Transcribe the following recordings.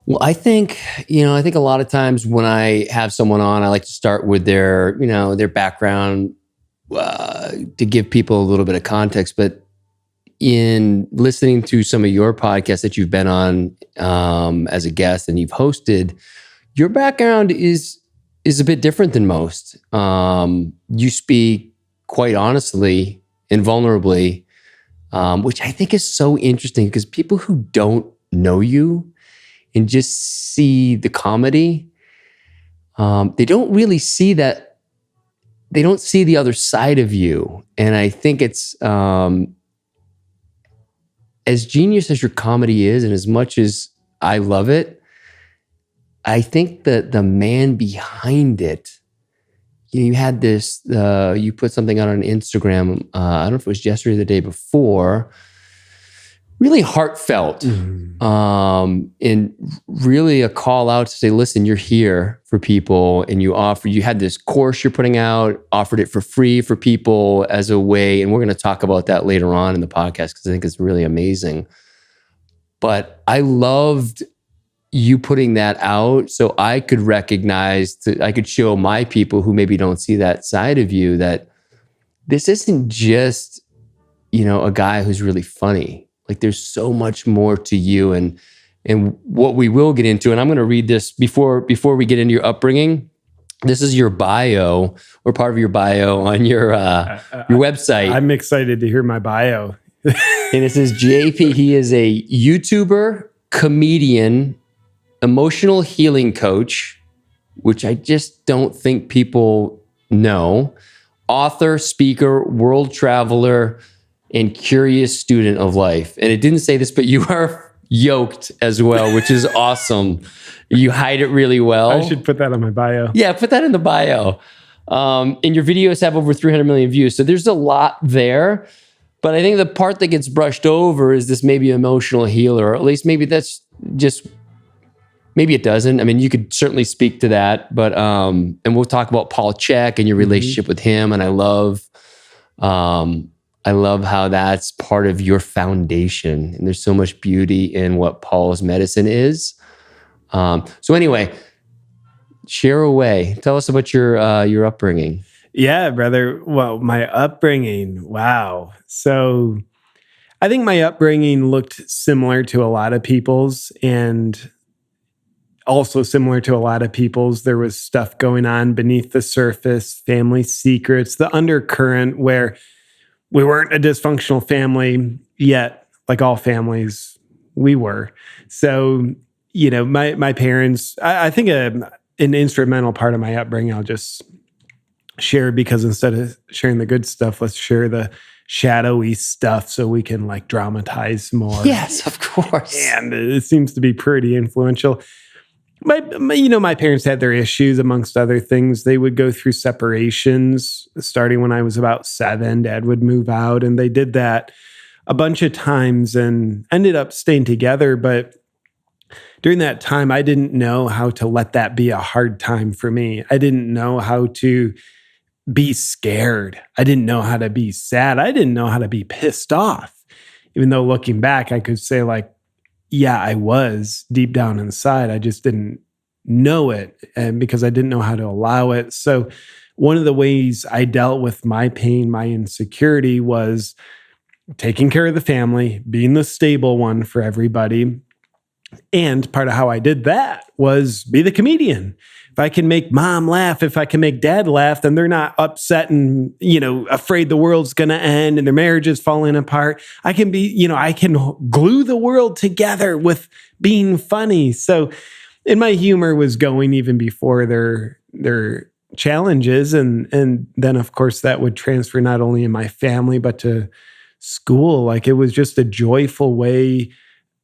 Well, I think a lot of times when I have someone on, I like to start with their background to give people a little bit of context. But in listening to some of your podcasts that you've been on as a guest and you've hosted, your background is a bit different than most. You speak quite honestly and vulnerably, which I think is so interesting because people who don't know you and just see the comedy, they don't really see that. They don't see the other side of you. And I think it's, as genius as your comedy is, and as much as I love it, I think that the man behind it, you had this, you put something out on Instagram, I don't know if it was yesterday or the day before, really heartfelt, and really a call out to say, listen, you're here for people, and you had this course you're putting out, offered it for free for people as a way, and we're going to talk about that later on in the podcast because I think it's really amazing. But I loved you putting that out so I could I could show my people who maybe don't see that side of you that this isn't just, a guy who's really funny. Like there's so much more to you and what we will get into. And I'm going to read this before we get into your upbringing. This is your bio or part of your bio on your website. I'm excited to hear my bio. And it says JP, he is a YouTuber, comedian, emotional healing coach, which I just don't think people know, author, speaker, world traveler, and curious student of life. And it didn't say this, but you are yoked as well, which is awesome. You hide it really well. I should put that on my bio. Yeah, put that in the bio. And your videos have over 300 million views. So there's a lot there. But I think the part that gets brushed over is this maybe emotional healer, or at least maybe that's just, maybe it doesn't. I mean, you could certainly speak to that, but, and we'll talk about Paul Chek and your relationship with him. And I love how that's part of your foundation. And there's so much beauty in what Paul's medicine is. So anyway, share away. Tell us about your upbringing. Yeah, brother. Well, my upbringing, wow. So I think my upbringing looked similar to a lot of people's, and also similar to a lot of people's. There was stuff going on beneath the surface, family secrets, the undercurrent where we weren't a dysfunctional family yet, like all families, we were. So, my parents, I think an instrumental part of my upbringing, I'll just share, because instead of sharing the good stuff, let's share the shadowy stuff so we can dramatize more. Yes, of course. And it seems to be pretty influential. My parents had their issues, amongst other things. They would go through separations starting when I was about 7. Dad would move out, and they did that a bunch of times and ended up staying together. But during that time, I didn't know how to let that be a hard time for me. I didn't know how to be scared. I didn't know how to be sad. I didn't know how to be pissed off. Even though looking back, I could say yeah, I was deep down inside. I just didn't know it, and because I didn't know how to allow it. So one of the ways I dealt with my pain, my insecurity, was taking care of the family, being the stable one for everybody. And part of how I did that was be the comedian. If I can make mom laugh, if I can make dad laugh, then they're not upset and, afraid the world's going to end and their marriage is falling apart. I can be, I can glue the world together with being funny. So, and my humor was going even before their challenges. And then of course that would transfer not only in my family, but to school. It was just a joyful way,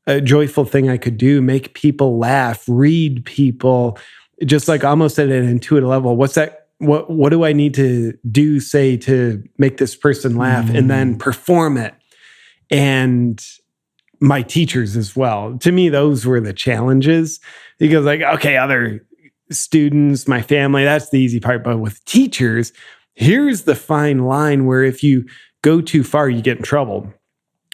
a joyful thing I could do, make people laugh, read people, just almost at an intuitive level. What's that? What do I need to do, say, to make this person laugh, and then perform it and my teachers as well. To me, those were the challenges, because like, okay, other students, my family, that's the easy part. But with teachers, here's the fine line where if you go too far, you get in trouble.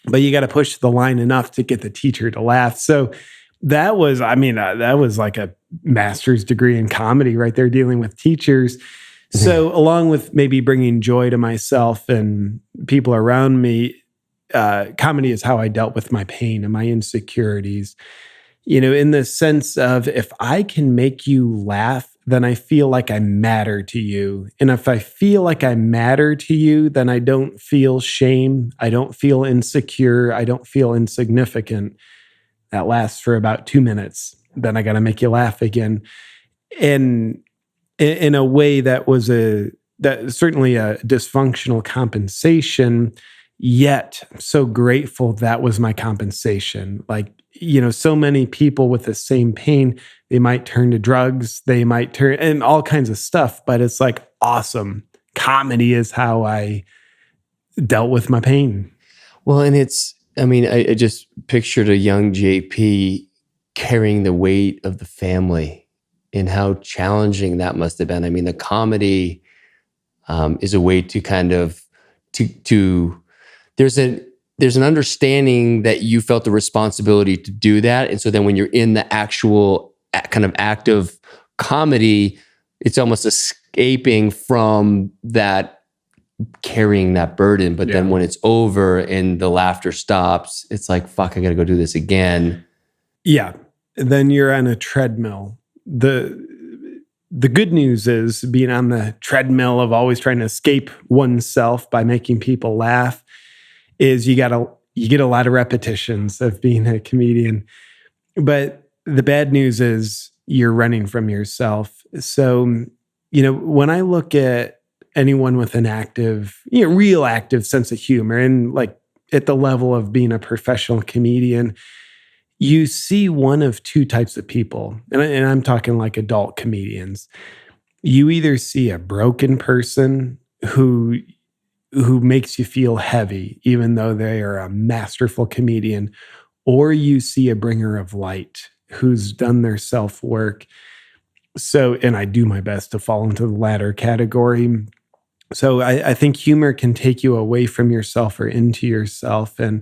But you got to push the line enough to get the teacher to laugh. So that was, that was like a master's degree in comedy right there, dealing with teachers. So along with maybe bringing joy to myself and people around me, comedy is how I dealt with my pain and my insecurities. In the sense of, if I can make you laugh, then I feel like I matter to you. And if I feel like I matter to you, then I don't feel shame. I don't feel insecure. I don't feel insignificant. That lasts for about 2 minutes. Then I got to make you laugh again. And in a way that was certainly a dysfunctional compensation, yet I'm so grateful that was my compensation. Like, so many people with the same pain, they might turn to drugs, they might turn and all kinds of stuff, but it's like, awesome. Comedy is how I dealt with my pain. Well, and I just pictured a young JP carrying the weight of the family and how challenging that must have been. I mean, the comedy is a way to kind of, there's an understanding that you felt the responsibility to do that. And so then when you're in the actual kind of act of comedy, it's almost escaping from that, carrying that burden. But then when it's over and the laughter stops, it's like, fuck, I got to go do this again. Yeah. Then you're on a treadmill. The good news is, being on the treadmill of always trying to escape oneself by making people laugh, is you get a lot of repetitions of being a comedian. But the bad news is you're running from yourself. So, when I look at anyone with an active, real active sense of humor, and like at the level of being a professional comedian, you see one of two types of people. And I'm talking like adult comedians. You either see a broken person who makes you feel heavy, even though they are a masterful comedian, or you see a bringer of light who's done their self-work. So, and I do my best to fall into the latter category. So I think humor can take you away from yourself or into yourself. And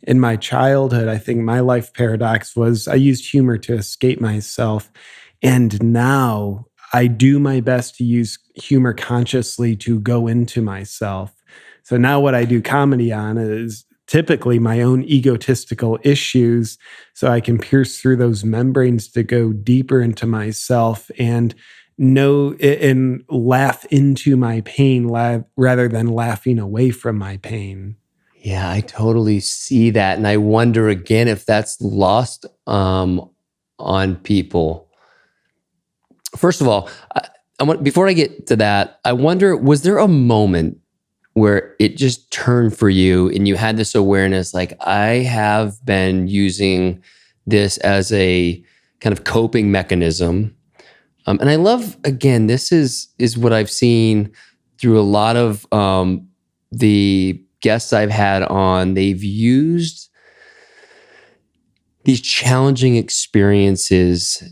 in my childhood, I think my life paradox was I used humor to escape myself. And now I do my best to use humor consciously to go into myself. So now what I do comedy on is typically my own egotistical issues, so I can pierce through those membranes to go deeper into myself and know and laugh into my pain rather than laughing away from my pain. Yeah, I totally see that. And I wonder again if that's lost on people. First of all, before I get to that, I wonder, was there a moment where it just turned for you and you had this awareness, like, I have been using this as a kind of coping mechanism? And I love, again, this is what I've seen through a lot of the guests I've had on. They've used these challenging experiences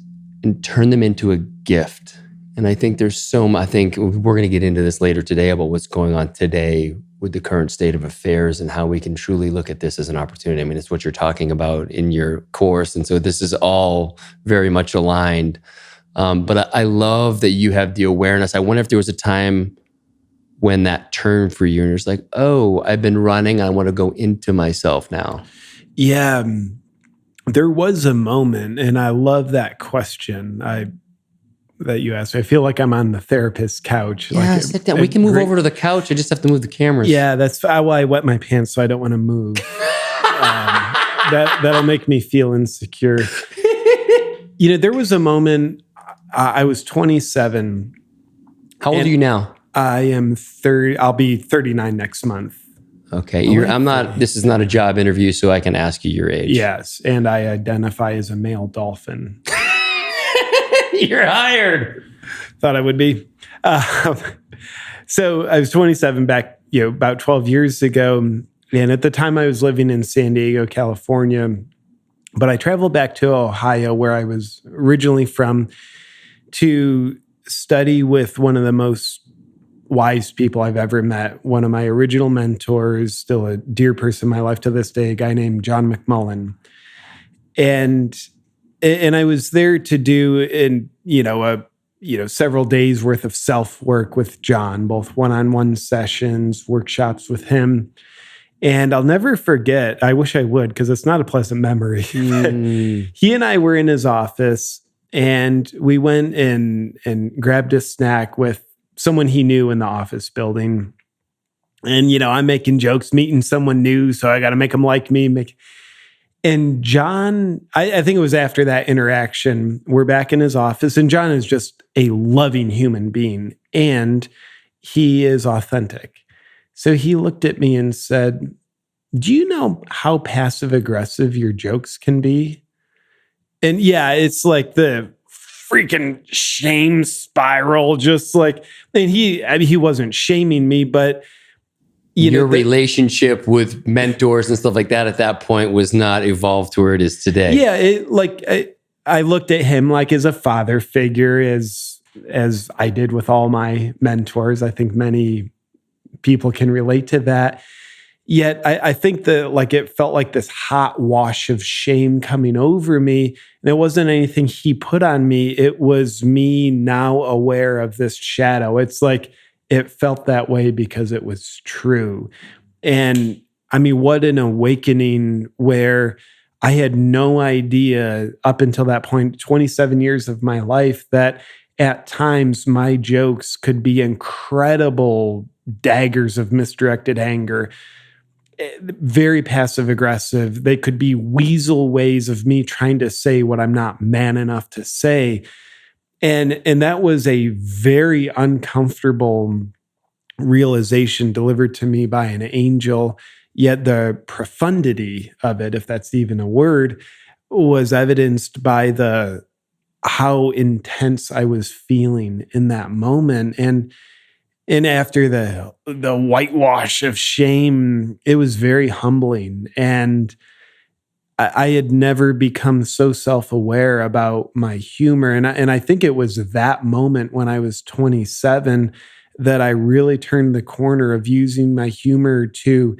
and turned them into a gift. And I think I think we're going to get into this later today about what's going on today with the current state of affairs and how we can truly look at this as an opportunity. I mean, it's what you're talking about in your course. And so this is all very much aligned. But I love that you have the awareness. I wonder if there was a time when that turned for you and it's like, oh, I've been running. I want to go into myself now. Yeah, there was a moment, and I love that question that you asked. I feel like I'm on the therapist's couch. Yeah, sit down. We can move over to the couch. I just have to move the cameras. Yeah, that's why I wet my pants, so I don't want to move. That'll make me feel insecure. There was a moment, I was 27. How old are you now? I am 30. I'll be 39 next month. Okay. This is not a job interview, so I can ask you your age. Yes. And I identify as a male dolphin. You're hired. Thought I would be. So I was 27 back, about 12 years ago. And at the time I was living in San Diego, California, but I traveled back to Ohio, where I was originally from, to study with one of the most wise people I've ever met. One of my original mentors, still a dear person in my life to this day, a guy named John McMullen. And I was there to do several days worth of self-work with John, both one-on-one sessions, workshops with him. And I'll never forget, I wish I would, because it's not a pleasant memory. He and I were in his office, and we went and grabbed a snack with someone he knew in the office building. And, I'm making jokes, meeting someone new, so I got to make them like me. And John, I think it was after that interaction, we're back in his office, and John is just a loving human being, and he is authentic. So he looked at me and said, "Do you know how passive aggressive your jokes can be?" And yeah, it's like the freaking shame spiral, just like, and he wasn't shaming me, but your relationship with mentors and stuff like that at that point was not evolved to where it is today. Yeah, I looked at him like as a father figure, as I did with all my mentors. I think many people can relate to that. Yet I think that it felt like this hot wash of shame coming over me. And it wasn't anything he put on me. It was me now aware of this shadow. It's like it felt that way because it was true. And I mean, what an awakening, where I had no idea up until that point, 27 years of my life, that at times my jokes could be incredible daggers of misdirected anger, very passive aggressive. They could be weasel ways of me trying to say what I'm not man enough to say. And that was a very uncomfortable realization delivered to me by an angel. Yet the profundity of it, if that's even a word, was evidenced by how intense I was feeling in that moment. And after the whitewash of shame, it was very humbling. And I had never become so self-aware about my humor. And I think it was that moment when I was 27 that I really turned the corner of using my humor to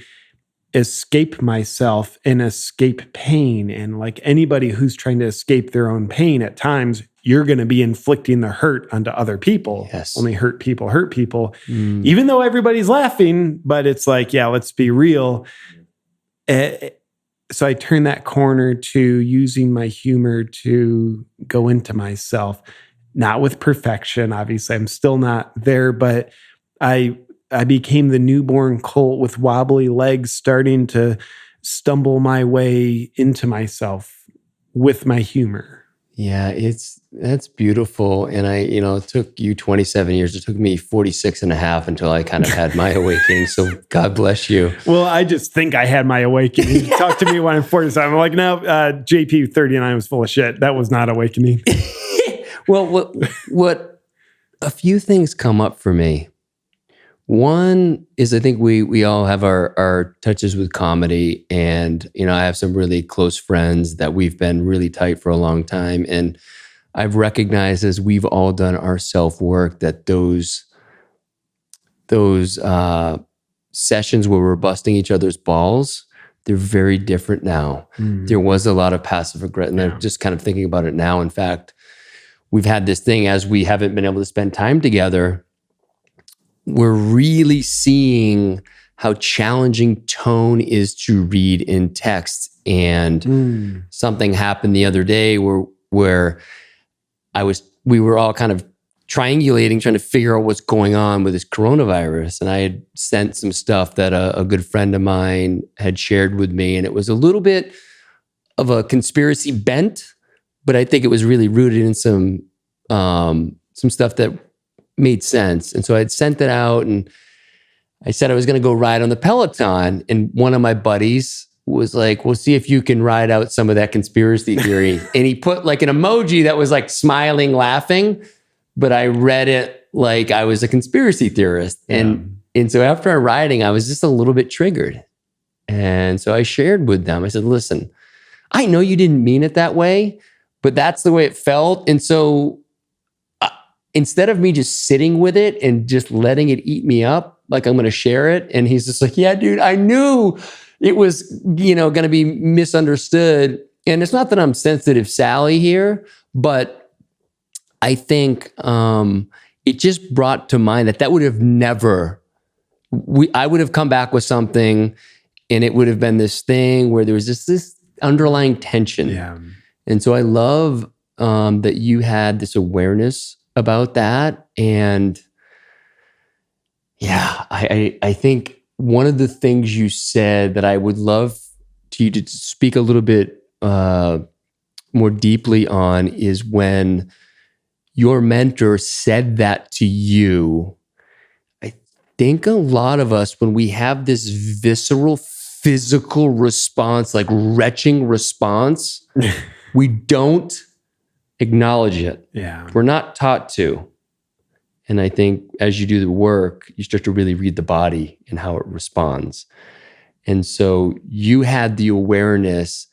escape myself and escape pain. And like anybody who's trying to escape their own pain, at times you're going to be inflicting the hurt onto other people. Yes. Only hurt people, even though everybody's laughing, but it's like, yeah, let's be real. So I turned that corner to using my humor to go into myself, not with perfection. Obviously, I'm still not there, but I became the newborn colt with wobbly legs, starting to stumble my way into myself with my humor. Yeah, that's beautiful. And it took you 27 years. It took me 46 and a half until I kind of had my awakening. So God bless you. Well, I just think I had my awakening. Talk to me when I'm 47. I'm like, no, JP 39 was full of shit. That was not awakening. Well, what a few things come up for me. One is, I think we all have our touches with comedy, and I have some really close friends that we've been really tight for a long time, and I've recognized as we've all done our self-work that those sessions where we're busting each other's balls, they're very different now. There was a lot of passive aggression. And I'm just kind of thinking about it now. In fact, we've had this thing, as we haven't been able to spend time together, we're really seeing how challenging tone is to read in text. And something happened the other day where we were all kind of triangulating, trying to figure out what's going on with this coronavirus. And I had sent some stuff that a good friend of mine had shared with me. And it was a little bit of a conspiracy bent, but I think it was really rooted in some stuff that made sense. And so I'd sent it out, and I said I was going to go ride on the Peloton. And one of my buddies was like, "We'll see if you can ride out some of that conspiracy theory." And he put like an emoji that was like smiling, laughing, but I read it like I was a conspiracy theorist. And so after our riding, I was just a little bit triggered. And so I shared with them. I said, listen, I know you didn't mean it that way, but that's the way it felt. And so instead of me just sitting with it and just letting it eat me up, like I'm going to share it. And he's just like, yeah, dude, I knew it was, going to be misunderstood. And it's not that I'm sensitive Sally here, but I think it just brought to mind that would have never, I would have come back with something and it would have been this thing where there was just this underlying tension. Yeah. And so I love that you had this awareness about that. And yeah, I think one of the things you said that I would love you to speak a little bit more deeply on is when your mentor said that to you. I think a lot of us, when we have this visceral, physical response, like retching response, we don't acknowledge it. Yeah. We're not taught to. And I think as you do the work, you start to really read the body and how it responds. And so you had the awareness,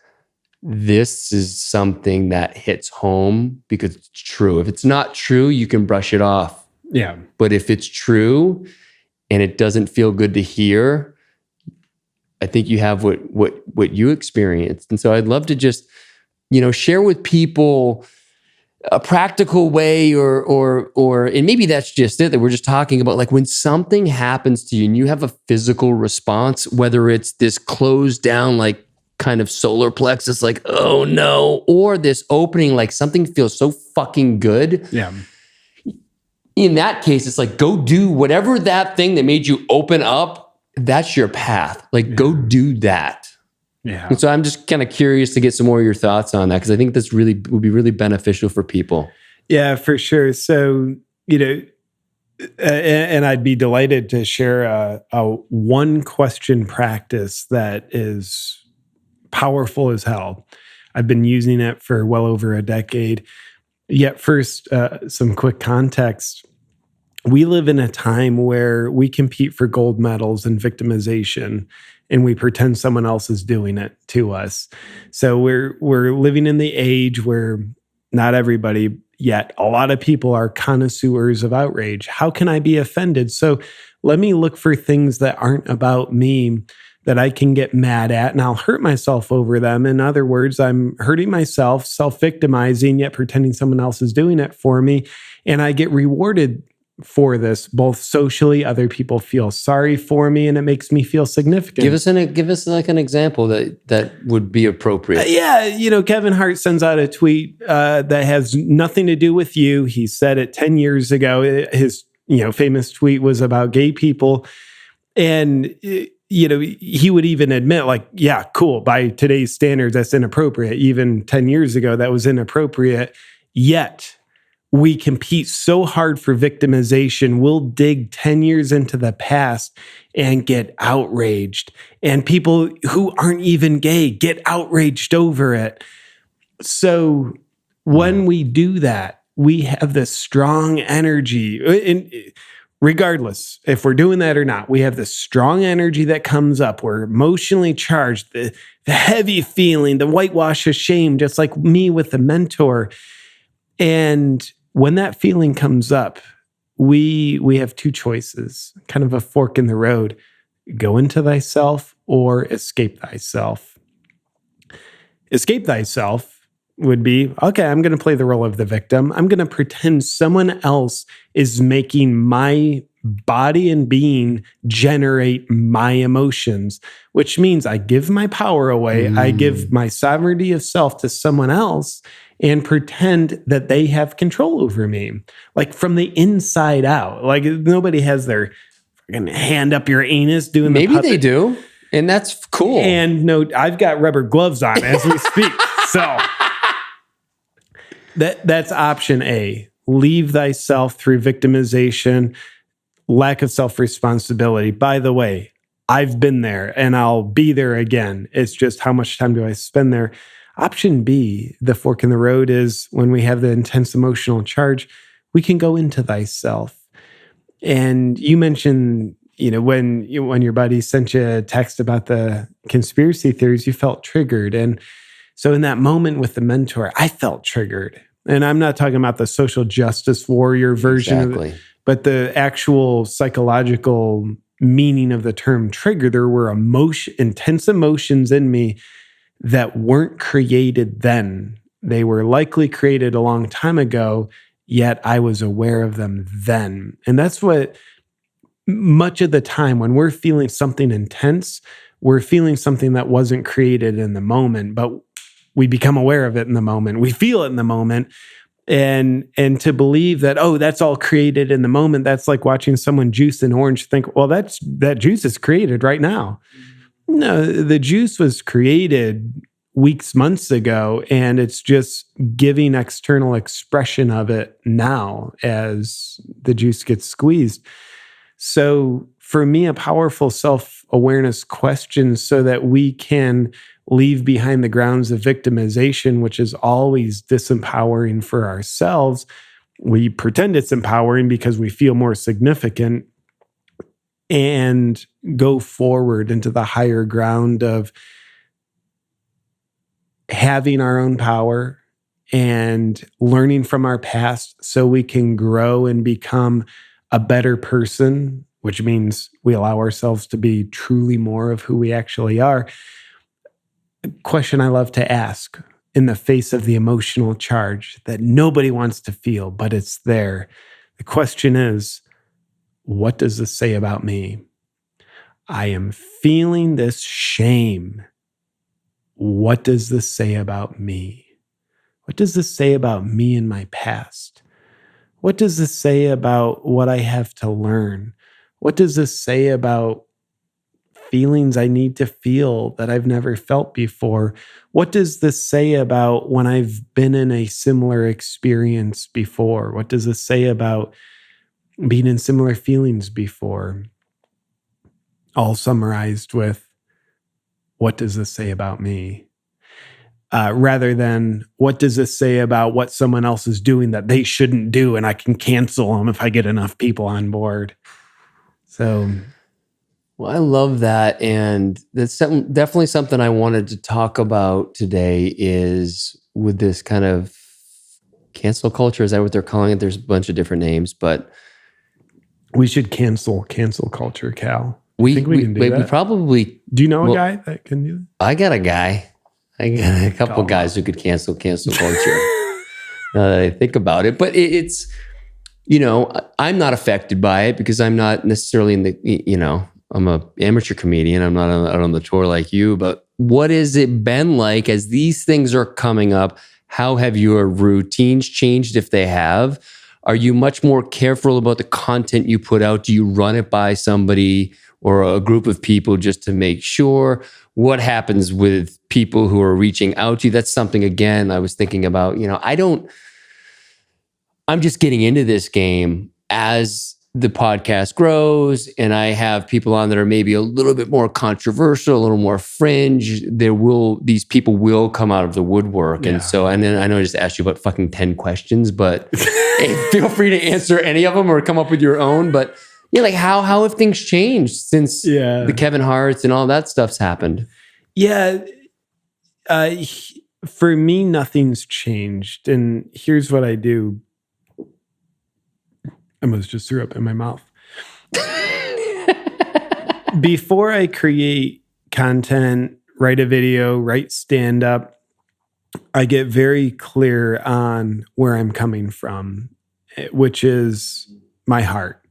this is something that hits home because it's true. If it's not true, you can brush it off. Yeah. But if it's true and it doesn't feel good to hear, I think you have what you experienced. And so I'd love to just, share with people a practical way or and maybe that's just it, that we're just talking about, like when something happens to you and you have a physical response, whether it's this closed down, like kind of solar plexus, like, oh no, or this opening, like something feels so fucking good. Yeah. In that case, it's like, go do whatever that thing that made you open up. That's your path. Like, go do that. Yeah. And so I'm just kind of curious to get some more of your thoughts on that, because I think this would be really beneficial for people. Yeah, for sure. So, and I'd be delighted to share a one question practice that is powerful as hell. I've been using it for well over a decade. Yet first, some quick context. We live in a time where we compete for gold medals and victimization, and we pretend someone else is doing it to us. So we're living in the age where not everybody, yet a lot of people are connoisseurs of outrage. How can I be offended? So let me look for things that aren't about me that I can get mad at, and I'll hurt myself over them. In other words, I'm hurting myself, self-victimizing, yet pretending someone else is doing it for me. And I get rewarded for this, both socially, other people feel sorry for me, and it makes me feel significant. Give us like an example that would be appropriate. Kevin Hart sends out a tweet that has nothing to do with you. He said it 10 years ago. His famous tweet was about gay people, and he would even admit, like, yeah, cool, by today's standards, that's inappropriate. Even 10 years ago, that was inappropriate. Yet we compete so hard for victimization, we'll dig 10 years into the past and get outraged. And people who aren't even gay get outraged over it. So when we do that, we have this strong energy. And regardless if we're doing that or not, we have this strong energy that comes up. We're emotionally charged, the heavy feeling, the whitewash of shame, just like me with the mentor. And when that feeling comes up, we have two choices, kind of a fork in the road: go into thyself or escape thyself. Escape thyself would be, okay, I'm going to play the role of the victim. I'm going to pretend someone else is making my body and being generate my emotions, which means I give my power away. I give my sovereignty of self to someone else and pretend that they have control over me, like from the inside out. Like nobody has their fucking hand up your anus doing Maybe the puppet. they do, and that's cool. And no, I've got rubber gloves on as we speak. So that's option A. Leave thyself through victimization, lack of self-responsibility. By the way, I've been there and I'll be there again. It's just how much time do I spend there? Option B, the fork in the road, is when we have the intense emotional charge, we can go into thyself. And you mentioned, when your buddy sent you a text about the conspiracy theories, you felt triggered. And so in that moment with the mentor, I felt triggered. And I'm not talking about the social justice warrior version of it, but the actual psychological meaning of the term trigger. There were intense emotions in me that weren't created then. They were likely created a long time ago, yet I was aware of them then. And that's what much of the time when we're feeling something intense, we're feeling something that wasn't created in the moment, but we become aware of it in the moment. We feel it in the moment. And to believe that, oh, that's all created in the moment, that's like watching someone juice an orange, think, well, that juice is created right now. No, the juice was created weeks, months ago, and it's just giving external expression of it now as the juice gets squeezed. So for me, a powerful self-awareness question so that we can leave behind the grounds of victimization, which is always disempowering for ourselves. We pretend it's empowering because we feel more significant, and go forward into the higher ground of having our own power and learning from our past so we can grow and become a better person, which means we allow ourselves to be truly more of who we actually are. A question I love to ask in the face of the emotional charge that nobody wants to feel, but it's there. The question is, what does this say about me? I am feeling this shame. What does this say about me? What does this say about me and my past? What does this say about what I have to learn? What does this say about feelings I need to feel that I've never felt before? What does this say about when I've been in a similar experience before? What does this say about being in similar feelings before? All summarized with, what does this say about me? Rather than, what does this say about what someone else is doing that they shouldn't do, and I can cancel them if I get enough people on board. So, well, I love that, and that's definitely something I wanted to talk about today. Is with this kind of cancel culture, is that what they're calling it? There's a bunch of different names, but we should cancel culture, Cal. We think we can do that. We probably. Do you know a guy that can do that? I got a guy. I got a couple guys who could cancel culture. Now that I think about it, but it's, I'm not affected by it because I'm not necessarily in the, I'm a amateur comedian. I'm not out on the tour like you. But what has it been like as these things are coming up? How have your routines changed, if they have? Are you much more careful about the content you put out? Do you run it by somebody or a group of people just to make sure? What happens with people who are reaching out to you? That's something, again, I was thinking about. I'm just getting into this game as the podcast grows, and I have people on that are maybe a little bit more controversial, a little more fringe. These people will come out of the woodwork. Yeah. And then I know I just asked you about fucking 10 questions, but hey, feel free to answer any of them or come up with your own. But yeah, like how have things changed since the Kevin Harts and all that stuff's happened? Yeah. For me, nothing's changed. And here's what I do. I almost just threw up in my mouth. Before I create content, write a video, write stand-up, I get very clear on where I'm coming from, which is my heart.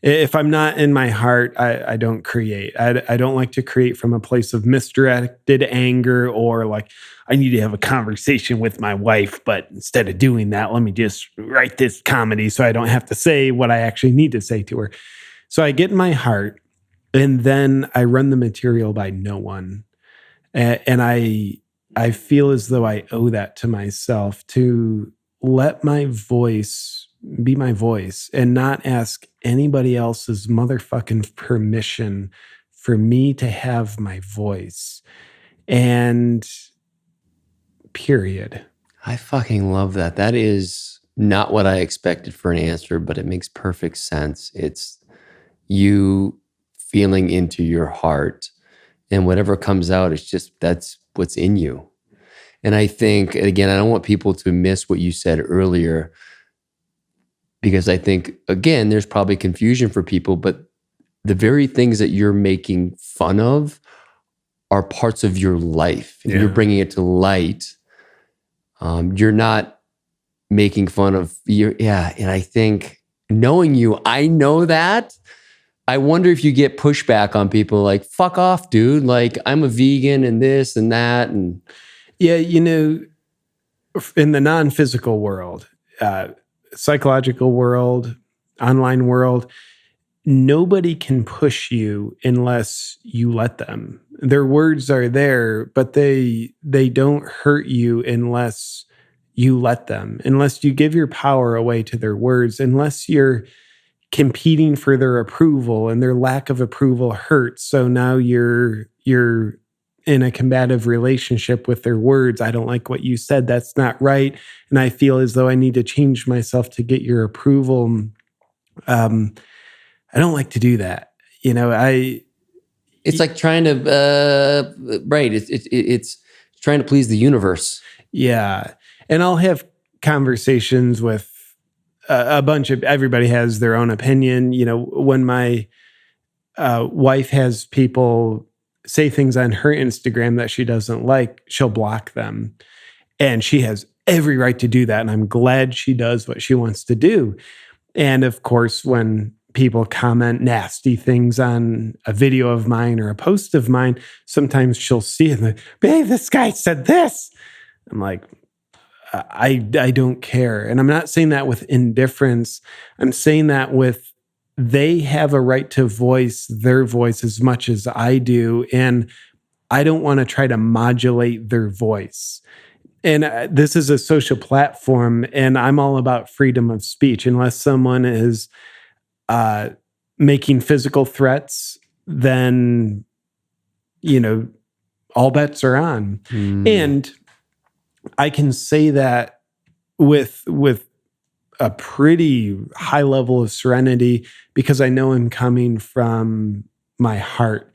If I'm not in my heart, I don't create. I don't like to create from a place of misdirected anger or like, I need to have a conversation with my wife, but instead of doing that, let me just write this comedy so I don't have to say what I actually need to say to her. So I get in my heart, and then I run the material by no one. And I feel as though I owe that to myself to let my voice be my voice and not ask anybody else's motherfucking permission for me to have my voice. And period. I fucking love that. That is not what I expected for an answer, but it makes perfect sense. It's you feeling into your heart, and whatever comes out, it's just, that's what's in you. And I think, again, I don't want people to miss what you said earlier, because I think, again, there's probably confusion for people, but the very things that you're making fun of are parts of your life. And you're bringing it to light. You're not making fun of your, and I think, knowing you, I know that. I wonder if you get pushback on people like, fuck off, dude. Like, I'm a vegan and this and that. And yeah, in the non-physical world, psychological world, online world, nobody can push you unless you let them. Their words are there, but they don't hurt you unless you let them, unless you give your power away to their words, unless you're competing for their approval, and their lack of approval hurts. So now you're in a combative relationship with their words. I don't like what you said. That's not right. And I feel as though I need to change myself to get your approval. I don't like to do that. it's like trying to, right. It's trying to please the universe. Yeah. And I'll have conversations with a bunch of, everybody has their own opinion. When my wife has people say things on her Instagram that she doesn't like, she'll block them. And she has every right to do that. And I'm glad she does what she wants to do. And of course, when people comment nasty things on a video of mine or a post of mine, sometimes she'll see it and like, babe, this guy said this. I'm like, I don't care. And I'm not saying that with indifference. I'm saying that with, they have a right to voice their voice as much as I do. And I don't want to try to modulate their voice. And this is a social platform, and I'm all about freedom of speech. Unless someone is making physical threats, then, all bets are on. And I can say that with a pretty high level of serenity, because I know I'm coming from my heart.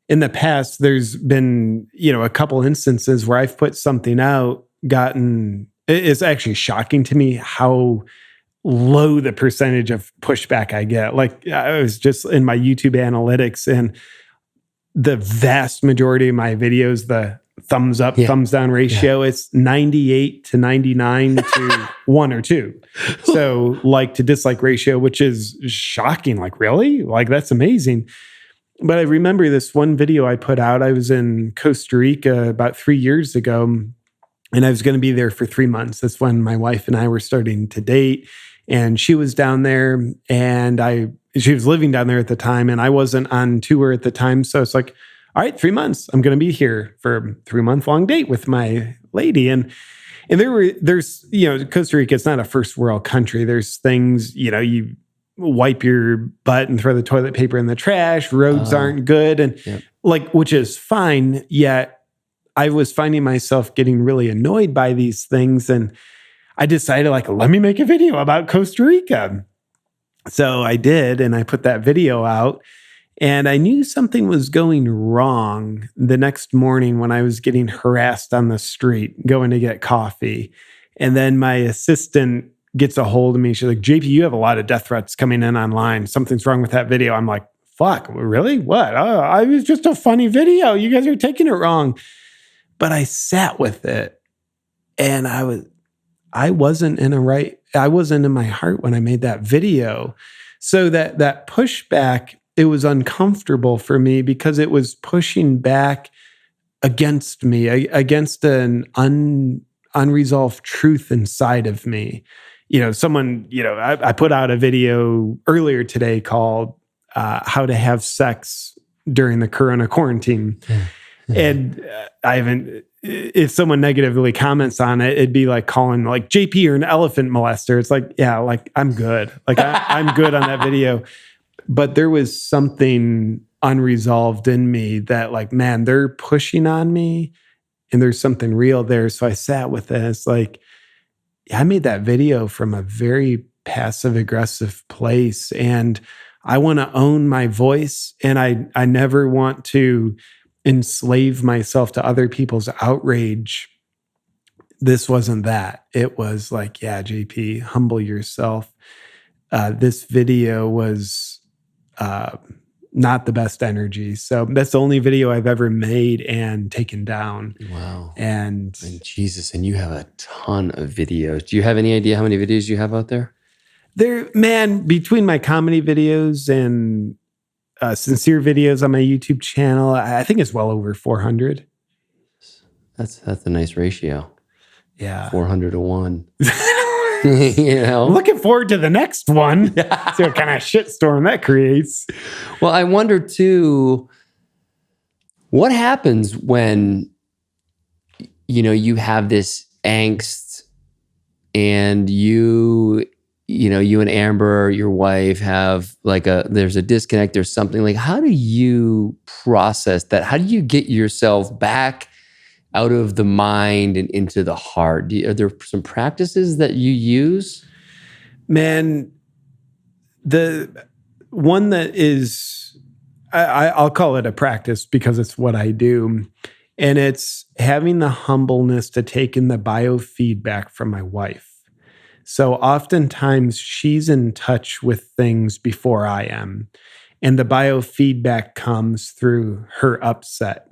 In the past, there's been, a couple instances where I've put something out, it's actually shocking to me how low the percentage of pushback I get. Like, I was just in my YouTube analytics, and the vast majority of my videos, the thumbs up, thumbs down ratio, it's 98 to 99 to 1 or 2. So like to dislike ratio, which is shocking. Like, really? Like, that's amazing. But I remember this one video I put out. I was in Costa Rica about 3 years ago, and I was going to be there for 3 months. That's when my wife and I were starting to date. And she was down there, and she was living down there at the time, and I wasn't on tour at the time. So it's like, all right, 3 months. I'm going to be here for a 3-month-long date with my lady. And there's, Costa Rica, it's not a first world country. There's things, you wipe your butt and throw the toilet paper in the trash. Roads aren't good. And which is fine. Yet I was finding myself getting really annoyed by these things. And I decided, let me make a video about Costa Rica. So I did, and I put that video out. And I knew something was going wrong the next morning when I was getting harassed on the street going to get coffee. And then my assistant gets a hold of me. She's like, JP, you have a lot of death threats coming in online. Something's wrong with that video. I'm like, fuck, really? What? Oh, I was just a funny video. You guys are taking it wrong. But I sat with it, and I wasn't in my heart when I made that video. So that pushback, it was uncomfortable for me because it was pushing back against me, against an unresolved truth inside of me. Someone, I put out a video earlier today called How to Have Sex During the Corona Quarantine. And I haven't, if someone negatively comments on it, it'd be like calling JP, you're an elephant molester. It's like, yeah, I'm good. I'm good on that video. But there was something unresolved in me that man, they're pushing on me and there's something real there. So I sat with it. It's like, I made that video from a very passive aggressive place. And I want to own my voice, and I never want to enslave myself to other people's outrage. This wasn't that. It was like, yeah, JP, humble yourself. This video was not the best energy. So that's the only video I've ever made and taken down. Wow. And Jesus, and you have a ton of videos. Do you have any idea how many videos you have out there? Man, between my comedy videos and sincere videos on my YouTube channel, I think it's well over 400. That's a nice ratio. Yeah. 400 to 1. You know? Looking forward to the next one. See what kind of shitstorm that creates. Well, I wonder too, what happens when, you have this angst and you and Amber, your wife, have there's a disconnect, there's something. Like, how do you process that? How do you get yourself back out of the mind and into the heart? Are there some practices that you use? Man, the one that is, I'll call it a practice because it's what I do. And it's having the humbleness to take in the biofeedback from my wife. So oftentimes she's in touch with things before I am. And the biofeedback comes through her upset.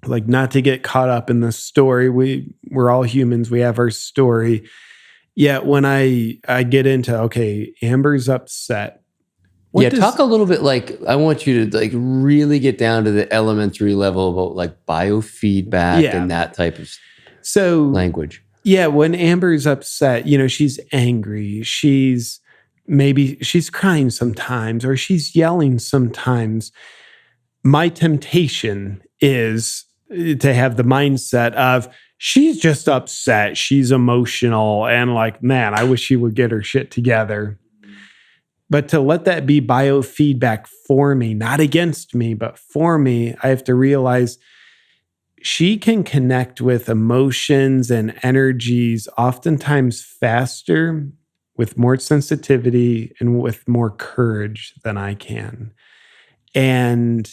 Like, not to get caught up in the story. We're all humans. We have our story. Yet when I get into, okay, Amber's upset. Talk a little bit. I want you to really get down to the elementary level about biofeedback and that type of language. Yeah, when Amber's upset, she's angry. She's crying sometimes, or she's yelling sometimes. My temptation is to have the mindset of, she's just upset, she's emotional, and man, I wish she would get her shit together. But to let that be biofeedback for me, not against me, but for me, I have to realize she can connect with emotions and energies oftentimes faster, with more sensitivity and with more courage than I can. And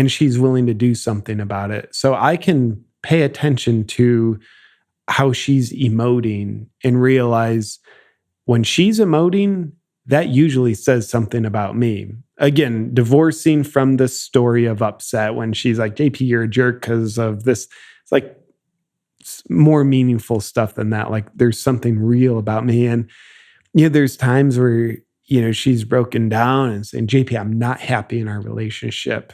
she's willing to do something about it. So I can pay attention to how she's emoting and realize when she's emoting, that usually says something about me. Again, divorcing from the story of upset when she's like, JP, you're a jerk because of this. It's more meaningful stuff than that. There's something real about me. And, there's times where, she's broken down and saying, JP, I'm not happy in our relationship.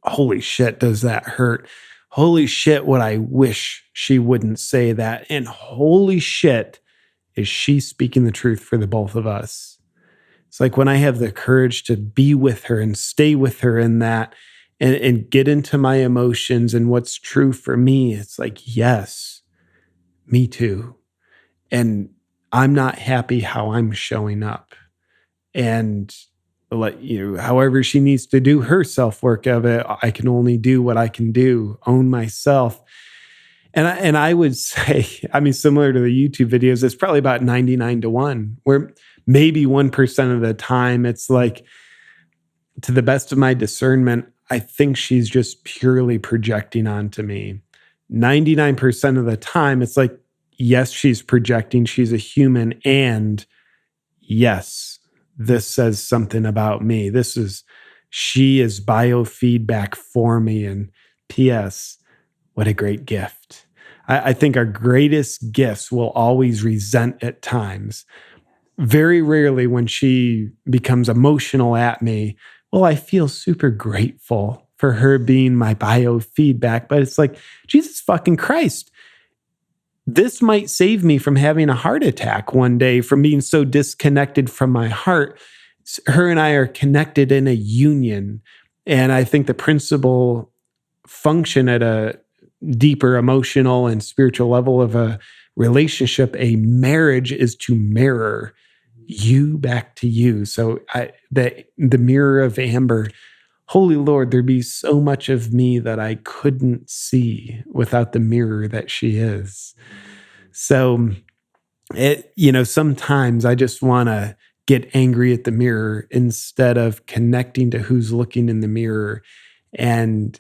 Holy shit, does that hurt? Holy shit, what I wish she wouldn't say that. And holy shit, is she speaking the truth for the both of us? It's like when I have the courage to be with her and stay with her in that and get into my emotions and what's true for me, it's like, yes, me too. And I'm not happy how I'm showing up. And however she needs to do her self-work of it, I can only do what I can do, own myself. And I would say, similar to the YouTube videos, it's probably about 99 to 1, where maybe 1% of the time it's to the best of my discernment, I think she's just purely projecting onto me. 99% of the time, it's yes, she's projecting, she's a human, and yes, this says something about me. She is biofeedback for me. And P.S., what a great gift. I think our greatest gifts will always resent at times. Very rarely when she becomes emotional at me, well, I feel super grateful for her being my biofeedback. But it's Jesus fucking Christ. This might save me from having a heart attack one day, from being so disconnected from my heart. Her and I are connected in a union. And I think the principal function at a deeper emotional and spiritual level of a relationship, a marriage, is to mirror you back to you. So the mirror of Amber, holy Lord, there'd be so much of me that I couldn't see without the mirror that she is. So sometimes I just want to get angry at the mirror instead of connecting to who's looking in the mirror. And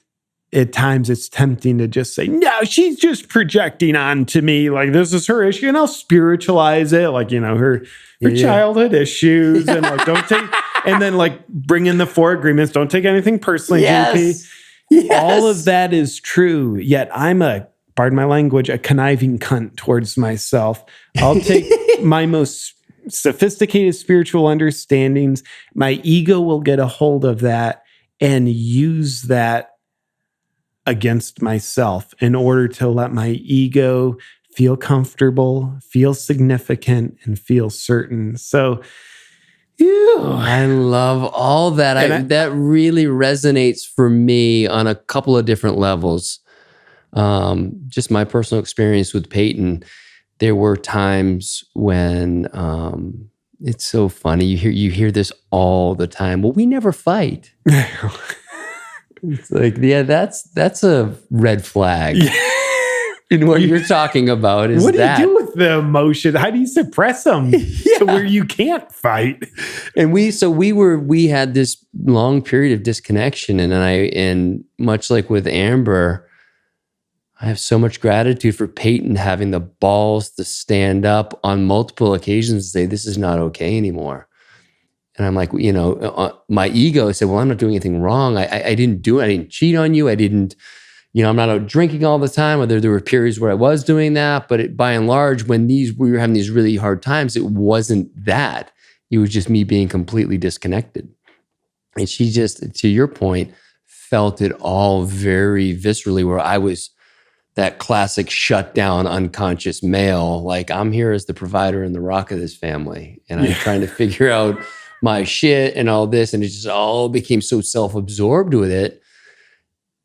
at times it's tempting to just say, no, she's just projecting onto me. Like, this is her issue. And I'll spiritualize it. Like, her childhood issues and like, don't take, and then like bring in the 4 agreements. Don't take anything personally, JP. All of that is true. Yet I'm pardon my language, a conniving cunt towards myself. I'll take my most sophisticated spiritual understandings. My ego will get a hold of that and use that against myself in order to let my ego feel comfortable, feel significant, and feel certain. So, I love all that. That really resonates for me on a couple of different levels. Just my personal experience with Peyton, there were times when it's so funny. You hear this all the time. Well, we never fight. It's like, yeah, that's a red flag. And what you're talking about is what do you do with the emotion? How do you suppress them to where you can't fight? And we had this long period of disconnection, and much like with Amber, I have so much gratitude for Peyton having the balls to stand up on multiple occasions and say, this is not okay anymore. And I'm like, my ego said, well, I'm not doing anything wrong. I didn't do it. I didn't cheat on you. I didn't, I'm not out drinking all the time. Whether there were periods where I was doing that, but by and large, when we were having these really hard times, it wasn't that. It was just me being completely disconnected. And she just, to your point, felt it all very viscerally, where I was that classic shutdown unconscious male. Like, I'm here as the provider and the rock of this family. And I'm trying to figure out my shit and all this. And it just all became so self-absorbed with it.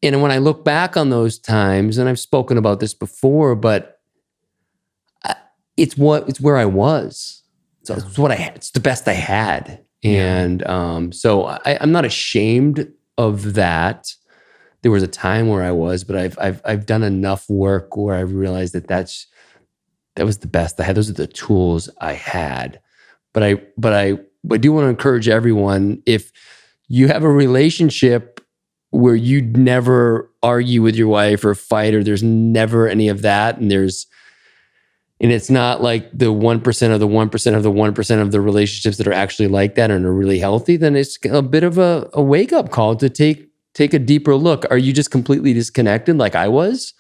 And when I look back on those times, and I've spoken about this before, but it's where I was. So it's the best I had. And so I'm not ashamed of that. There was a time where I was, but I've done enough work where I realized that was the best I had. Those are the tools I had. But I do want to encourage everyone, if you have a relationship where you never argue with your wife or fight, or there's never any of that, and it's not like the 1% of the 1% of the 1% of the relationships that are actually like that and are really healthy, then it's a bit of a wake-up call to take a deeper look. Are you just completely disconnected like I was?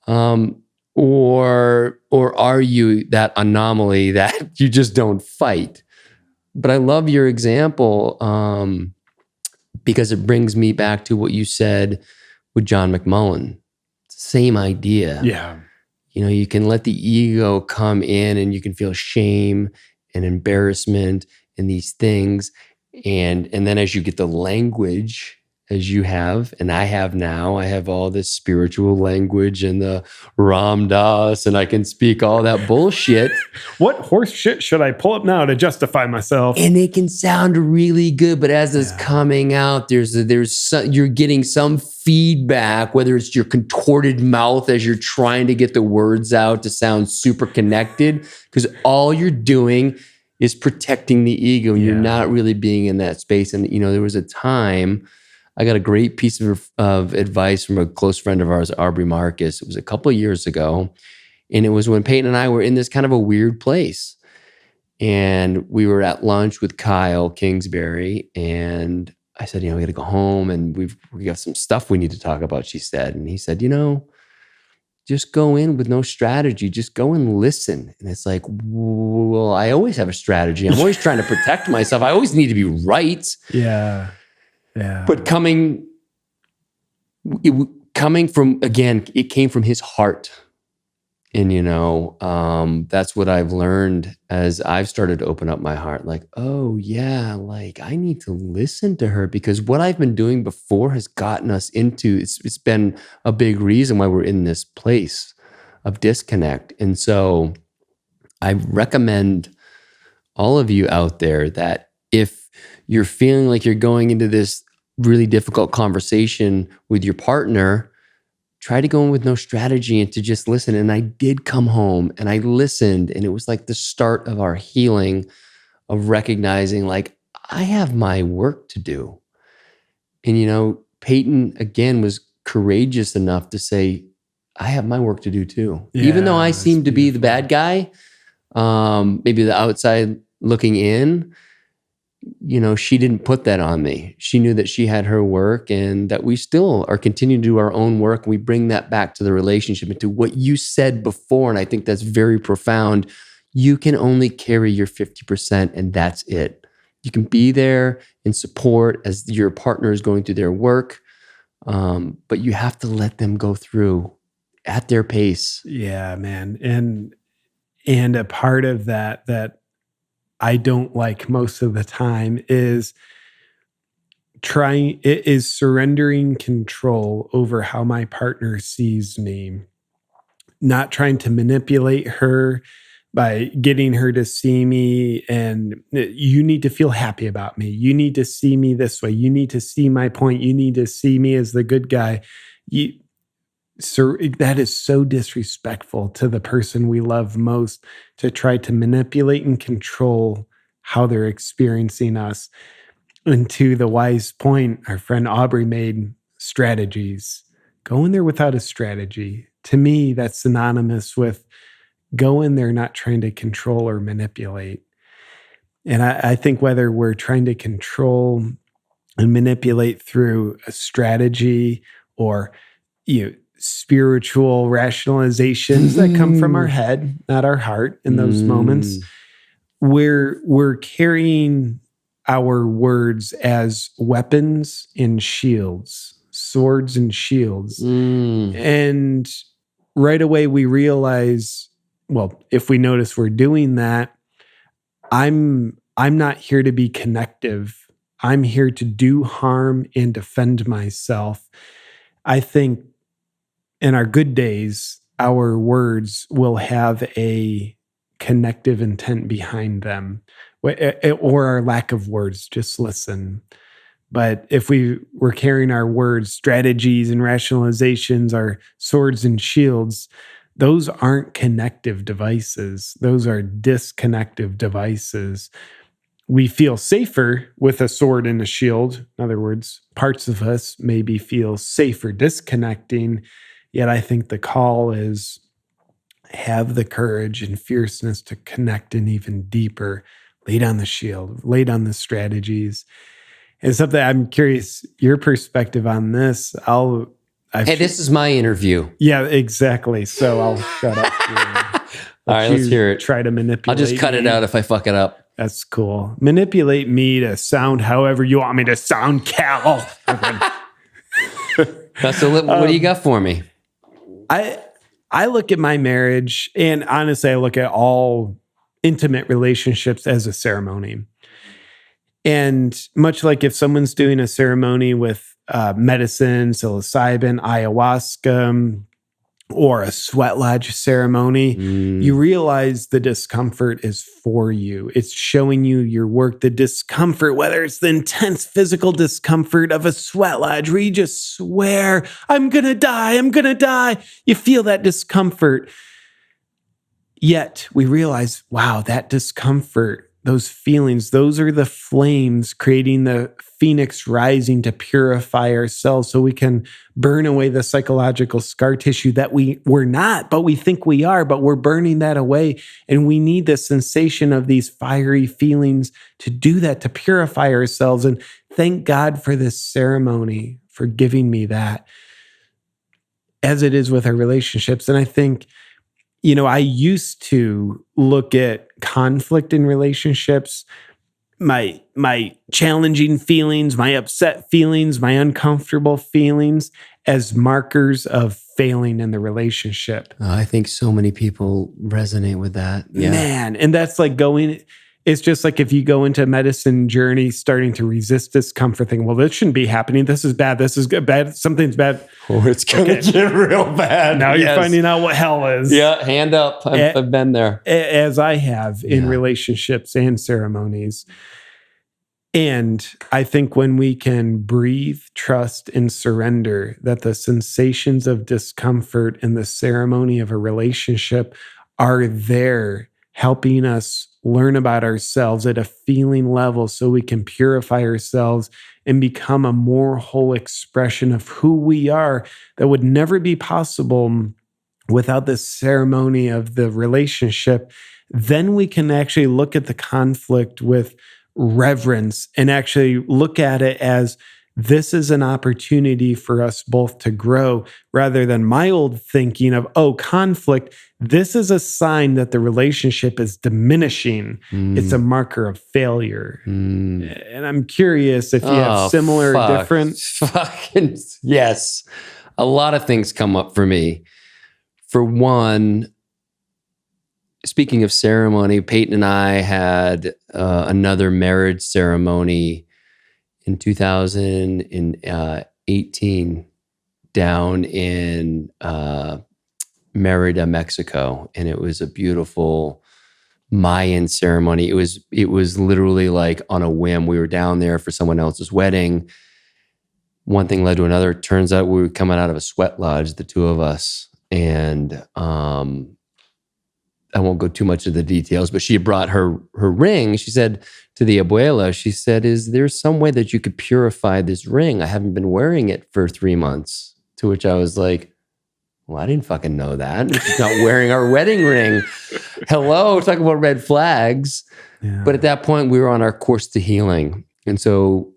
Or are you that anomaly that you just don't fight? But I love your example because it brings me back to what you said with John McMullen. Same idea. Yeah. You can let the ego come in and you can feel shame and embarrassment and these things. And then as you get the language, as you have, and I have now, I have all this spiritual language and the Ram Dass, and I can speak all that bullshit. What horse shit should I pull up now to justify myself? And it can sound really good, but as it's coming out, you're getting some feedback, whether it's your contorted mouth as you're trying to get the words out to sound super connected, because all you're doing is protecting the ego, and you're not really being in that space. And there was a time I got a great piece of advice from a close friend of ours, Aubrey Marcus. It was a couple of years ago. And it was when Peyton and I were in this kind of a weird place. And we were at lunch with Kyle Kingsbury. And I said, we got to go home and we got some stuff we need to talk about, she said. And he said, just go in with no strategy. Just go and listen. And it's like, well, I always have a strategy. I'm always trying to protect myself. I always need to be right. Yeah. Yeah. But coming from, again, it came from his heart. And, that's what I've learned as I've started to open up my heart. Like, oh yeah, like I need to listen to her, because what I've been doing before has gotten us into, it's been a big reason why we're in this place of disconnect. And so I recommend all of you out there that if you're feeling like you're going into this really difficult conversation with your partner, try to go in with no strategy and to just listen. And I did come home and I listened, and it was like the start of our healing of recognizing like, I have my work to do. And, Peyton, again, was courageous enough to say, I have my work to do too. Even though I that's seem to be the beautiful. bad guy, maybe the outside looking in, she didn't put that on me. She knew that she had her work and that we still are continuing to do our own work. We bring that back to the relationship and to what you said before. And I think that's very profound. You can only carry your 50% and that's it. You can be there in support as your partner is going through their work. But you have to let them go through at their pace. Yeah, man. And a part of that I don't like most of the time is surrendering control over how my partner sees me, not trying to manipulate her by getting her to see me and you need to feel happy about me. You need to see me this way. You need to see my point. You need to see me as the good guy. That is so disrespectful to the person we love most, to try to manipulate and control how they're experiencing us. And to the wise point our friend Aubrey made, strategies. Go in there without a strategy. To me, that's synonymous with go in there not trying to control or manipulate. And I think whether we're trying to control and manipulate through a strategy or spiritual rationalizations that come from our head, not our heart in those moments, we're carrying our words as weapons and shields, swords and shields. And right away we realize, well, if we notice we're doing that, I'm not here to be connective. I'm here to do harm and defend myself. I think in our good days, our words will have a connective intent behind them, or our lack of words, just listen. But if we're carrying our words, strategies and rationalizations, our swords and shields, those aren't connective devices. Those are disconnective devices. We feel safer with a sword and a shield. In other words, parts of us maybe feel safer disconnecting. Yet I think the call is have the courage and fierceness to connect in even deeper. Lay down the shield, lay down the strategies. And something I'm curious, your perspective on this. Hey, this is my interview. Yeah, exactly. So I'll shut up here. All right, let's hear it. Try to manipulate. I'll just cut it out if I fuck it up. That's cool. Manipulate me to sound however you want me to sound, Cal. So what do you got for me? I look at my marriage, and honestly, I look at all intimate relationships as a ceremony. And much like if someone's doing a ceremony with medicine, psilocybin, ayahuasca, or a sweat lodge ceremony, you realize the discomfort is for you. It's showing you your work, the discomfort, whether it's the intense physical discomfort of a sweat lodge where you just swear, I'm going to die, I'm going to die. You feel that discomfort. Yet we realize, wow, that discomfort, those feelings, those are the flames creating the phoenix rising to purify ourselves so we can burn away the psychological scar tissue that we're not, but we think we are, but we're burning that away. And we need the sensation of these fiery feelings to do that, to purify ourselves. And thank God for this ceremony, for giving me that, as it is with our relationships. And I think, I used to look at conflict in relationships, my challenging feelings, my upset feelings, my uncomfortable feelings as markers of failing in the relationship. I think so many people resonate with that. Yeah. Man, and that's like it's just like if you go into a medicine journey starting to resist discomfort, thinking, well, this shouldn't be happening. This is bad. This is good. Bad. Something's bad. Or it's going to get real bad. Now you're finding out what hell is. Yeah, hand up. I've been there. As I have in relationships and ceremonies. And I think when we can breathe, trust, and surrender, that the sensations of discomfort in the ceremony of a relationship are there helping us learn about ourselves at a feeling level so we can purify ourselves and become a more whole expression of who we are that would never be possible without the ceremony of the relationship, then we can actually look at the conflict with reverence and actually look at it as this is an opportunity for us both to grow rather than my old thinking of, oh, conflict. This is a sign that the relationship is diminishing. It's a marker of failure. And I'm curious if you have similar, different. Fucking yes. A lot of things come up for me. For one, speaking of ceremony, Peyton and I had another marriage ceremony in 2018 down in Merida, Mexico, and it was a beautiful Mayan ceremony. It was literally like on a whim. We were down there for someone else's wedding. One thing led to another. It turns out we were coming out of a sweat lodge, the two of us, and I won't go too much into the details, but she had brought her ring. She said to the abuela, she said, is there some way that you could purify this ring? I haven't been wearing it for 3 months. To which I was like, well, I didn't fucking know that. She's not wearing our wedding ring. Hello, talk about red flags. Yeah. But at that point, we were on our course to healing. And so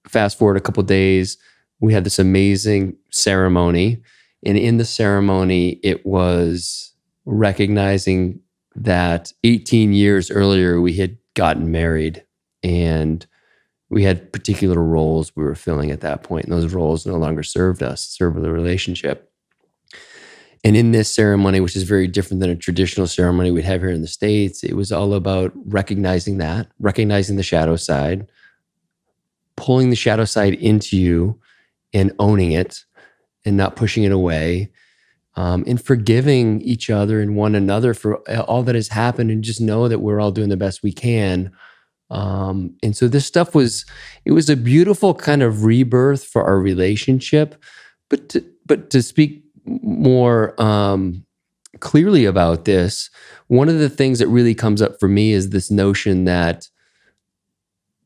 fast forward a couple of days, we had this amazing ceremony. And in the ceremony, it was recognizing that 18 years earlier, we had gotten married and we had particular roles we were filling at that point. And those roles no longer served the relationship. And in this ceremony, which is very different than a traditional ceremony we'd have here in the States, it was all about recognizing the shadow side, pulling the shadow side into you and owning it and not pushing it away. And forgiving each other and one another for all that has happened, and just know that we're all doing the best we can. And so this stuff was a beautiful kind of rebirth for our relationship. But to speak more clearly about this, one of the things that really comes up for me is this notion that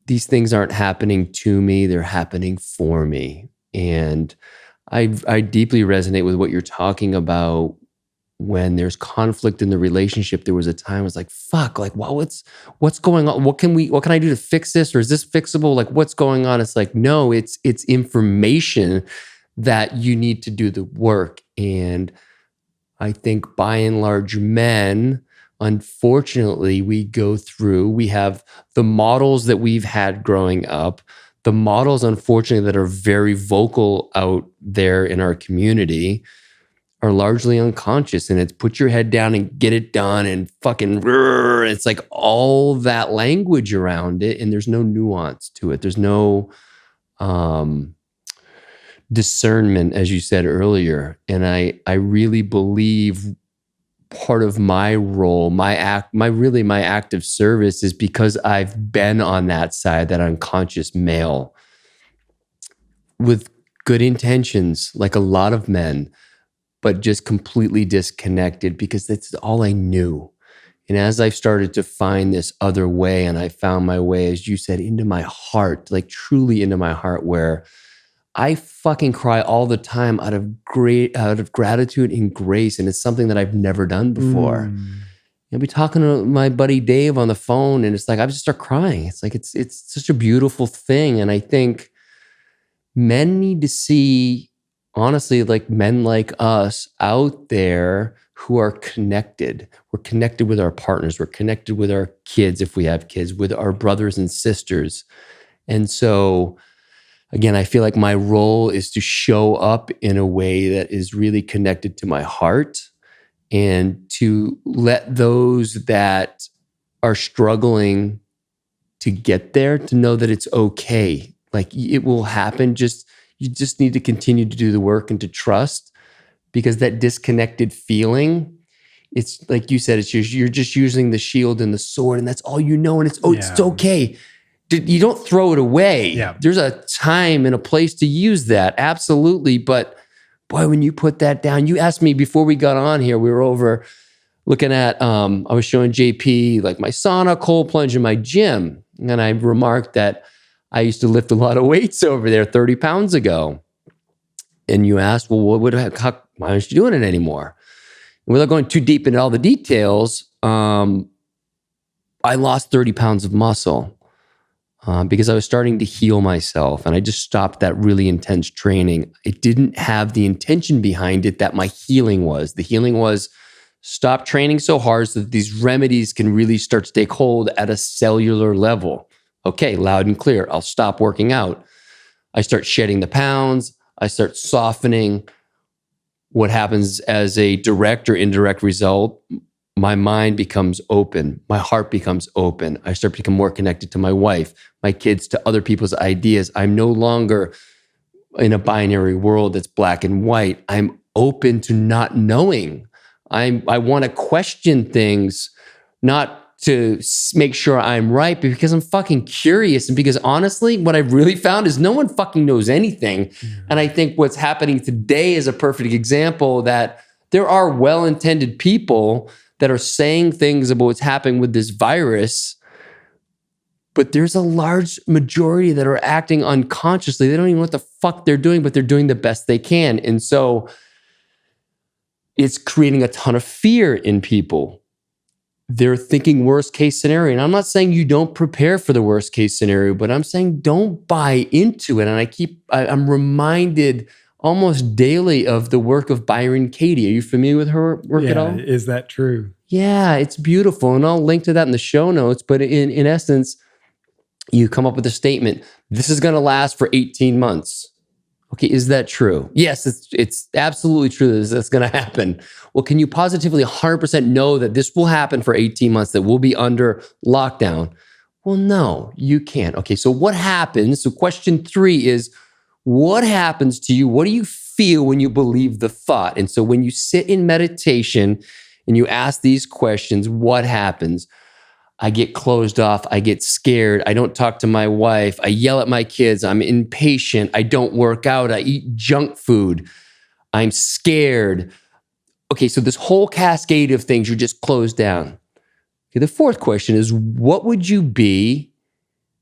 these things aren't happening to me, they're happening for me. And I deeply resonate with what you're talking about. When there's conflict in the relationship, there was a time I was like, fuck, like, well, what's going on? What can I do to fix this? Or is this fixable? Like, what's going on? It's like, no, it's information that you need to do the work. And I think by and large, men, unfortunately, we have the models that we've had growing up, the models, unfortunately, that are very vocal out there in our community are largely unconscious. And it's put your head down and get it done and fucking, it's like all that language around it. And there's no nuance to it. There's no discernment, as you said earlier. And I really believe part of my role, my act of service is because I've been on that side, that unconscious male with good intentions, like a lot of men, but just completely disconnected because that's all I knew. And as I've started to find this other way, and I found my way, as you said, into my heart, like truly into my heart, where I fucking cry all the time out of gratitude and grace. And it's something that I've never done before. I'll be talking to my buddy Dave on the phone, and it's like, I just start crying. It's like, it's such a beautiful thing. And I think men need to see, honestly, like men like us out there who are connected. We're connected with our partners. We're connected with our kids, if we have kids, with our brothers and sisters. And so, again, I feel like my role is to show up in a way that is really connected to my heart, and to let those that are struggling to get there to know that it's okay. Like, it will happen. You just need to continue to do the work and to trust, because that disconnected feeling, it's like you said, you're just using the shield and the sword, and that's all you know. And it's okay. You don't throw it away. Yeah. There's a time and a place to use that. Absolutely. But boy, when you put that down, you asked me before we got on here, we were over looking at, I was showing JP like my sauna, cold plunge in my gym. And I remarked that I used to lift a lot of weights over there 30 pounds ago. And you asked, well, why aren't you doing it anymore? And without going too deep into all the details, I lost 30 pounds of muscle because I was starting to heal myself. And I just stopped that really intense training. It didn't have the intention behind it that my healing was. The healing was stop training so hard so that these remedies can really start to take hold at a cellular level. Okay, loud and clear. I'll stop working out. I start shedding the pounds. I start softening. What happens as a direct or indirect result? My mind becomes open. My heart becomes open. I start to become more connected to my wife, my kids, to other people's ideas. I'm no longer in a binary world that's black and white. I'm open to not knowing. I want to question things, not to make sure I'm right, but because I'm fucking curious. And because honestly, what I've really found is no one fucking knows anything. Mm-hmm. And I think what's happening today is a perfect example that there are well-intended people that are saying things about what's happening with this virus, but there's a large majority that are acting unconsciously. They don't even know what the fuck they're doing, but they're doing the best they can. And so it's creating a ton of fear in people. They're thinking worst case scenario. And I'm not saying you don't prepare for the worst case scenario, but I'm saying don't buy into it. And I'm reminded almost daily of the work of Byron Katie. Are you familiar with her work at all? Is that true? Yeah, it's beautiful. And I'll link to that in the show notes. But in essence, you come up with a statement. This is going to last for 18 months. Okay, is that true? Yes, it's absolutely true that that's going to happen. Well, can you positively 100% know that this will happen for 18 months, that we'll be under lockdown? Well, no, you can't. Okay, so what happens? So question 3 is, what happens to you? What do you feel when you believe the thought? And so when you sit in meditation and you ask these questions, what happens? I get closed off. I get scared. I don't talk to my wife. I yell at my kids. I'm impatient. I don't work out. I eat junk food. I'm scared. Okay, so this whole cascade of things, you're just closed down. Okay, the 4th question is, what would you be?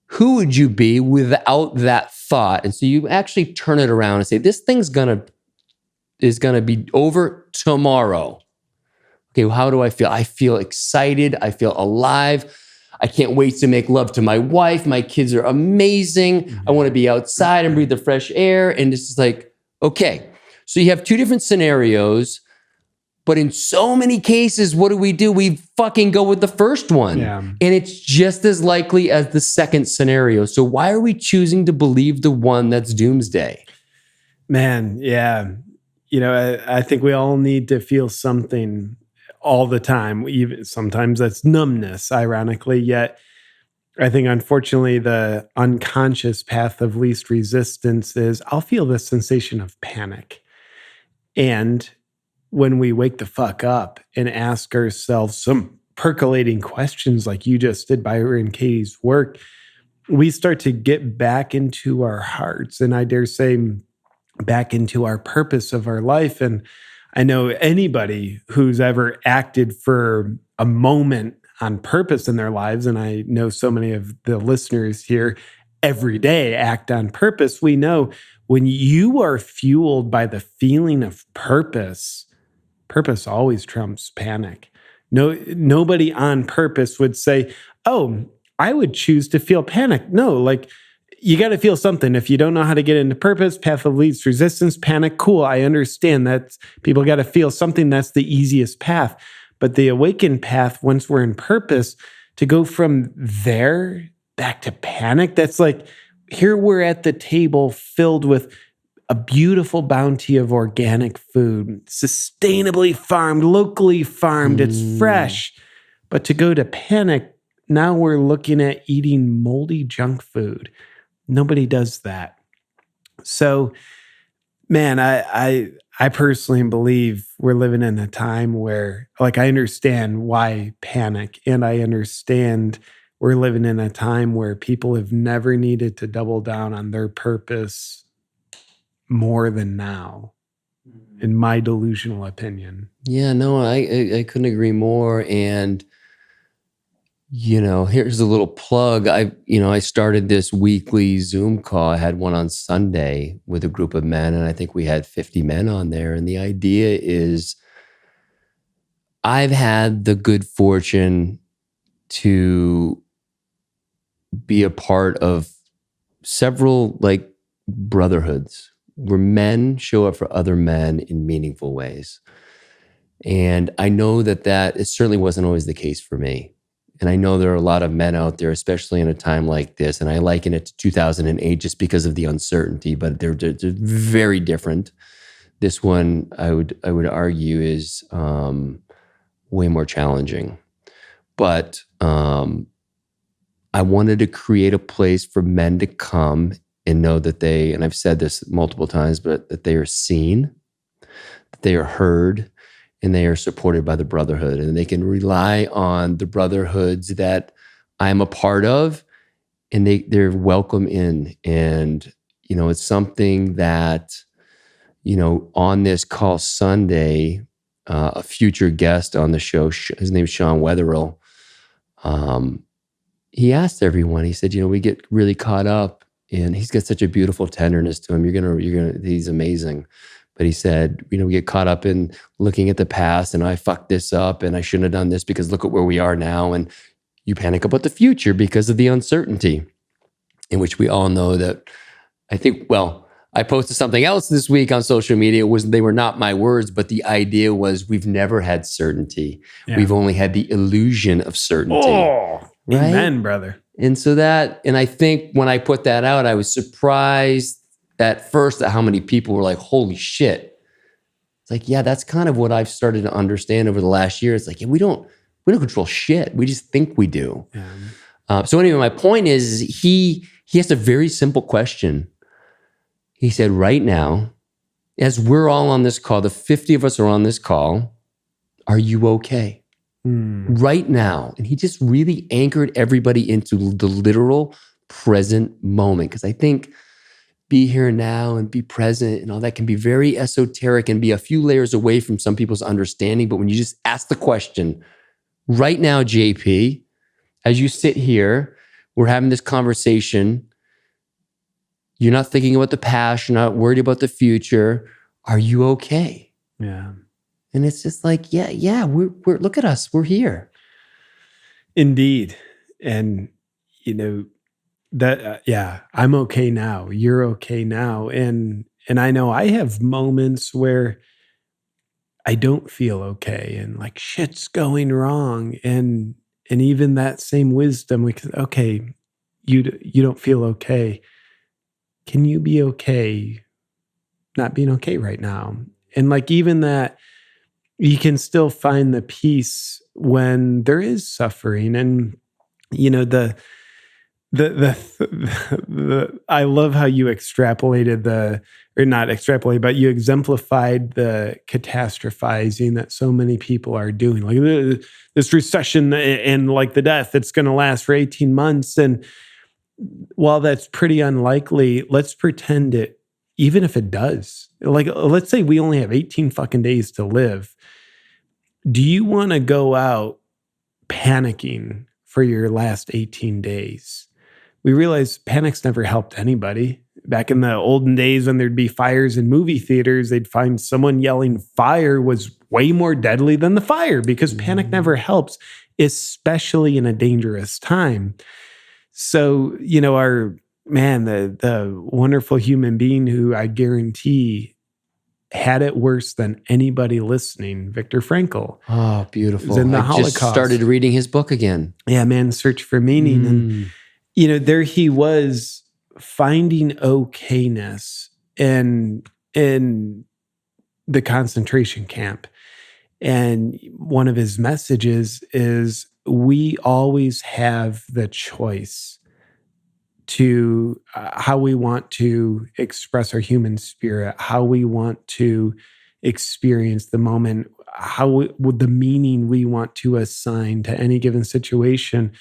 Who would you be without that thought? And so you actually turn it around and say, this thing's is gonna be over tomorrow. Okay, well, how do I feel? I feel excited. I feel alive. I can't wait to make love to my wife. My kids are amazing. I want to be outside and breathe the fresh air. And it's just like, okay. So you have 2 different scenarios, but in so many cases, what do? We fucking go with the first one. Yeah. And it's just as likely as the second scenario. So why are we choosing to believe the one that's doomsday? Man, yeah. I think we all need to feel something all the time. Even sometimes that's numbness, ironically. Yet I think, unfortunately, the unconscious path of least resistance is I'll feel the sensation of panic. And when we wake the fuck up and ask ourselves some percolating questions like you just did, Byron Katie's work, we start to get back into our hearts, and I dare say back into our purpose of our life. And I know anybody who's ever acted for a moment on purpose in their lives, and I know so many of the listeners here every day act on purpose. We know when you are fueled by the feeling of purpose, purpose always trumps panic. Nobody on purpose would say, oh, I would choose to feel panic. No, like, you got to feel something. If you don't know how to get into purpose, path of least resistance, panic, cool. I understand that people got to feel something. That's the easiest path. But the awakened path, once we're in purpose, to go from there back to panic, that's like, here we're at the table filled with a beautiful bounty of organic food, sustainably farmed, locally farmed, it's fresh. But to go to panic, now we're looking at eating moldy junk food. Nobody does that. So, man, I personally believe we're living in a time where, like, I understand why panic, and I understand we're living in a time where people have never needed to double down on their purpose more than now. in my delusional opinion. Yeah, no, I couldn't agree more. And here's a little plug. I started this weekly Zoom call. I had one on Sunday with a group of men, and I think we had 50 men on there. And the idea is I've had the good fortune to be a part of several like brotherhoods where men show up for other men in meaningful ways. And I know that it certainly wasn't always the case for me. And I know there are a lot of men out there, especially in a time like this, and I liken it to 2008 just because of the uncertainty, but they're very different. This one, I would argue, is way more challenging. But I wanted to create a place for men to come and know that and I've said this multiple times, but that they are seen, that they are heard, and they are supported by the brotherhood, and they can rely on the brotherhoods that I'm a part of, and they're welcome in. And, it's something that, on this call Sunday, a future guest on the show, his name is Sean Wetherill, he asked everyone, he said, we get really caught up, and he's got such a beautiful tenderness to him. He's amazing. But he said, we get caught up in looking at the past, and I fucked this up, and I shouldn't have done this because look at where we are now. And you panic about the future because of the uncertainty, in which we all know that I posted something else this week on social media. They were not my words, but the idea was we've never had certainty. Yeah. We've only had the illusion of certainty. Oh, right? Amen, brother. And I think when I put that out, I was surprised at first at how many people were like, holy shit. It's like, yeah, that's kind of what I've started to understand over the last year. It's like, yeah, we don't control shit. We just think we do. Yeah. So anyway, my point is he asked a very simple question. He said, right now, as we're all on this call, the 50 of us are on this call, are you okay? Right now. And he just really anchored everybody into the literal present moment. Because I think be here now and be present and all that can be very esoteric and be a few layers away from some people's understanding. But when you just ask the question, right now, JP, as you sit here, we're having this conversation. You're not thinking about the past. You're not worried about the future. Are you okay? Yeah. And it's just like, yeah, we're look at us. We're here. Indeed. And, that, I'm okay now. You're okay now. And I know I have moments where I don't feel okay and like shit's going wrong. And even that same wisdom, okay, you don't feel okay. Can you be okay not being okay right now? And like even that, you can still find the peace when there is suffering. And, I love how you extrapolated you exemplified the catastrophizing that so many people are doing. Like this recession and like the death, it's going to last for 18 months. And while that's pretty unlikely, let's pretend it, even if it does. Like, let's say we only have 18 fucking days to live. Do you want to go out panicking for your last 18 days? We realize panic's never helped anybody. Back in the olden days when there'd be fires in movie theaters, they'd find someone yelling fire was way more deadly than the fire because panic never helps, especially in a dangerous time. So, the wonderful human being who I guarantee had it worse than anybody listening, Viktor Frankl. Oh, beautiful. In the Holocaust. Just started reading his book again. Yeah, Man's Search for Meaning. And, there he was finding okayness in the concentration camp. And one of his messages is, we always have the choice to how we want to express our human spirit, how we want to experience the moment, the meaning we want to assign to any given situation.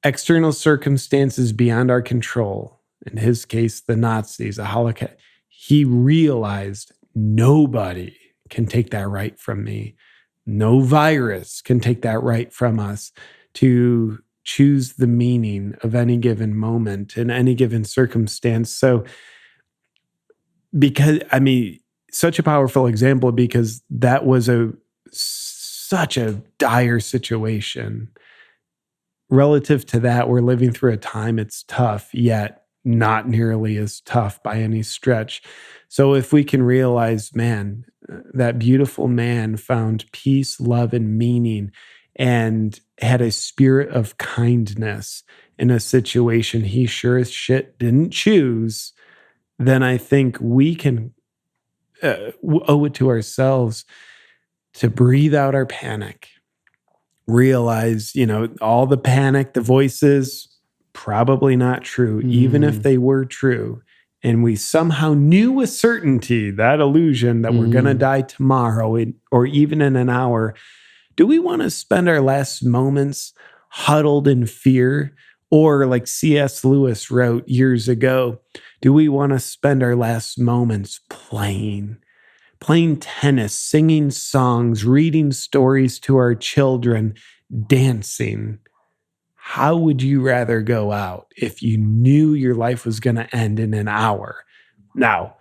External circumstances beyond our control, in his case, the Nazis, the Holocaust, he realized nobody can take that right from me. No virus can take that right from us to choose the meaning of any given moment in any given circumstance. So, because, I mean, such a powerful example, because that was such a dire situation. Relative to that, we're living through a time it's tough, yet not nearly as tough by any stretch. So if we can realize, man, that beautiful man found peace, love, and meaning, and had a spirit of kindness in a situation he sure as shit didn't choose, then I think we can owe it to ourselves to breathe out our panic. Realize, all the panic, the voices, probably not true, even if they were true. And we somehow knew with certainty that illusion that we're going to die tomorrow or even in an hour. Do we want to spend our last moments huddled in fear? Or like C.S. Lewis wrote years ago, do we want to spend our last moments playing tennis, singing songs, reading stories to our children, dancing? How would you rather go out if you knew your life was going to end in an hour? Now,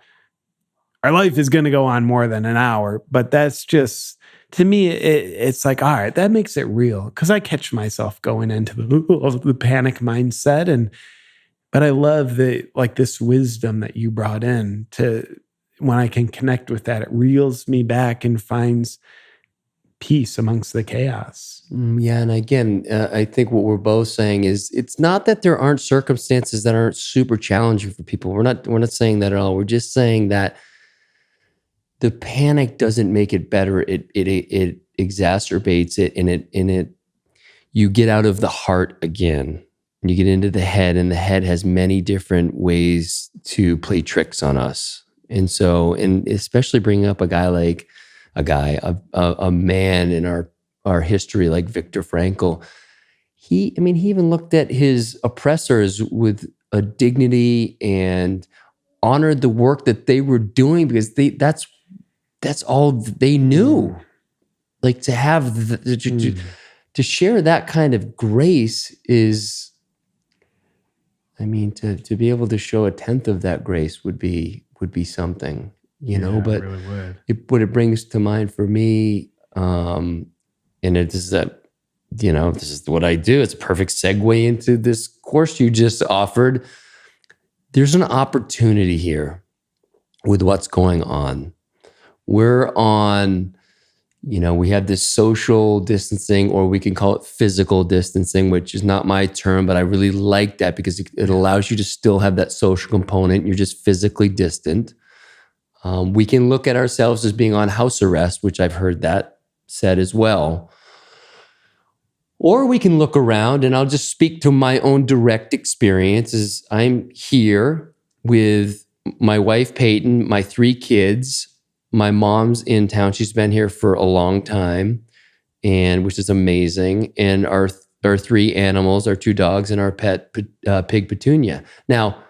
our life is going to go on more than an hour, but that's just, to me, it's like, all right, that makes it real, because I catch myself going into the panic mindset. But I love this wisdom that you brought in to, when I can connect with that, it reels me back and finds peace amongst the chaos. Yeah. And again, I think what we're both saying is it's not that there aren't circumstances that aren't super challenging for people. We're not saying that at all. We're just saying that the panic doesn't make it better. It exacerbates it, and you get out of the heart again. And you get into the head, and the head has many different ways to play tricks on us. And so, and especially bringing up a man in our history like Viktor Frankl, he even looked at his oppressors with a dignity and honored the work that they were doing, because that's all they knew. Like, to have to share that kind of grace is, to be able to show a tenth of that grace would be something, but it really would. What it brings to mind for me, and it is that, this is what I do. It's a perfect segue into this course you just offered. There's an opportunity here with what's going on. We're on, we have this social distancing, or we can call it physical distancing, which is not my term, but I really like that because it allows you to still have that social component. You're just physically distant. We can look at ourselves as being on house arrest, which I've heard that said as well. Or we can look around, and I'll just speak to my own direct experiences. I'm here with my wife, Peyton, my 3 kids. My mom's in town. She's been here for a long time, and which is amazing. And our 3 animals, our 2 dogs, and our pet pig Petunia. Now,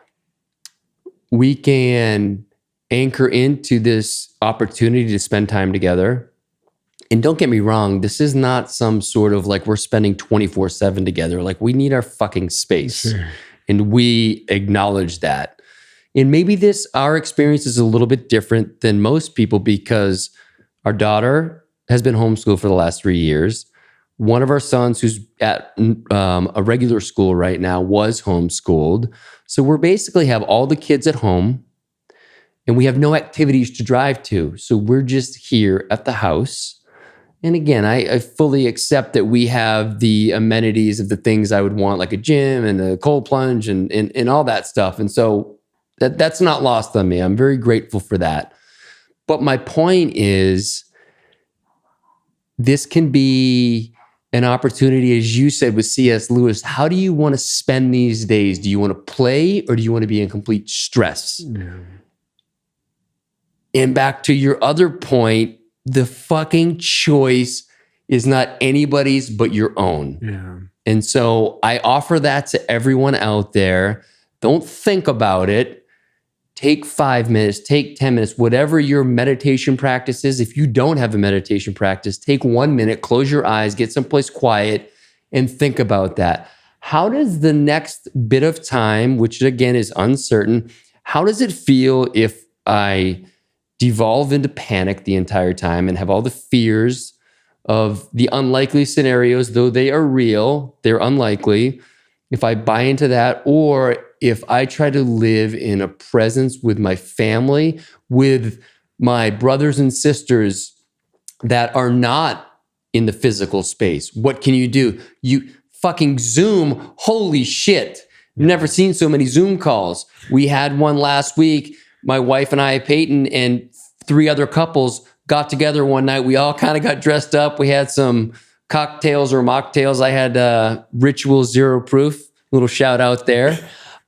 we can anchor into this opportunity to spend time together. And don't get me wrong, this is not some sort of like we're spending 24/7 together. Like, we need our fucking space. Sure. And we acknowledge that. And maybe our experience is a little bit different than most people, because our daughter has been homeschooled for the last 3 years. One of our sons, who's at a regular school right now, was homeschooled. So we're basically have all the kids at home, and we have no activities to drive to. So we're just here at the house. And again, I fully accept that we have the amenities of the things I would want, like a gym and a cold plunge and all that stuff. And so that's not lost on me. I'm very grateful for that. But my point is, this can be an opportunity, as you said with C.S. Lewis. How do you want to spend these days? Do you want to play, or do you want to be in complete stress? Yeah. And back to your other point, the fucking choice is not anybody's but your own. Yeah. And so I offer that to everyone out there. Don't think about it. take 5 minutes, take 10 minutes, whatever your meditation practice is. If you don't have a meditation practice, take 1 minute, close your eyes, get someplace quiet, and think about that. How does the next bit of time, which again is uncertain, how does it feel if I devolve into panic the entire time and have all the fears of the unlikely scenarios, though they are real, they're unlikely, if I buy into that, or if I try to live in a presence with my family, with my brothers and sisters that are not in the physical space. What can you do? You fucking Zoom. Holy shit. Never seen so many Zoom calls. We had one last week. My wife and I, Peyton, and 3 other couples got together one night. We all kind of got dressed up. We had some cocktails or mocktails. I had Ritual Zero Proof. Little shout out there.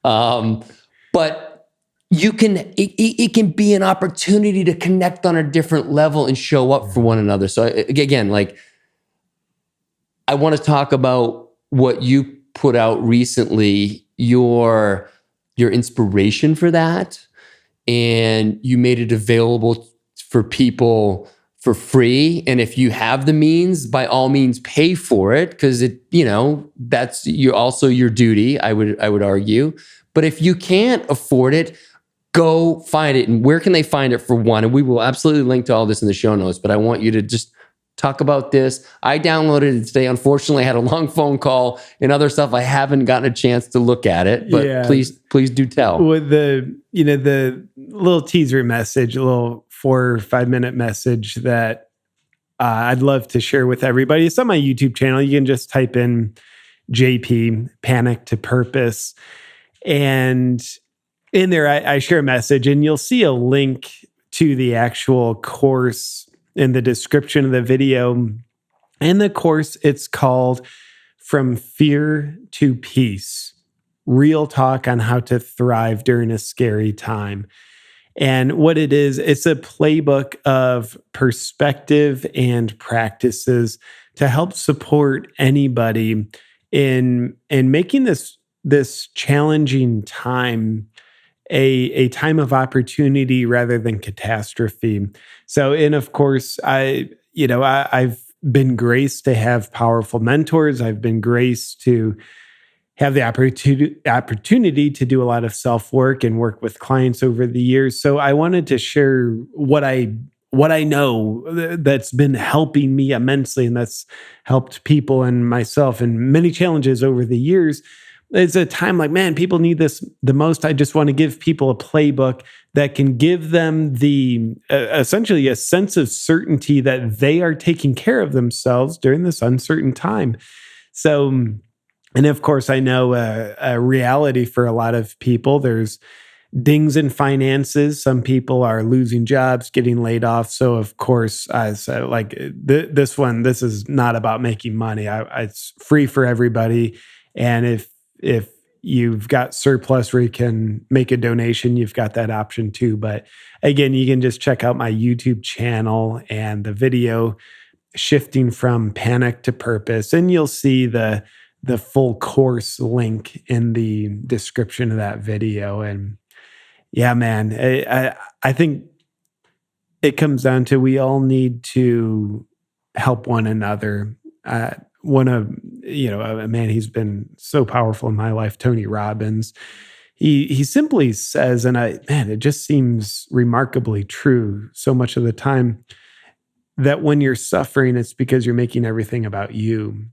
But you can, it can be an opportunity to connect on a different level and show up for one another. So again, like, I want to talk about what you put out recently, your inspiration for that, and you made it available for people for free. And if you have the means, by all means, pay for it, because that's also your duty. I would argue. But if you can't afford it, go find it. And where can they find it, for one? And we will absolutely link to all this in the show notes. But I want you to just talk about this. I downloaded it today. Unfortunately, I had a long phone call and other stuff. I haven't gotten a chance to look at it. But please do tell. With the little teaser message, a little 4 or 5 minute message that I'd love to share with everybody. It's on my YouTube channel. You can just type in JP Panic to Purpose. And in there, I share a message, and you'll see a link to the actual course in the description of the video. In the course, it's called From Fear to Peace, Real Talk on How to Thrive During a Scary Time. And what it is, it's a playbook of perspective and practices to help support anybody in making this challenging time a time of opportunity rather than catastrophe. So, and of course, I've been graced to have powerful mentors. I've been graced to have the opportunity to do a lot of self-work and work with clients over the years. So I wanted to share what I know that's been helping me immensely, and that's helped people and myself in many challenges over the years. It's a time like, man, people need this the most. I just want to give people a playbook that can give them the essentially a sense of certainty that they are taking care of themselves during this uncertain time. So, and of course, I know a reality for a lot of people. There's dings in finances. Some people are losing jobs, getting laid off. So, of course, I said, like, this is not about making money. It's free for everybody. And if you've got surplus where you can make a donation, you've got that option too. But again, you can just check out my YouTube channel and the video Shifting from Panic to Purpose, and you'll see the full course link in the description of that video. And yeah, man, I think it comes down to, we all need to help one another. A man, he's been so powerful in my life, Tony Robbins. He simply says, and it just seems remarkably true so much of the time, that when you're suffering, it's because you're making everything about you.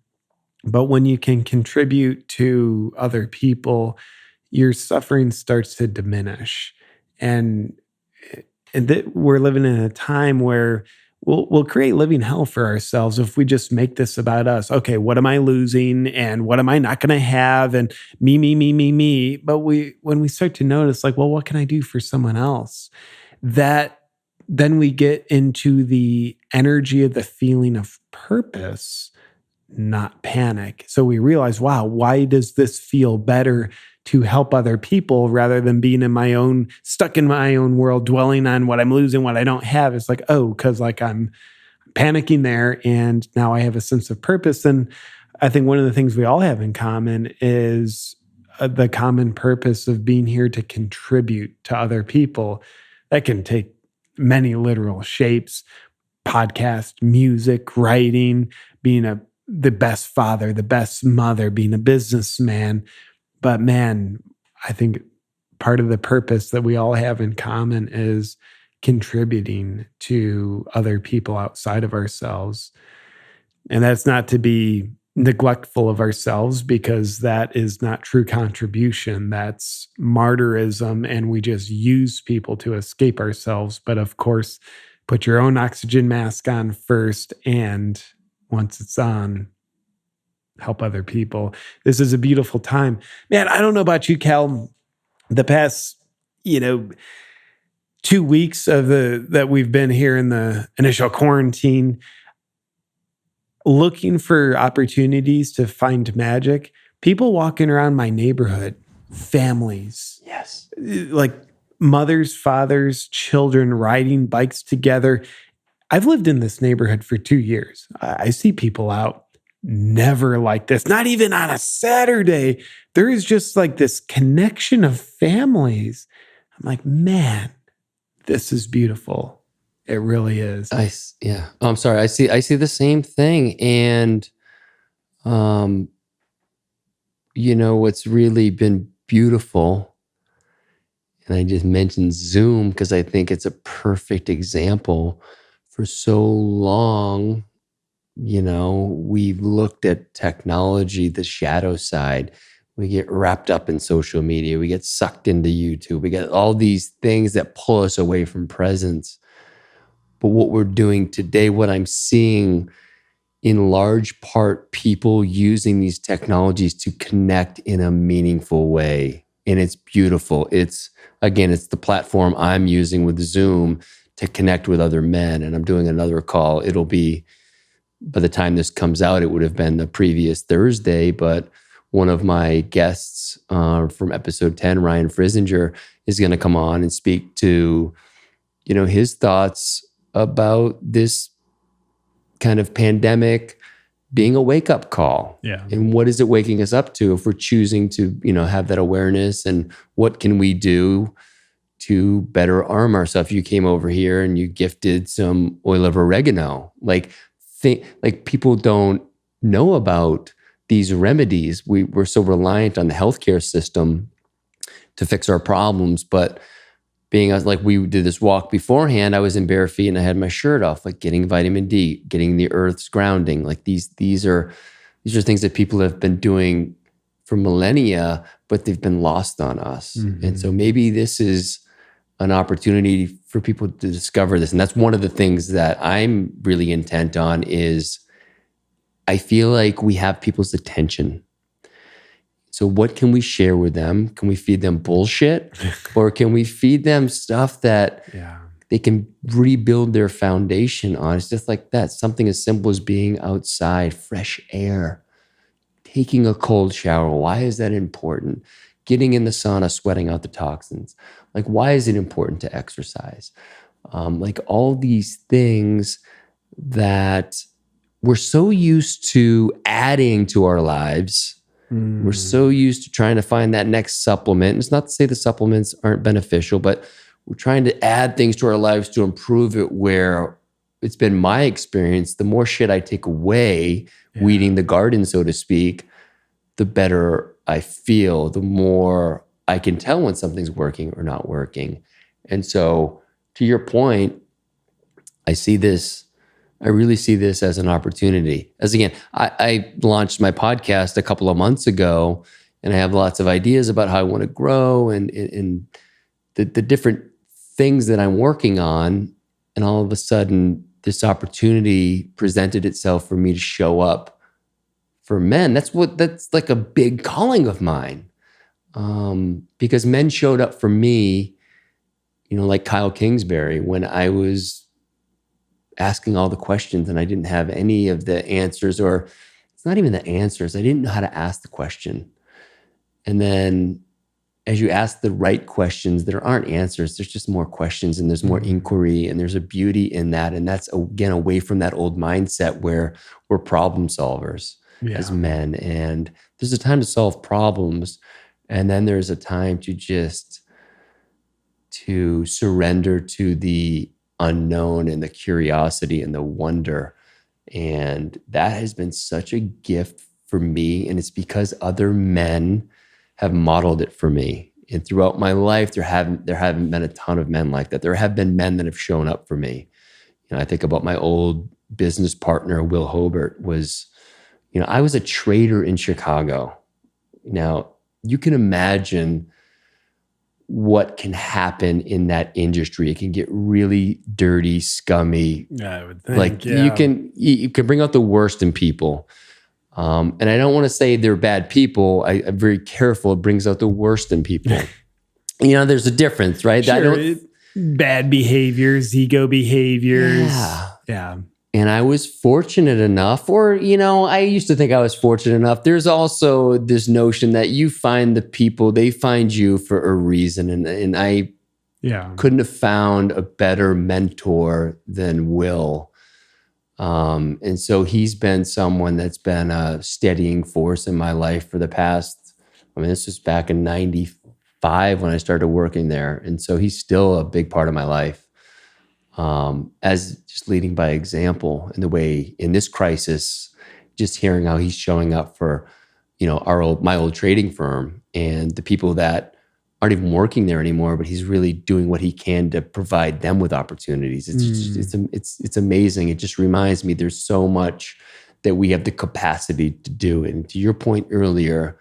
But when you can contribute to other people, your suffering starts to diminish. And that we're living in a time where we'll create living hell for ourselves if we just make this about us. Okay, what am I losing, and what am I not going to have, and me. But when we start to notice, like, well, what can I do for someone else? Then we get into the energy of the feeling of purpose, not panic. So we realize, wow, why does this feel better to help other people rather than being stuck in my own world, dwelling on what I'm losing, what I don't have? It's like, oh, because like I'm panicking there, and now I have a sense of purpose. And I think one of the things we all have in common is the common purpose of being here to contribute to other people. That can take many literal shapes: podcast, music, writing, being the best father, the best mother, being a businessman. But man, I think part of the purpose that we all have in common is contributing to other people outside of ourselves. And that's not to be neglectful of ourselves, because that is not true contribution. That's martyrism, and we just use people to escape ourselves. But of course, put your own oxygen mask on first, and once it's on, help other people. This is a beautiful time. Man, I don't know about you, Cal. The past, 2 weeks that we've been here in the initial quarantine, looking for opportunities to find magic. People walking around my neighborhood, families, Yes. like mothers, fathers, children riding bikes together. I've lived in this neighborhood for 2 years. I see people out, never like this, not even on a Saturday. There is just like this connection of families. I'm like, man, this is beautiful. It really is. Yeah. I'm sorry. I see the same thing. And, what's really been beautiful, and I just mentioned Zoom because I think it's a perfect example. For so long, we've looked at technology, the shadow side. We get wrapped up in social media. We get sucked into YouTube. We get all these things that pull us away from presence. But what we're doing today, what I'm seeing in large part, people using these technologies to connect in a meaningful way. And it's beautiful. It's the platform I'm using with Zoom to connect with other men. And I'm doing another call. It'll be, by the time this comes out, it would have been the previous Thursday. But one of my guests from episode 10, Ryan Frizinger, is going to come on and speak to, his thoughts about this kind of pandemic being a wake-up call. Yeah. And what is it waking us up to if we're choosing to, have that awareness, and what can we do to better arm ourselves? You came over here and you gifted some oil of oregano. Like people don't know about these remedies. We're so reliant on the healthcare system to fix our problems, but we did this walk beforehand, I was in bare feet and I had my shirt off, like getting vitamin D, getting the earth's grounding. Like these are things that people have been doing for millennia, but they've been lost on us. Mm-hmm. And so maybe this is an opportunity for people to discover this. And that's one of the things that I'm really intent on. Is I feel like we have people's attention. So what can we share with them? Can we feed them bullshit? Or can we feed them stuff that they can rebuild their foundation on? It's just like that. Something as simple as being outside, fresh air, taking a cold shower. Why is that important? Getting in the sauna, sweating out the toxins. Like, why is it important to exercise? Like all these things that we're so used to adding to our lives. We're so used to trying to find that next supplement. It's not to say the supplements aren't beneficial, but we're trying to add things to our lives to improve it, where it's been my experience, the more shit I take away, weeding the garden, so to speak, the better I feel, the more I can tell when something's working or not working. And so to your point, I really see this as an opportunity. As again, I launched my podcast a couple of months ago, and I have lots of ideas about how I want to grow and the different things that I'm working on. And all of a sudden, this opportunity presented itself for me to show up for men. That's like a big calling of mine, because men showed up for me, like Kyle Kingsbury, when I was asking all the questions and I didn't have any of the answers, or it's not even the answers. I didn't know how to ask the question. And then as you ask the right questions, there aren't answers. There's just more questions, and there's more inquiry, and there's a beauty in that. And that's, again, away from that old mindset where we're problem solvers as men. And there's a time to solve problems. And then there's a time to surrender to the unknown and the curiosity and the wonder. And that has been such a gift for me. And it's because other men have modeled it for me. And throughout my life, there haven't been a ton of men like that. There have been men that have shown up for me. I think about my old business partner, Will Hobart, I was a trader in Chicago. Now, you can imagine what can happen in that industry. It can get really dirty, scummy. I would think, like you can bring out the worst in people. And I don't want to say they're bad people. I'm very careful. It brings out the worst in people. There's a difference, right? Sure. Bad behaviors, ego behaviors. Yeah. And I was fortunate enough, or, I used to think I was fortunate enough. There's also this notion that you find the people, they find you for a reason. And I couldn't have found a better mentor than Will. And so he's been someone that's been a steadying force in my life for the past, this was back in 95 when I started working there. And so he's still a big part of my life. As just leading by example in the way in this crisis, just hearing how he's showing up for, my old trading firm and the people that aren't even working there anymore, but he's really doing what he can to provide them with opportunities. It's amazing. It just reminds me there's so much that we have the capacity to do. And to your point earlier,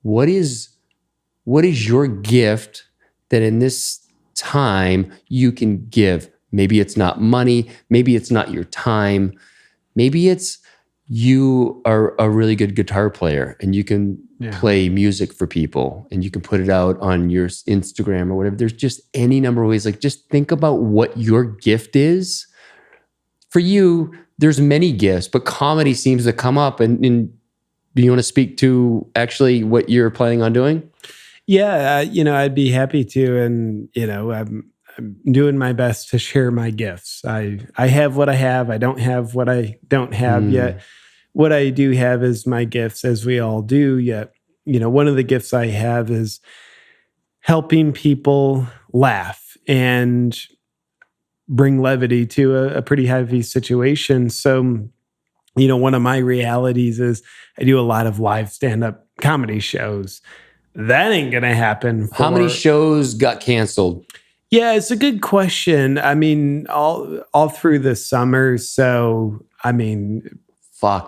what is your gift that in this time you can give? Maybe it's not money. Maybe it's not your time. Maybe it's you are a really good guitar player and you can play music for people and you can put it out on your Instagram or whatever. There's just any number of ways. Like, just think about what your gift is. For you, there's many gifts, but comedy seems to come up. And do you want to speak to actually what you're planning on doing? Yeah, I'd be happy to. And, I'm doing my best to share my gifts. I have what I have. I don't have what I don't have yet. What I do have is my gifts, as we all do. Yet, one of the gifts I have is helping people laugh and bring levity to a pretty heavy situation. So, one of my realities is I do a lot of live stand-up comedy shows. That ain't going to happen. How many shows got canceled? Yeah, it's a good question. All through the summer. So,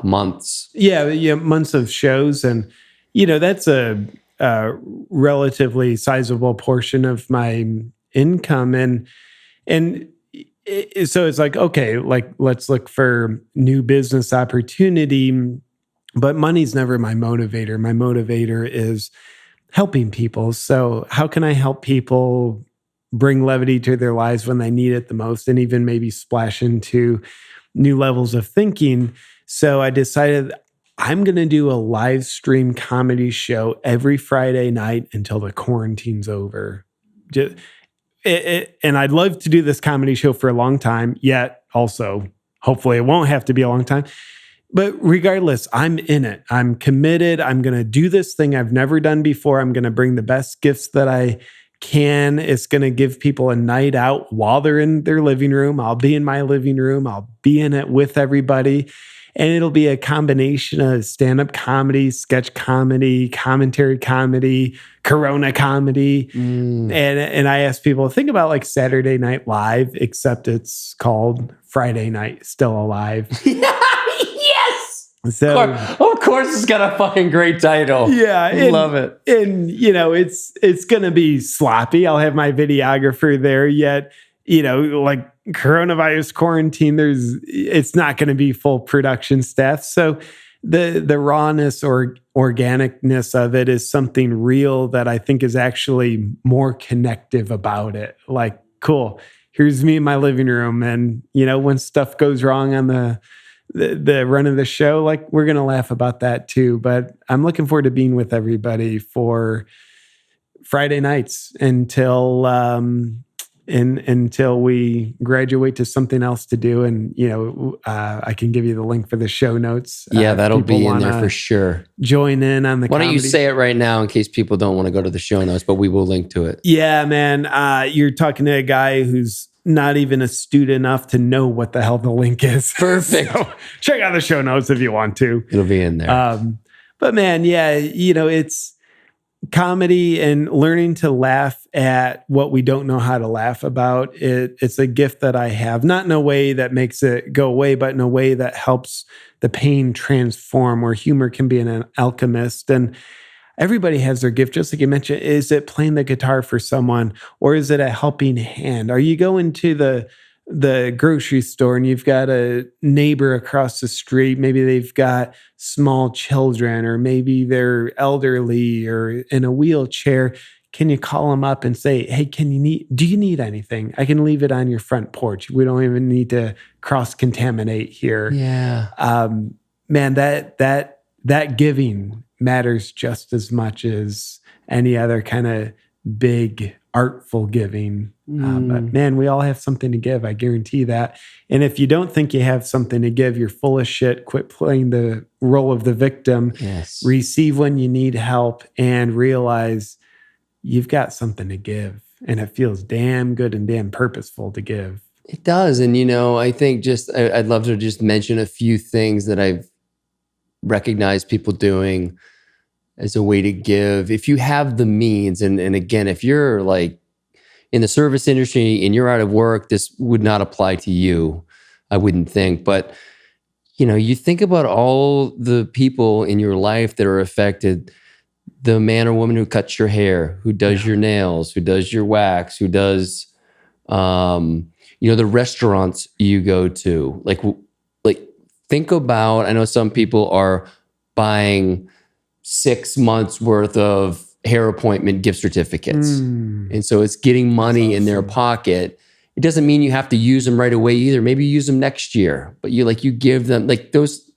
months. Yeah, months of shows. And, that's a relatively sizable portion of my income. And so it's like, okay, let's look for new business opportunity. But money's never my motivator. My motivator is helping people. So how can I help people bring levity to their lives when they need it the most, and even maybe splash into new levels of thinking? So I decided I'm going to do a live stream comedy show every Friday night until the quarantine's over. And I'd love to do this comedy show for a long time, yet also hopefully it won't have to be a long time. But regardless, I'm in it. I'm committed. I'm going to do this thing I've never done before. I'm going to bring the best gifts that I can. It's going to give people a night out while they're in their living room. I'll be in my living room. I'll be in it with everybody. And it'll be a combination of stand-up comedy, sketch comedy, commentary comedy, Corona comedy. And I ask people, think about like Saturday Night Live, except it's called Friday Night Still Alive. Yes! So, of course it's got a fucking great title. Yeah. Love it. And, it's going to be sloppy. I'll have my videographer there, yet, like coronavirus quarantine, it's not going to be full production staff. So the rawness or organicness of it is something real that I think is actually more connective about it. Like, cool, here's me in my living room. And, when stuff goes wrong on the run of the show, like, we're going to laugh about that too. But I'm looking forward to being with everybody for Friday nights until until we graduate to something else to do. And, I can give you the link for the show notes. Yeah, if that'll people be in there wanna for sure. Join in on the Why don't you comedy. say it right now in case people don't want to go to the show notes, but we will link to it. Yeah, man. You're talking to a guy who's not even astute enough to know what the hell the link is. Perfect. So check out the show notes if you want to. It'll be in there. But man, yeah, it's comedy and learning to laugh at what we don't know how to laugh about. It's a gift that I have, not in a way that makes it go away, but in a way that helps the pain transform, where humor can be an alchemist. And everybody has their gift, just like you mentioned. Is it playing the guitar for someone, or is it a helping hand? Are you going to the grocery store and you've got a neighbor across the street? Maybe they've got small children, or maybe they're elderly or in a wheelchair. Can you call them up and say, hey, do you need anything? I can leave it on your front porch. We don't even need to cross-contaminate here. Yeah. Man, that giving matters just as much as any other kind of big artful giving. But man, we all have something to give. I guarantee that. And if you don't think you have something to give, you're full of shit. Quit playing the role of the victim. Yes. Receive when you need help and realize you've got something to give. And it feels damn good and damn purposeful to give. It does. And, I think I'd love to just mention a few things that I've recognized people doing as a way to give. If you have the means, and again, if you're like in the service industry and you're out of work, this would not apply to you, I wouldn't think. But, you think about all the people in your life that are affected, the man or woman who cuts your hair, who does your nails, who does your wax, who does, the restaurants you go to. Like think about, I know some people are buying 6 months worth of hair appointment gift certificates. And so it's getting money in their pocket. It doesn't mean you have to use them right away either. Maybe you use them next year, but you give them like those.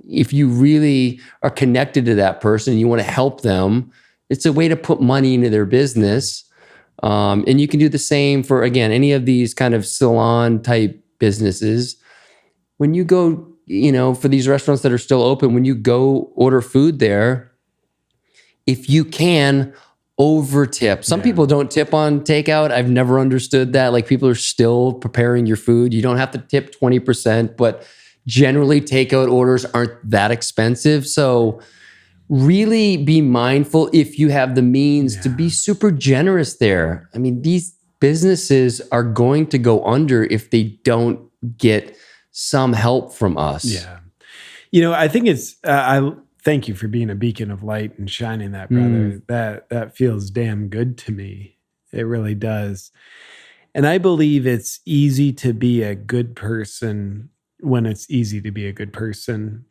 If you really are connected to that person and you want to help them, it's a way to put money into their business. And you can do the same for, again, any of these kind of salon type businesses. When you go, for these restaurants that are still open, when you go order food there, if you can, over tip. Some people don't tip on takeout. I've never understood that. Like, people are still preparing your food. You don't have to tip 20%, but generally takeout orders aren't that expensive. So really be mindful, if you have the means, to be super generous there. I mean, these businesses are going to go under if they don't get some help from us. Yeah. I think I thank you for being a beacon of light and shining that, brother. That feels damn good to me. It really does. And I believe it's easy to be a good person when it's easy to be a good person.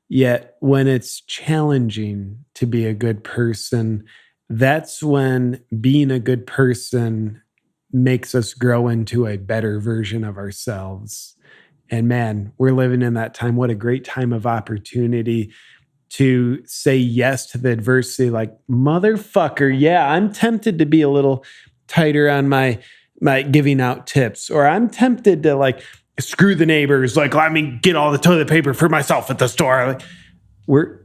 Yet when it's challenging to be a good person, that's when being a good person makes us grow into a better version of ourselves. And man, we're living in that time. What a great time of opportunity to say yes to the adversity. Like, motherfucker, yeah, I'm tempted to be a little tighter on my giving out tips, or I'm tempted to screw the neighbors. Let me get all the toilet paper for myself at the store. We're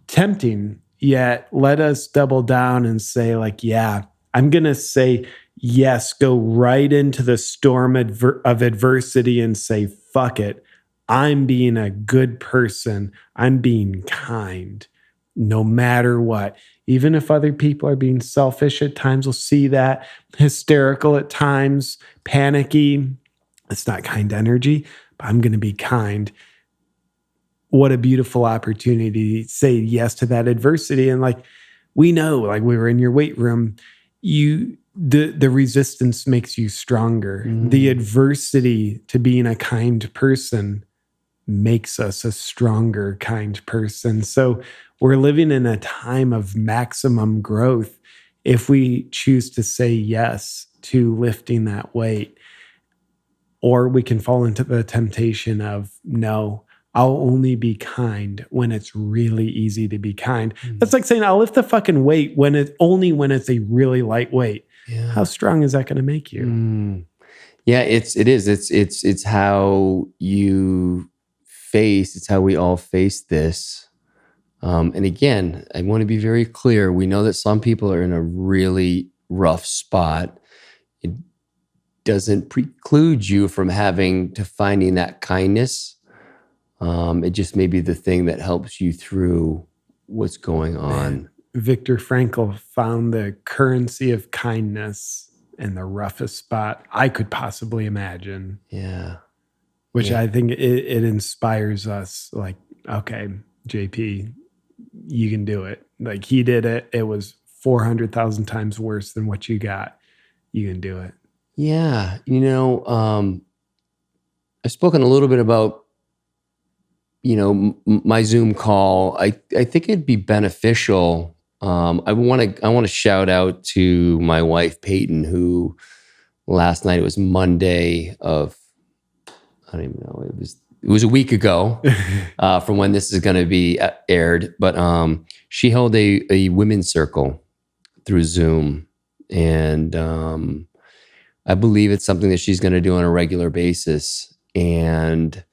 tempting, yet let us double down and say, yeah, I'm going to say yes, go right into the storm of adversity and say, fuck it. I'm being a good person. I'm being kind, no matter what. Even if other people are being selfish at times, we'll see that, hysterical at times, panicky. It's not kind energy, but I'm going to be kind. What a beautiful opportunity to say yes to that adversity. And we know, we were in your weight room, the resistance makes you stronger. The adversity to being a kind person makes us a stronger, kind person. So we're living in a time of maximum growth if we choose to say yes to lifting that weight. Or we can fall into the temptation of, no, I'll only be kind when it's really easy to be kind. That's like saying, I'll lift the fucking weight when it's a really light weight. Yeah. how strong is that going to make you? Yeah, it is. It's how you face, it's how we all face this. And again, I want to be very clear. We know that some people are in a really rough spot. It doesn't preclude you from finding that kindness. It just may be the thing that helps you through what's going on. Viktor Frankl found the currency of kindness in the roughest spot I could possibly imagine. Yeah. Which I think it inspires us. Like, okay, JP, you can do it. Like, he did it. It was 400,000 times worse than what you got. You can do it. Yeah. I've spoken a little bit about, my Zoom call. I think it'd be beneficial. I want to shout out to my wife, Peyton, who last night, it was Monday of, I don't even know, it was a week ago from when this is going to be aired, but she held a women's circle through Zoom. And I believe it's something that she's going to do on a regular basis. And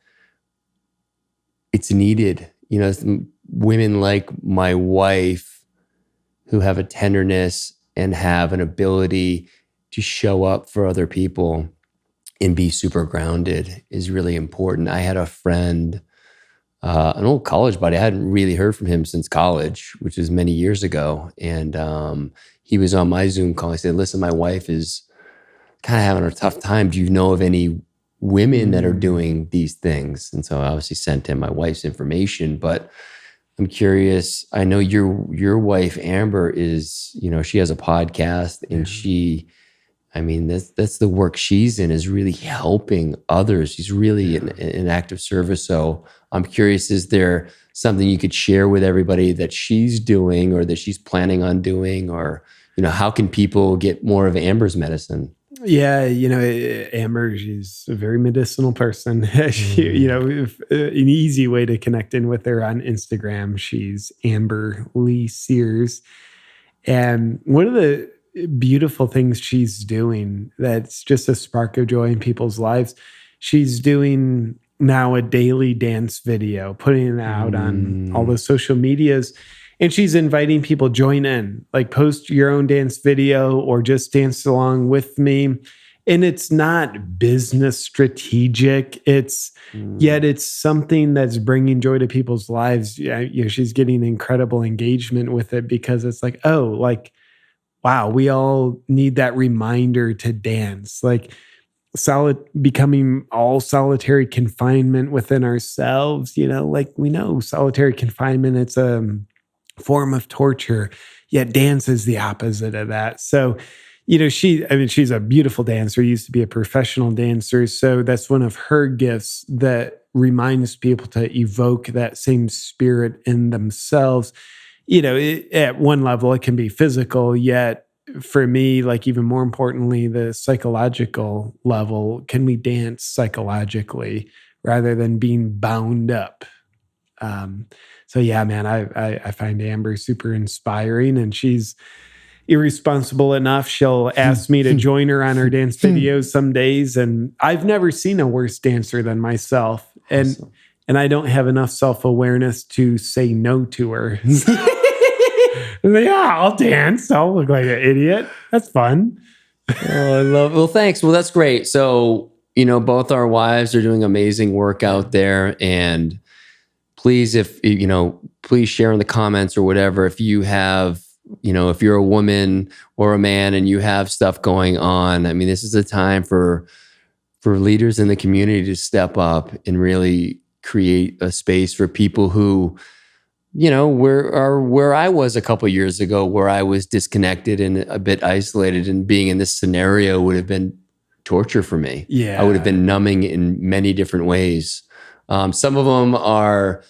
it's needed. Women like my wife who have a tenderness and have an ability to show up for other people and be super grounded is really important. I had a friend, an old college buddy. I hadn't really heard from him since college, which is many years ago. And he was on my Zoom call. I said, listen, my wife is kind of having a tough time. Do you know of any women that are doing these things? And so I obviously sent him my wife's information, but I'm curious. I know your wife, Amber, is, she has a podcast and that's the work she's in, is really helping others. She's really in active service. So I'm curious, is there something you could share with everybody that she's doing or that she's planning on doing? Or, how can people get more of Amber's medicine? Yeah, Amber, she's a very medicinal person. An easy way to connect in with her on Instagram, she's Amber Lee Sears. And one of the beautiful things she's doing that's just a spark of joy in people's lives, she's doing now a daily dance video, putting it out on all the social medias. And she's inviting people, join in, like post your own dance video or just dance along with me. And it's not business strategic. Yet it's something that's bringing joy to people's lives. She's getting incredible engagement with it because it's like, wow, we all need that reminder to dance. Like becoming all solitary confinement within ourselves, like we know solitary confinement, it's a form of torture, yet dance is the opposite of that. So, she's a beautiful dancer, used to be a professional dancer. So that's one of her gifts that reminds people to evoke that same spirit in themselves. At one level, it can be physical, yet for me, like even more importantly, the psychological level, can we dance psychologically rather than being bound up? So yeah, man, I find Amber super inspiring, and she's irresponsible enough. She'll ask me to join her on her dance videos some days, and I've never seen a worse dancer than myself. And I don't have enough self-awareness to say no to her. Yeah, I'll dance. I'll look like an idiot. That's fun. Oh, I love it. Well, thanks. Well, that's great. So, both our wives are doing amazing work out there, and please, please share in the comments or whatever. If you have, if you're a woman or a man and you have stuff going on, this is a time for leaders in the community to step up and really create a space for people who, where I was a couple of years ago, where I was disconnected and a bit isolated, and being in this scenario would have been torture for me. Yeah. I would have been numbing in many different ways. Some of them are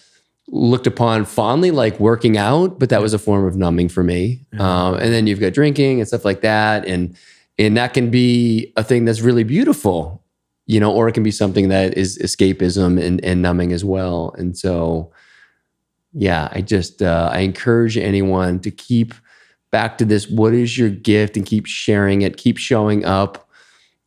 looked upon fondly, like working out, but that was a form of numbing for me. And then you've got drinking and stuff like that. And that can be a thing that's really beautiful, or it can be something that is escapism and numbing as well. And so, yeah, I encourage anyone to keep back to this, what is your gift, and keep sharing it, keep showing up.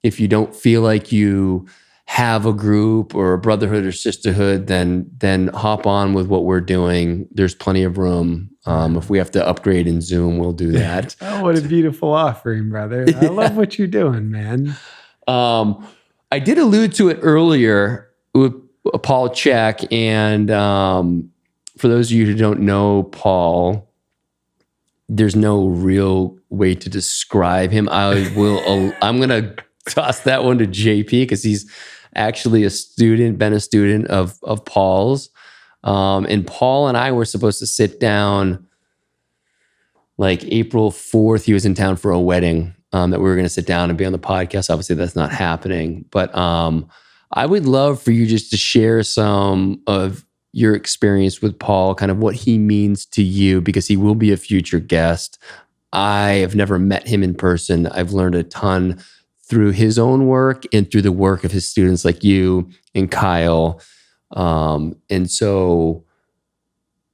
If you don't feel like you have a group or a brotherhood or sisterhood, then hop on with what we're doing. There's plenty of room. If we have to upgrade in Zoom, we'll do that. Oh, what a beautiful offering, brother. I love what you're doing, man. I did allude to it earlier with Paul Chek. And for those of you who don't know Paul, there's no real way to describe him. I'm going to toss that one to JP because he's actually been a student of Paul's. And Paul and I were supposed to sit down like April 4th. He was in town for a wedding that we were going to sit down and be on the podcast. Obviously, that's not happening. But I would love for you just to share some of your experience with Paul, kind of what he means to you, because he will be a future guest. I have never met him in person. I've learned a ton through his own work and through the work of his students like you and Kyle. And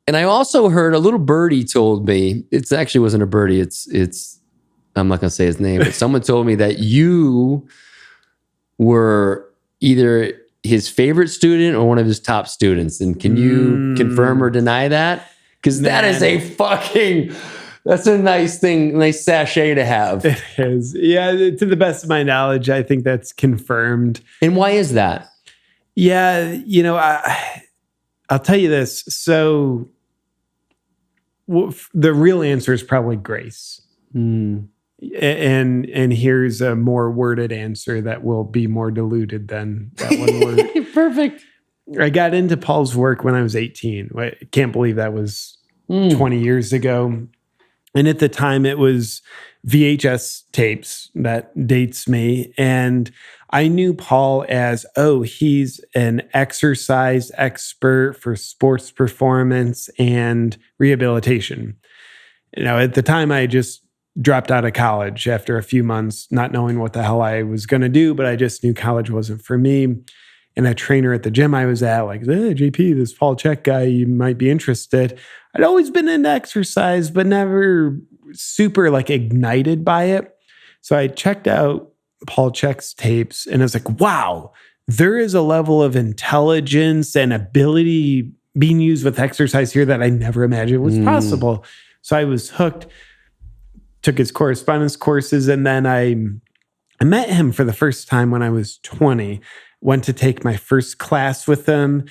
I also heard a little birdie told me, it actually wasn't a birdie, it's I'm not going to say his name, but someone told me that you were either his favorite student or one of his top students. And can you confirm or deny that? Because that is that's a nice thing, nice sachet to have. It is. Yeah, to the best of my knowledge, I think that's confirmed. And why is that? Yeah, I'll tell you this. So the real answer is probably grace. And here's a more worded answer that will be more diluted than that one word. Perfect. I got into Paul's work when I was 18. I can't believe that was 20 years ago. And at the time, it was VHS tapes that dates me. And I knew Paul as, he's an exercise expert for sports performance and rehabilitation. At the time, I just dropped out of college after a few months, not knowing what the hell I was going to do, but I just knew college wasn't for me. And a trainer at the gym I was at, like, JP, this Paul Chek guy, you might be interested. I'd always been into exercise, but never super like ignited by it. So I checked out Paul Chek's tapes and I was like, wow, there is a level of intelligence and ability being used with exercise here that I never imagined was possible. So I was hooked. Took his correspondence courses, and then I met him for the first time when I was 20. Went to take my first class with him,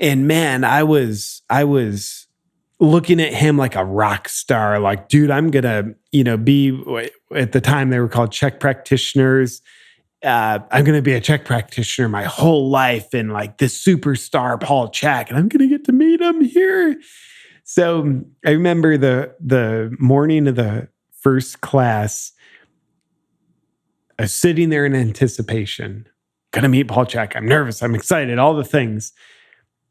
and man, I was looking at him like a rock star. Like, dude, I'm gonna, be, at the time they were called Chek practitioners. I'm gonna be a Chek practitioner my whole life, and like this superstar Paul Chek, and I'm gonna get to meet him here. So I remember the morning of the first class, I was sitting there in anticipation. Gonna meet Paul Chek. I'm nervous. I'm excited. All the things.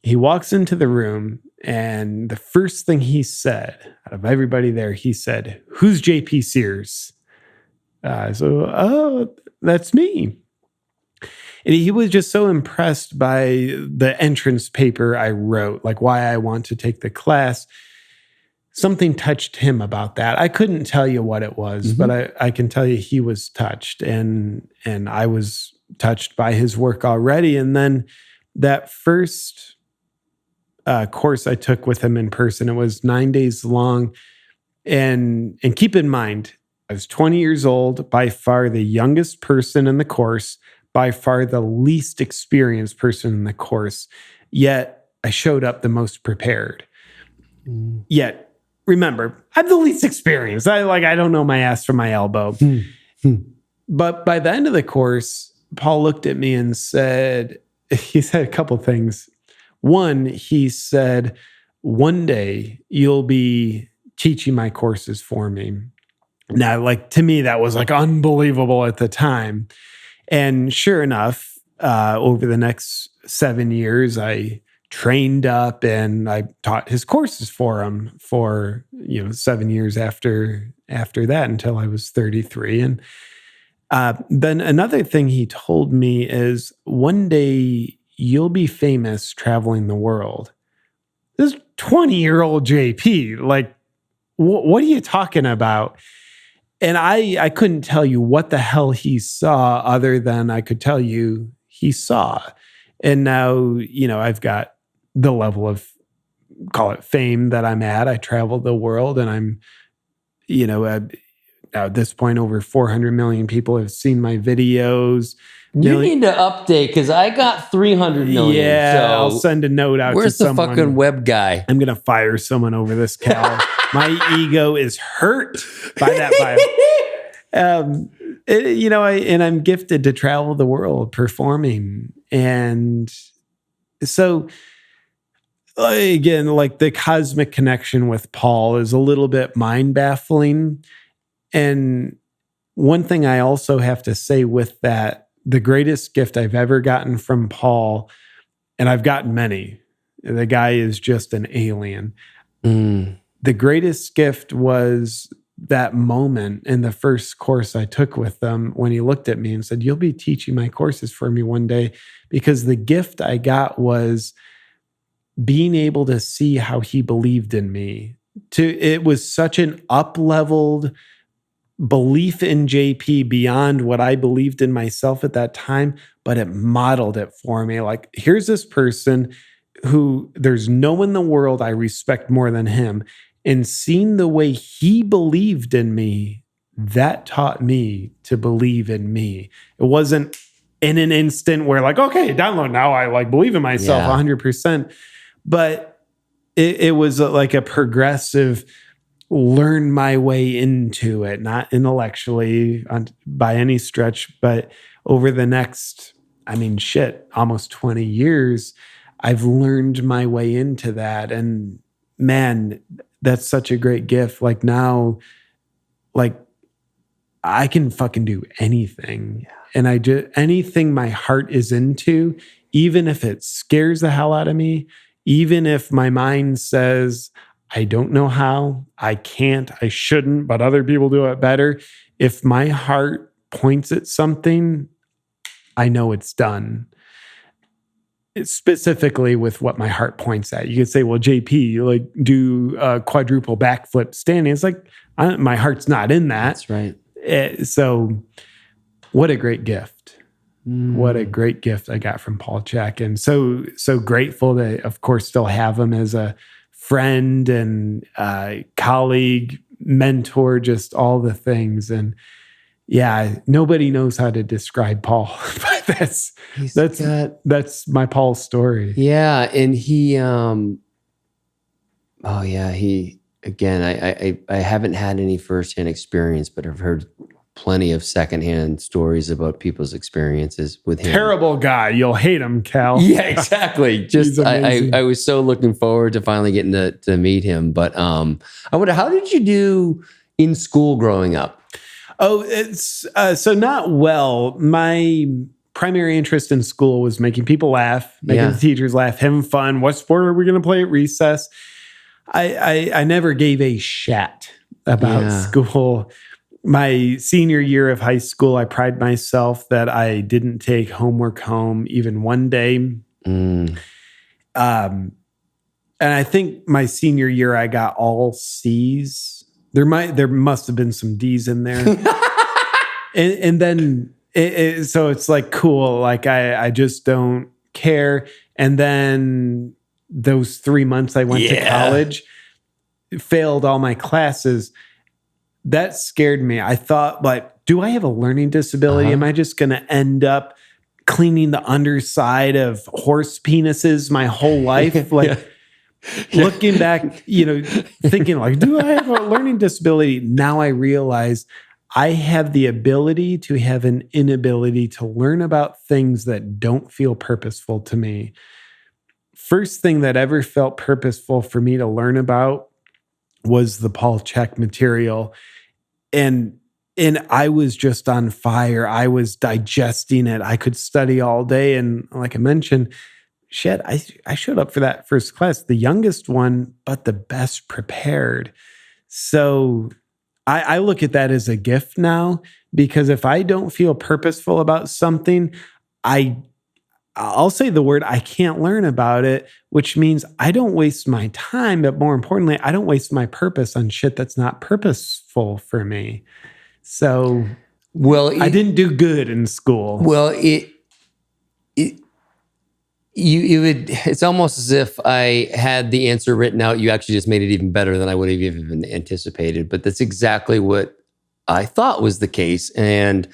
He walks into the room, and the first thing he said, out of everybody there, he said, "Who's JP Sears?" That's me. And he was just so impressed by the entrance paper I wrote, like why I want to take the class. Something touched him about that. I couldn't tell you what it was, but I can tell you he was touched, and I was touched by his work already. And then that first course I took with him in person, it was 9 days long. And keep in mind, I was 20 years old, by far the youngest person in the course, by far the least experienced person in the course. Yet I showed up the most prepared. Yet, remember, I'm the least experienced. I don't know my ass from my elbow. But by the end of the course, Paul looked at me and he said a couple things. One, he said, one day you'll be teaching my courses for me. Now, like, to me, that was like unbelievable at the time. And sure enough, over the next 7 years, I trained up and I taught his courses for him for 7 years after that, until I was 33. And then another thing he told me is, one day you'll be famous traveling the world. This 20-year-old JP, like, what are you talking about? And I couldn't tell you what the hell he saw other than I could tell you he saw. And now, I've got the level of, call it fame, that I'm at. I travel the world, and I'm, at this point, over 400 million people have seen my videos. You need to update, because I got 300 million. Yeah, so I'll send a note out to someone. Where's the fucking web guy? I'm going to fire someone over this, Cal. My ego is hurt by that bio. And I'm gifted to travel the world performing. And so, again, like the cosmic connection with Paul is a little bit mind-baffling. And one thing I also have to say with that, the greatest gift I've ever gotten from Paul, and I've gotten many, the guy is just an alien. The greatest gift was that moment in the first course I took with them when he looked at me and said, "You'll be teaching my courses for me one day," because the gift I got was being able to see how he believed in me. It was such an up-leveled belief in JP beyond what I believed in myself at that time, but it modeled it for me. Like, here's this person who there's no one in the world I respect more than him. And seeing the way he believed in me, that taught me to believe in me. It wasn't in an instant where like, okay, download now. I like believe in myself 100%. But it was like a progressive learn my way into it, not intellectually by any stretch, but over the next, almost 20 years, I've learned my way into that. And man, that's such a great gift. Like now, like I can fucking do anything. And anything my heart is into, even if it scares the hell out of me, even if my mind says, I don't know how, I can't, I shouldn't, but other people do it better. If my heart points at something, I know it's done. It's specifically with what my heart points at. You could say, well, JP, you like do a quadruple backflip standing. It's like, my heart's not in that. That's right. So what a great gift. What a great gift I got from Paul Chek. And so grateful to, of course, still have him as a friend and colleague, mentor, just all the things. And yeah, nobody knows how to describe Paul, but that's my Paul story. Yeah. And he, again, I haven't had any firsthand experience, but I've heard plenty of secondhand stories about people's experiences with him. Terrible guy. You'll hate him, Cal. Yeah, exactly. Just I was so looking forward to finally getting to meet him. But I wonder, how did you do in school growing up? Oh, it's so not well. My primary interest in school was making people laugh, making the teachers laugh, having fun. What sport are we going to play at recess? I never gave a shat about school. My senior year of high school, I pride myself that I didn't take homework home even one day. And I think my senior year, I got all C's. There must have been some D's in there. and then, so it's like, cool. Like I just don't care. And then those 3 months I went to college, failed all my classes. That scared me. I thought, like, do I have a learning disability? Am I just going to end up cleaning the underside of horse penises my whole life? Like, looking back, thinking like, do I have a learning disability? Now I realize I have the ability to have an inability to learn about things that don't feel purposeful to me. First thing that ever felt purposeful for me to learn about was the Paul Chek material. And I was just on fire. I was digesting it. I could study all day. And like I mentioned, shit, I showed up for that first class, the youngest one, but the best prepared. So I look at that as a gift now, because if I don't feel purposeful about something, I I'll say the word, I can't learn about it, which means I don't waste my time, but more importantly, I don't waste my purpose on shit that's not purposeful for me. So Well, I didn't do good in school. Well, it's almost as if I had the answer written out. You actually just made it even better than I would have even anticipated. But that's exactly what I thought was the case. And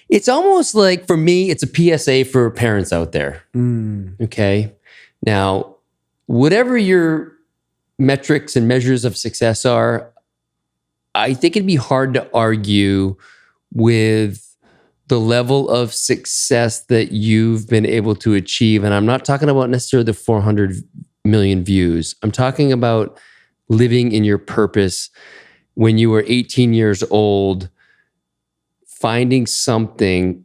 it's almost like, for me, it's a PSA for parents out there. Okay. Now, whatever your metrics and measures of success are, I think it'd be hard to argue with the level of success that you've been able to achieve. And I'm not talking about necessarily the 400 million views. I'm talking about living in your purpose when you were 18 years old, finding something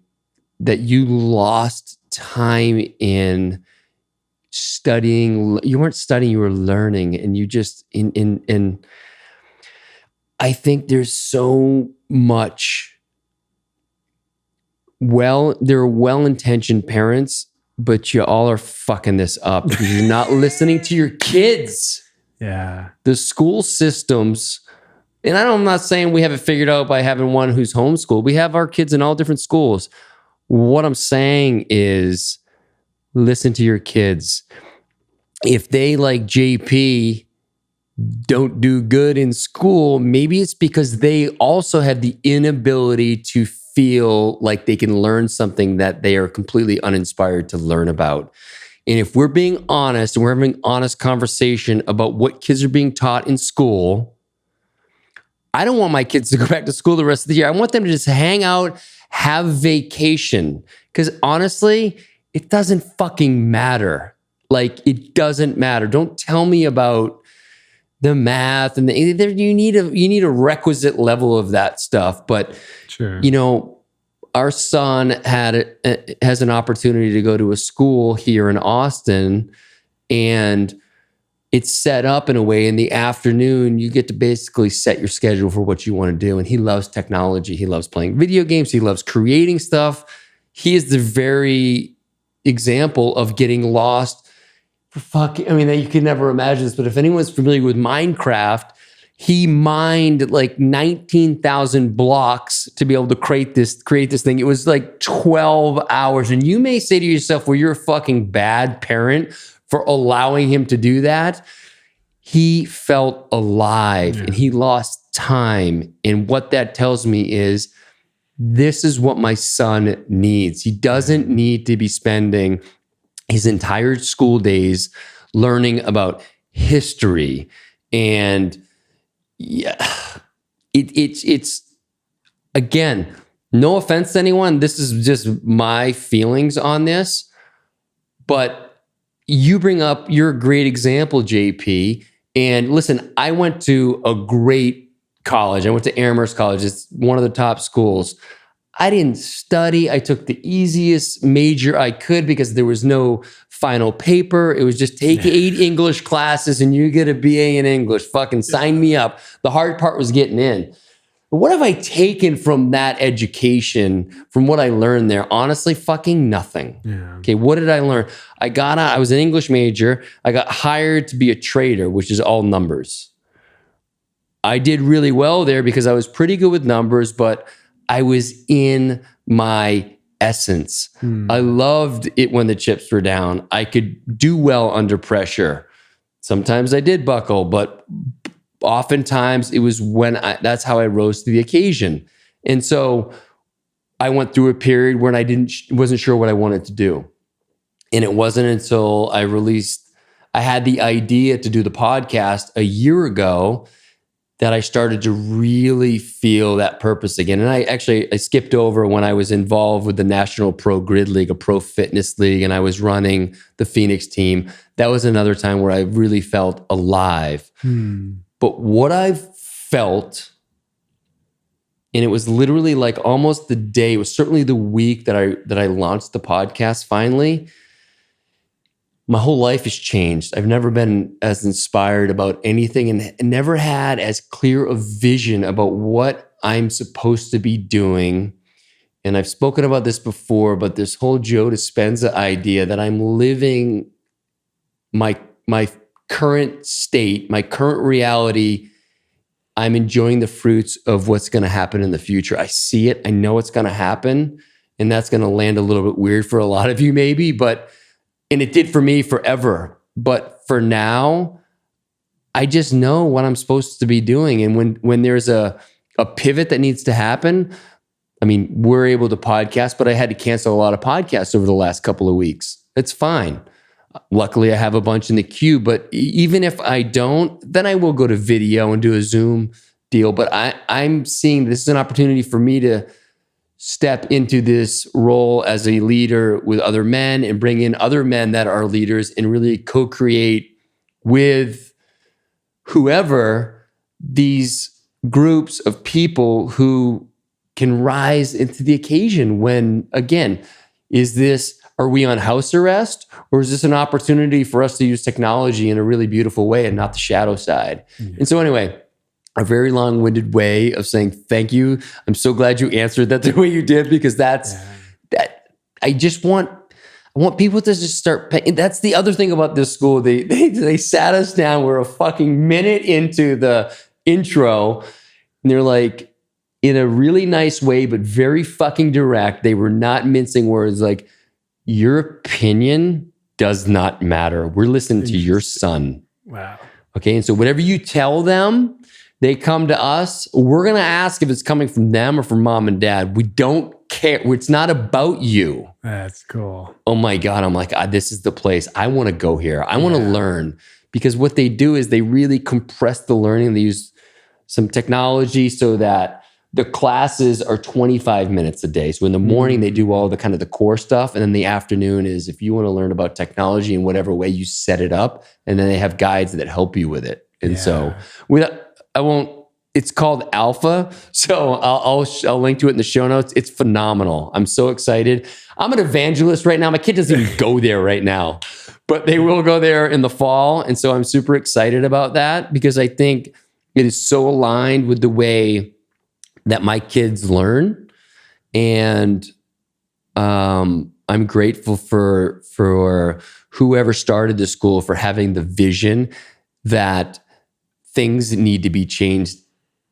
that you lost time in studying. You weren't studying, you were learning. And you just, I think there's so much. Well, they're well-intentioned parents, but you all are fucking this up because you're not listening to your kids. Yeah. The school systems, and I'm not saying we have it figured out by having one who's homeschooled. We have our kids in all different schools. What I'm saying is, listen to your kids. If they, like JP, don't do good in school, maybe it's because they also have the inability to feel like they can learn something that they are completely uninspired to learn about. And if we're being honest and we're having honest conversation about what kids are being taught in school, I don't want my kids to go back to school the rest of the year. I want them to just hang out, have vacation. Because honestly, it doesn't fucking matter. Like, it doesn't matter. Don't tell me about the math and you need a requisite level of that stuff. But sure, our son has an opportunity to go to a school here in Austin, and it's set up in a way in the afternoon you get to basically set your schedule for what you want to do. And he loves technology. He loves playing video games. He loves creating stuff. He is the very example of getting lost. You could never imagine this, but if anyone's familiar with Minecraft, he mined like 19,000 blocks to be able to create this thing. It was like 12 hours. And you may say to yourself, well, you're a fucking bad parent for allowing him to do that. He felt alive and he lost time. And what that tells me is, this is what my son needs. He doesn't need to be spending his entire school days learning about history. And it's again, no offense to anyone. This is just my feelings on this. But you bring up, you're a great example, JP. And listen, I went to a great college. I went to Amherst College. It's one of the top schools. I didn't study. I took the easiest major I could because there was no final paper. It was just take 8 English classes and you get a BA in English. Fucking sign me up. The hard part was getting in. But what have I taken from that education, from what I learned there? Honestly, fucking nothing. Yeah. Okay, what did I learn? I was an English major. I got hired to be a trader, which is all numbers. I did really well there because I was pretty good with numbers, but I was in my essence. I loved it when the chips were down. I could do well under pressure. Sometimes I did buckle, but oftentimes it was that's how I rose to the occasion. And so I went through a period when I wasn't sure what I wanted to do. And it wasn't until I had the idea to do the podcast a year ago that I started to really feel that purpose again. And I skipped over when I was involved with the National Pro Grid League, a pro fitness league, and I was running the Phoenix team. That was another time where I really felt alive. But what I've felt, and it was literally like almost the day, it was certainly the week that I launched the podcast finally, my whole life has changed. I've never been as inspired about anything and never had as clear a vision about what I'm supposed to be doing and I've spoken about this before, but this whole Joe Dispenza idea that I'm living my current state, my current reality, I'm enjoying the fruits of what's going to happen in the future. I see it. I know it's going to happen. And that's going to land a little bit weird for a lot of you maybe, and it did for me forever. But for now, I just know what I'm supposed to be doing. And when there's a pivot that needs to happen, I mean, we're able to podcast, but I had to cancel a lot of podcasts over the last couple of weeks. It's fine. Luckily, I have a bunch in the queue, but even if I don't, then I will go to video and do a Zoom deal. But I'm seeing this is an opportunity for me to step into this role as a leader with other men and bring in other men that are leaders and really co-create with whoever these groups of people who can rise into the occasion when, again, are we on house arrest, or is this an opportunity for us to use technology in a really beautiful way and not the shadow side? Mm-hmm. And so anyway, a very long-winded way of saying thank you. I'm so glad you answered that the way you did, because that I want people to just start paying. That's the other thing about this school. They sat us down. We're a fucking minute into the intro, and they're like, in a really nice way, but very fucking direct. They were not mincing words. Like, your opinion does not matter. We're listening to your son. Wow. Okay. And so whatever you tell them, they come to us. We're going to ask if it's coming from them or from mom and dad. We don't care. It's not about you. That's cool. Oh my God. I'm like, this is the place. I want to go here. I want to learn, because what they do is they really compress the learning. They use some technology so that the classes are 25 minutes a day. So in the morning, they do all the kind of the core stuff. And then the afternoon is if you want to learn about technology in whatever way you set it up. And then they have guides that help you with it. And so it's called Alpha. So I'll link to it in the show notes. It's phenomenal. I'm so excited. I'm an evangelist right now. My kid doesn't even go there right now, but they will go there in the fall. And so I'm super excited about that, because I think it is so aligned with the way that my kids learn. And I'm grateful for whoever started the school for having the vision that things need to be changed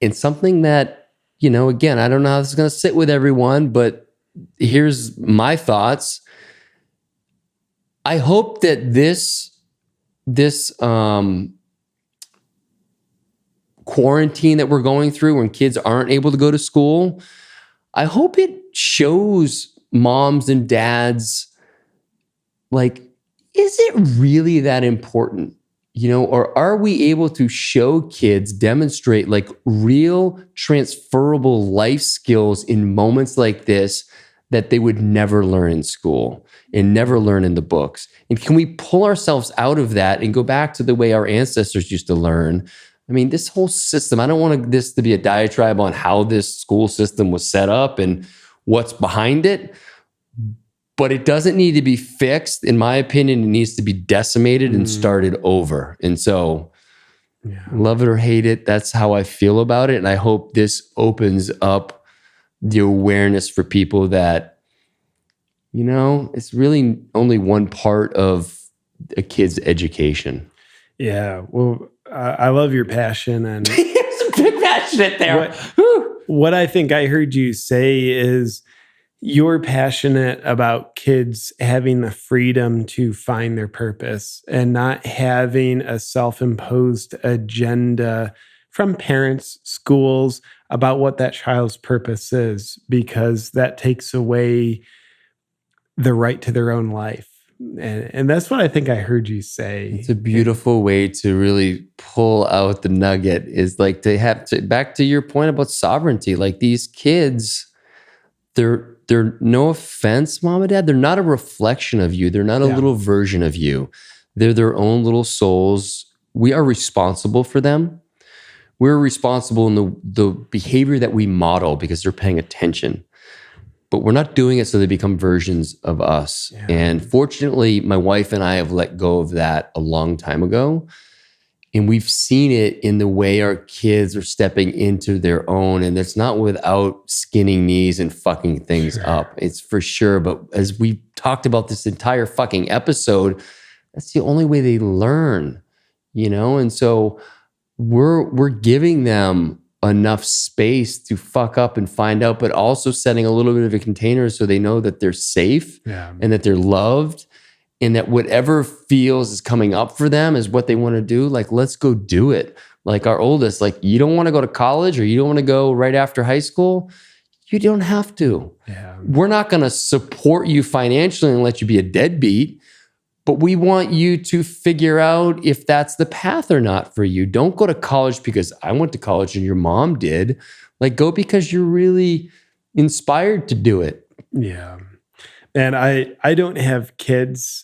in something that, again, I don't know how this is going to sit with everyone, but here's my thoughts. I hope that this quarantine that we're going through, when kids aren't able to go to school, I hope it shows moms and dads, like, is it really that important? Or are we able to show kids, demonstrate like real transferable life skills in moments like this that they would never learn in school and never learn in the books? And can we pull ourselves out of that and go back to the way our ancestors used to learn? I mean, this whole system, I don't want this to be a diatribe on how this school system was set up and what's behind it, but it doesn't need to be fixed. In my opinion, it needs to be decimated and started over. And so, love it or hate it, that's how I feel about it. And I hope this opens up the awareness for people that, it's really only one part of a kid's education. Yeah. Well, I love your passion, and there's a big passionate there. What I think I heard you say is you're passionate about kids having the freedom to find their purpose and not having a self-imposed agenda from parents, schools about what that child's purpose is, because that takes away the right to their own life. And that's what I think I heard you say. It's a beautiful way to really pull out the nugget, is like to have to, back to your point about sovereignty, like these kids, they're no offense, mom and dad, they're not a reflection of you. They're not a little version of you. They're their own little souls. We are responsible for them. We're responsible in the behavior that we model because they're paying attention. But we're not doing it so they become versions of us. Yeah. And fortunately, my wife and I have let go of that a long time ago. And we've seen it in the way our kids are stepping into their own. And it's not without skinning knees and fucking things up. It's for sure. But as we talked about this entire fucking episode, that's the only way they learn, And so we're giving them enough space to fuck up and find out, but also setting a little bit of a container so they know that they're safe and that they're loved. And that whatever feels is coming up for them is what they want to do. Like, let's go do it. Like our oldest, like, you don't want to go to college or you don't want to go right after high school. You don't have to. Yeah. We're not going to support you financially and let you be a deadbeat, but we want you to figure out if that's the path or not for you. Don't go to college because I went to college and your mom did. Like, go because you're really inspired to do it. Yeah. And I don't have kids,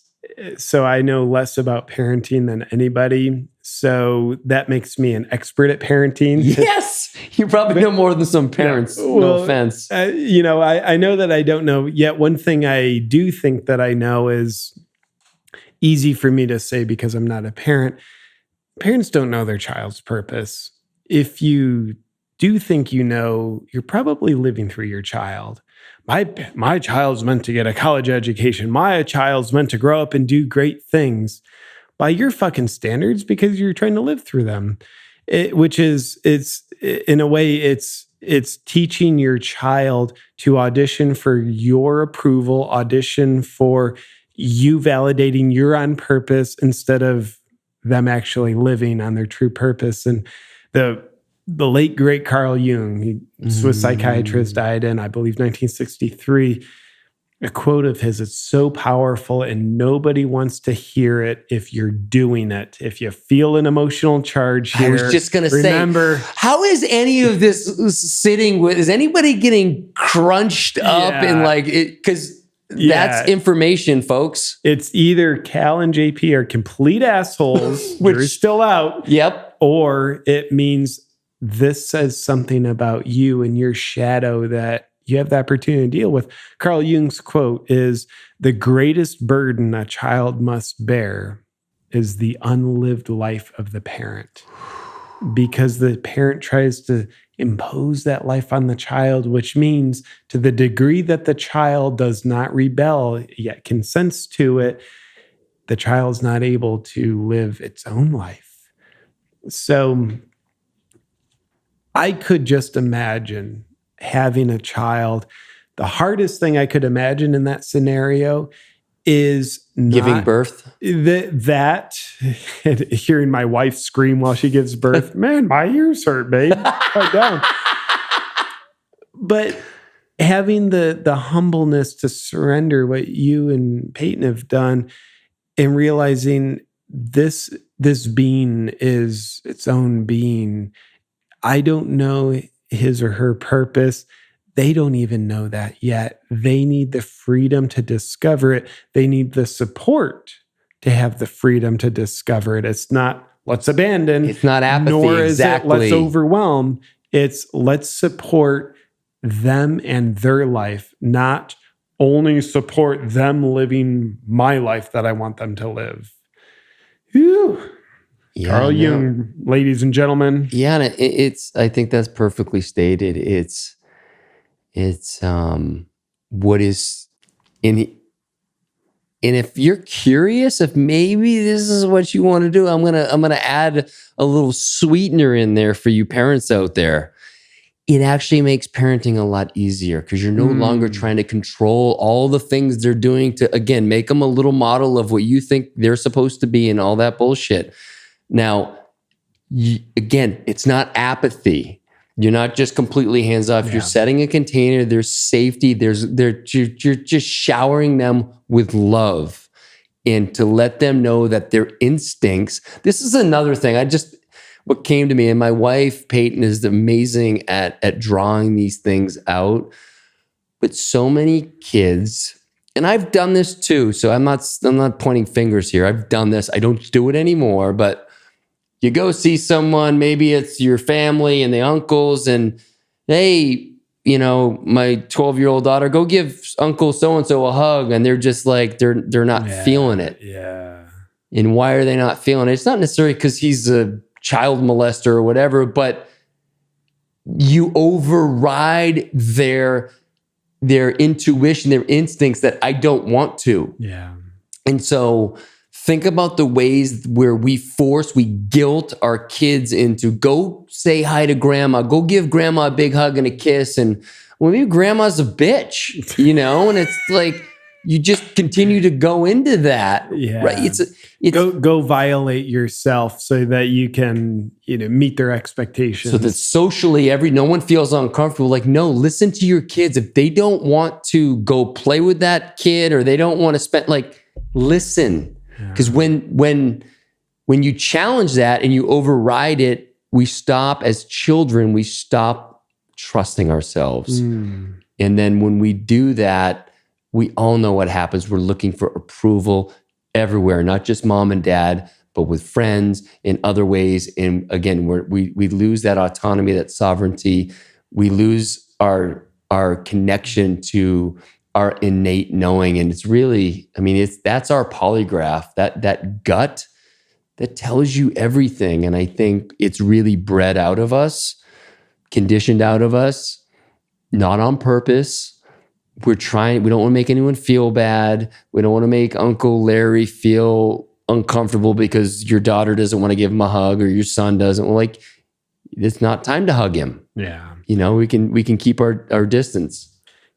so I know less about parenting than anybody. So that makes me an expert at parenting. Yes, you probably know more than some parents. Yeah. Well, no offense. I know that I don't know yet. One thing I do think that I know is easy for me to say because I'm not a parent. Parents don't know their child's purpose. If you do think you're probably living through your child. My child's meant to get a college education. My child's meant to grow up and do great things by your fucking standards because you're trying to live through them. It's in a way, it's teaching your child to audition for your approval, audition for you validating you're on purpose instead of them actually living on their true purpose. And the late, great Carl Jung, he was a psychiatrist, died in, I believe, 1963. A quote of his, it's so powerful and nobody wants to hear it if you're doing it. If you feel an emotional charge here, I was just going to say, how is any of this sitting with, is anybody getting crunched up and like it? Because that's information, folks. It's either Cal and JP are complete assholes, which are still out. Yep. Or it means this says something about you and your shadow that you have the opportunity to deal with. Carl Jung's quote is, the greatest burden a child must bear is the unlived life of the parent. Because the parent tries to impose that life on the child, which means to the degree that the child does not rebel, yet consents to it, the child's not able to live its own life. So I could just imagine having a child. The hardest thing I could imagine in that scenario is giving birth. Hearing my wife scream while she gives birth. Man, my ears hurt, babe. Calm down. But having the humbleness to surrender what you and Peyton have done and realizing this being is its own being. I don't know his or her purpose. They don't even know that yet. They need the freedom to discover it. They need the support to have the freedom to discover it. It's not, let's abandon. It's not apathy, nor is exactly. it, let's overwhelm. It's, let's support them and their life, not only support them living my life that I want them to live. Whew. Yeah, Carl Jung, ladies and gentlemen. Yeah, and it's. I think that's perfectly stated. It's what is in. And if you're curious, if maybe this is what you want to do, I'm gonna add a little sweetener in there for you parents out there. It actually makes parenting a lot easier because you're no longer trying to control all the things they're doing to, again, make them a little model of what you think they're supposed to be and all that bullshit. Now, again, it's not apathy. You're not just completely hands off. Yeah. You're setting a container. There's safety. You're just showering them with love and to let them know that their instincts. This is another thing. What came to me, and my wife, Peyton, is amazing at drawing these things out. But so many kids, and I've done this too, so I'm not pointing fingers here. I've done this. I don't do it anymore, but you go see someone, maybe it's your family and the uncles, and hey, my 12-year-old daughter, go give Uncle so-and-so a hug, and they're just like, they're not feeling it. Yeah. And why are they not feeling it? It's not necessarily because he's a child molester or whatever, but you override their intuition, their instincts that I don't want to. Yeah. And so think about the ways where we guilt our kids into go say hi to grandma, go give grandma a big hug and a kiss. And well, maybe grandma's a bitch, and it's like, you just continue to go into that. Yeah. Right. It's go violate yourself so that you can, meet their expectations. So that socially no one feels uncomfortable. Like, no, listen to your kids. If they don't want to go play with that kid or they don't want to spend, listen. Because when you challenge that and you override it, we stop as children, we stop trusting ourselves. And then when we do that, we all know what happens. We're looking for approval everywhere, not just mom and dad, but with friends in other ways. And again, we lose that autonomy, that sovereignty. We lose our connection to our innate knowing. And it's really, that's our polygraph, that gut that tells you everything. And I think it's really bred out of us, conditioned out of us, not on purpose. We don't want to make anyone feel bad. We don't want to make Uncle Larry feel uncomfortable because your daughter doesn't want to give him a hug or your son doesn't. Well, it's not time to hug him. Yeah. We can keep our distance.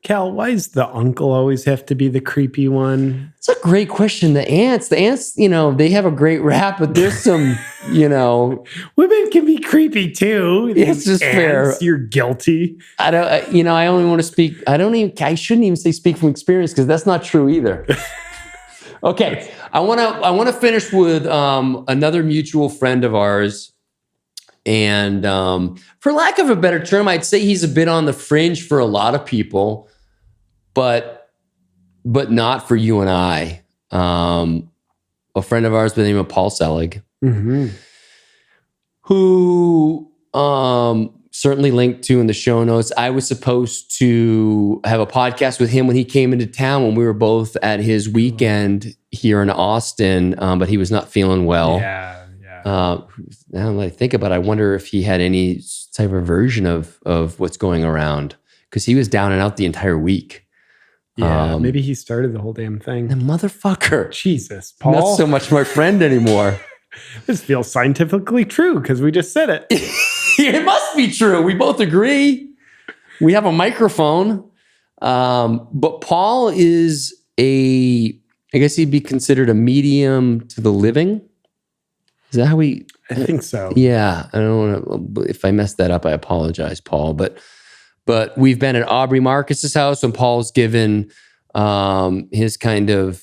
Cal, why does the uncle always have to be the creepy one? It's a great question. The aunts, they have a great rap, but there's some, women can be creepy too. It's just aunts, fair. You're guilty. I only want to speak. I shouldn't even say speak from experience because that's not true either. Okay. I want to finish with another mutual friend of ours. And for lack of a better term, I'd say he's a bit on the fringe for a lot of people, but not for you and I. A friend of ours by the name of Paul Selig, who certainly linked to in the show notes. I was supposed to have a podcast with him when he came into town when we were both at his weekend here in Austin, but he was not feeling well. Yeah. Now that I think about it, I wonder if he had any type of version of what's going around because he was down and out the entire week. Yeah, maybe he started the whole damn thing. The motherfucker. Jesus, Paul. Not so much my friend anymore. This feels scientifically true because we just said it. It must be true. We both agree. We have a microphone. But Paul is I guess he'd be considered a medium to the living. Is that how we? I think so. Yeah. I don't want to, if I messed that up, I apologize, Paul. But we've been at Aubrey Marcus's house when Paul's given his kind of,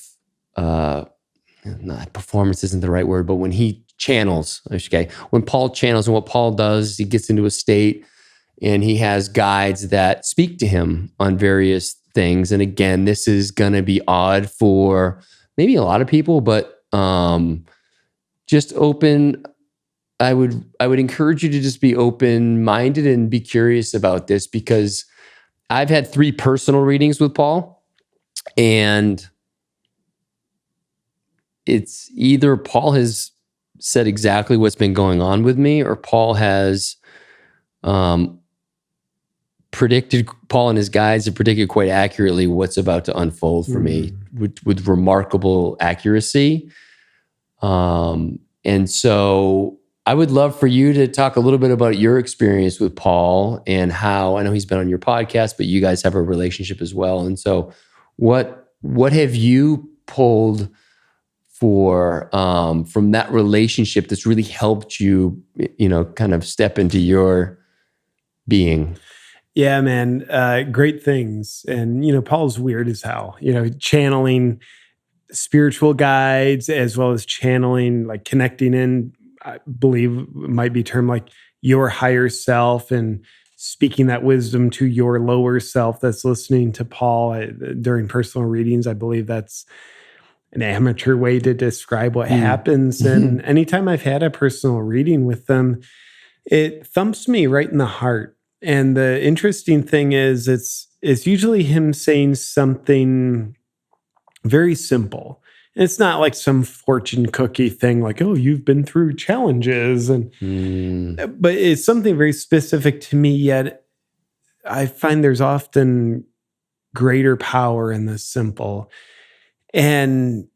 not performance isn't the right word, but when he channels, okay. When Paul channels, and what Paul does, he gets into a state and he has guides that speak to him on various things. And again, this is going to be odd for maybe a lot of people, but just open. I would encourage you to just be open-minded and be curious about this because I've had 3 personal readings with Paul, and it's either Paul has said exactly what's been going on with me, or Paul has predicted, Paul and his guides have predicted quite accurately what's about to unfold for me with remarkable accuracy. And so I would love for you to talk a little bit about your experience with Paul and how, I know he's been on your podcast, but you guys have a relationship as well. And so what have you pulled for, from that relationship that's really helped you, kind of step into your being? Yeah, man. Great things. And, Paul's weird as hell, channeling spiritual guides as well as channeling, like connecting in, I believe might be termed like your higher self and speaking that wisdom to your lower self that's listening to Paul during personal readings. I believe that's an amateur way to describe what happens. And anytime I've had a personal reading with them, it thumps me right in the heart. And the interesting thing is it's usually him saying something very simple. it's not like some fortune cookie thing like, oh, you've been through challenges. But it's something very specific to me, yet I find there's often greater power in the simple. And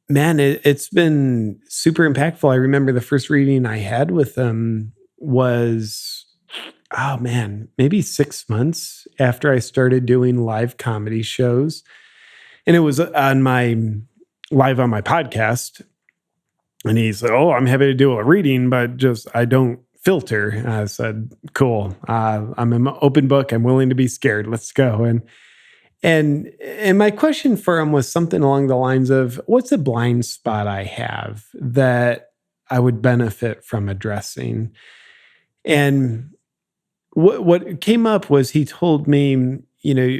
man, it's been super impactful. I remember the first reading I had with them was, oh man, maybe 6 months after I started doing live comedy shows. And it was on my live on my podcast. And he said, oh, I'm happy to do a reading, but just I don't filter. And I said, cool. I'm an open book. I'm willing to be scared. Let's go. And my question for him was something along the lines of, what's a blind spot I have that I would benefit from addressing? And what came up was he told me,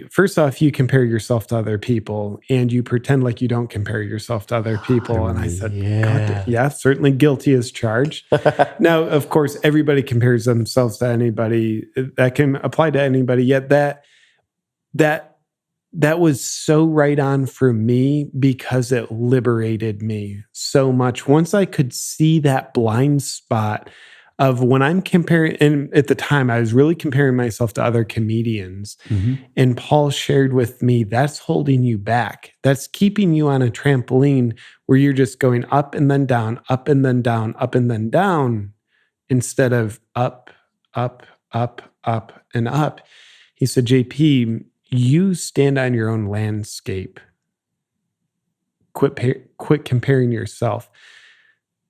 first off, you compare yourself to other people and you pretend like you don't compare yourself to other people. And I said, yeah, certainly guilty as charged. Now, of course, everybody compares themselves to anybody. That can apply to anybody. Yet that was so right on for me because it liberated me so much. Once I could see that blind spot of when I'm comparing, and at the time I was really comparing myself to other comedians. And Paul shared with me, that's holding you back. That's keeping you on a trampoline where you're just going up and then down, up and then down, up and then down, instead of up, up, up, up, and up. He said, JP, you stand on your own landscape. Quit comparing yourself.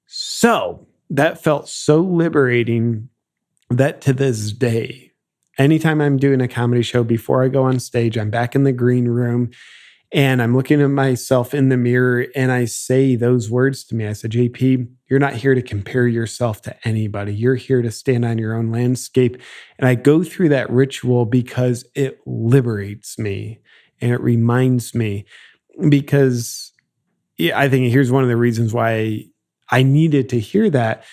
So that felt so liberating that to this day, anytime I'm doing a comedy show, before I go on stage, I'm back in the green room and I'm looking at myself in the mirror and I say those words to me. I said, JP, you're not here to compare yourself to anybody. You're here to stand on your own landscape. And I go through that ritual because it liberates me and it reminds me, because I think here's one of the reasons why I needed to hear that.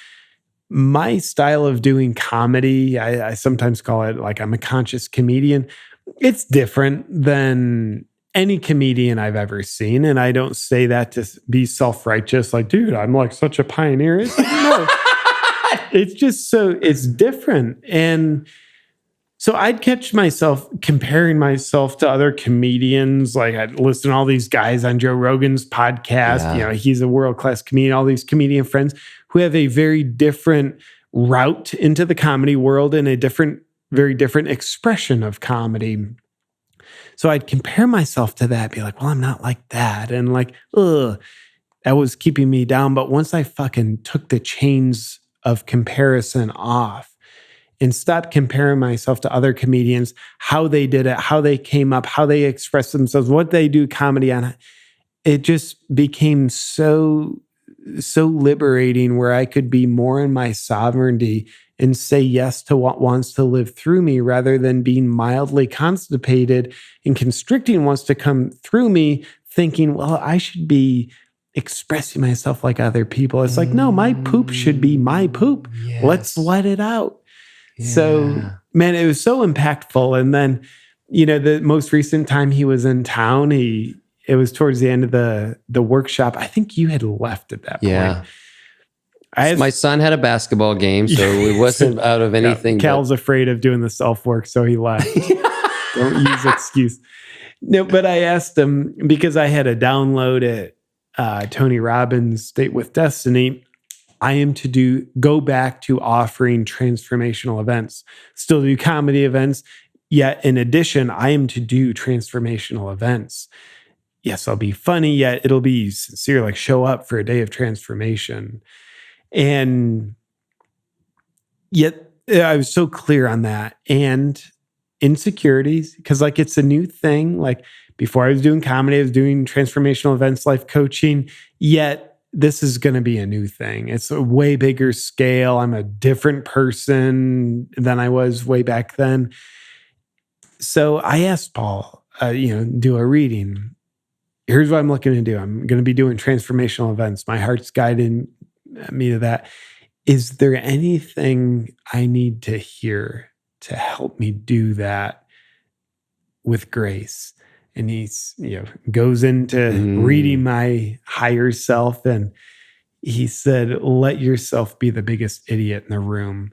My style of doing comedy, I sometimes call it like I'm a conscious comedian. It's different than any comedian I've ever seen. And I don't say that to be self-righteous, like, dude, I'm like such a pioneer. It's like, no, it's just it's different. And so I'd catch myself comparing myself to other comedians. Like I'd listen to all these guys on Joe Rogan's podcast. Yeah. He's a world-class comedian, all these comedian friends who have a very different route into the comedy world and a very different expression of comedy. So I'd compare myself to that, be like, well, I'm not like that. And like, ugh, that was keeping me down. But once I fucking took the chains of comparison off, and stop comparing myself to other comedians, how they did it, how they came up, how they expressed themselves, what they do comedy on. It just became so liberating where I could be more in my sovereignty and say yes to what wants to live through me rather than being mildly constipated and constricting wants to come through me thinking, well, I should be expressing myself like other people. It's like, no, my poop should be my poop. Yes. Let's let it out. Yeah. So, man, it was so impactful. And then, the most recent time he was in town, it was towards the end of the workshop. I think you had left at that point. My son had a basketball game, so it wasn't out of anything. Cal's afraid of doing the self-work, so he left. Don't use excuse. No, but I asked him, because I had a download at Tony Robbins' State with Destiny, I am to go back to offering transformational events, still do comedy events. Yet in addition, I am to do transformational events. Yes, I'll be funny, yet it'll be sincere, like show up for a day of transformation. And yet I was so clear on that. And insecurities, because like it's a new thing. Like before I was doing comedy, I was doing transformational events, life coaching, yet this is going to be a new thing. It's a way bigger scale. I'm a different person than I was way back then. So I asked Paul, do a reading. Here's what I'm looking to do. I'm going to be doing transformational events. My heart's guiding me to that. Is there anything I need to hear to help me do that with grace? And he's, goes into reading my higher self. And he said, let yourself be the biggest idiot in the room.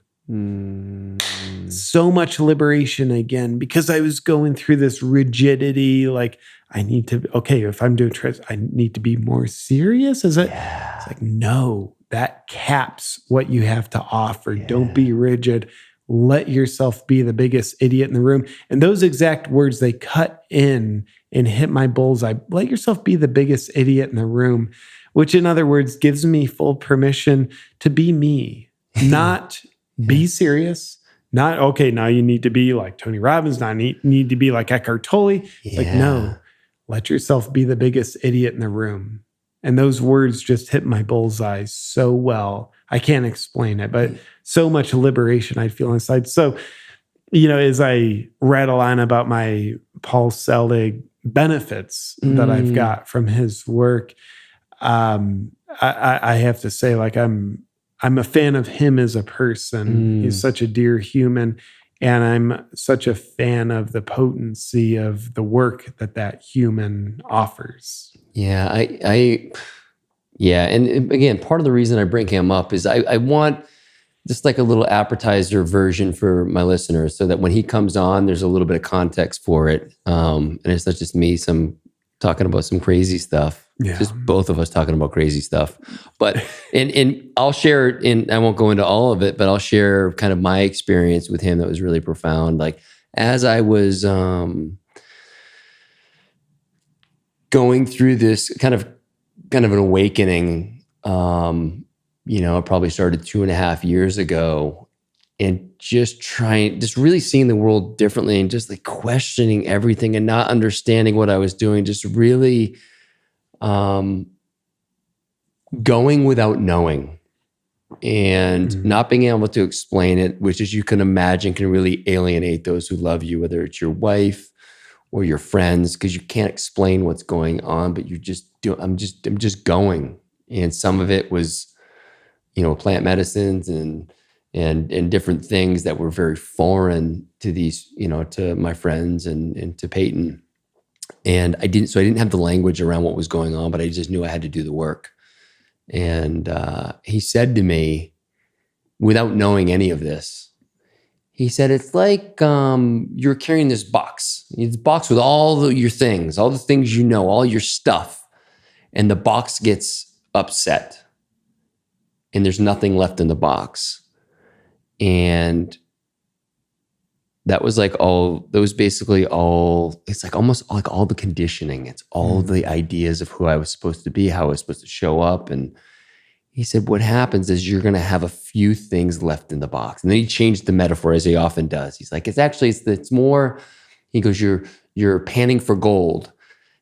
So much liberation again, because I was going through this rigidity. Like, I need to, if I'm doing trips, I need to be more serious. It's like, no, that caps what you have to offer. Yeah. Don't be rigid. Let yourself be the biggest idiot in the room. And those exact words, they cut in and hit my bullseye. Let yourself be the biggest idiot in the room, which in other words, gives me full permission to be me, not be serious. Not, now you need to be like Tony Robbins, not need to be like Eckhart Tolle. Like, no, let yourself be the biggest idiot in the room. And those words just hit my bullseye so well. I can't explain it, but so much liberation I feel inside. So, as I rattle on about my Paul Selig benefits that I've got from his work, I have to say, like, I'm a fan of him as a person. He's such a dear human. And I'm such a fan of the potency of the work that human offers. Yeah, and again, part of the reason I bring him up is I want just like a little appetizer version for my listeners, so that when he comes on, there's a little bit of context for it, and it's not just me talking about some crazy stuff. Yeah. Just both of us talking about crazy stuff. But and I'll share, and I won't go into all of it, but I'll share kind of my experience with him that was really profound. Like, as I was going through this kind of an awakening, it probably started 2.5 years ago, and just really seeing the world differently, and just like questioning everything and not understanding what I was doing, just really going without knowing, and not being able to explain it, which, as you can imagine, can really alienate those who love you, whether it's your wife or your friends, because you can't explain what's going on, but I'm just going. And some of it was, plant medicines and different things that were very foreign to these, to my friends and to Peyton. And I didn't have the language around what was going on, but I just knew I had to do the work. And he said to me, without knowing any of this, he said, it's like you're carrying this box. It's a box with all your things, all the things all your stuff. And the box gets upset. And there's nothing left in the box. And that was basically all, it's like almost like all the conditioning. It's all the ideas of who I was supposed to be, how I was supposed to show up. And he said, what happens is you're going to have a few things left in the box. And then he changed the metaphor, as he often does. He's like, it's more, he goes, you're panning for gold,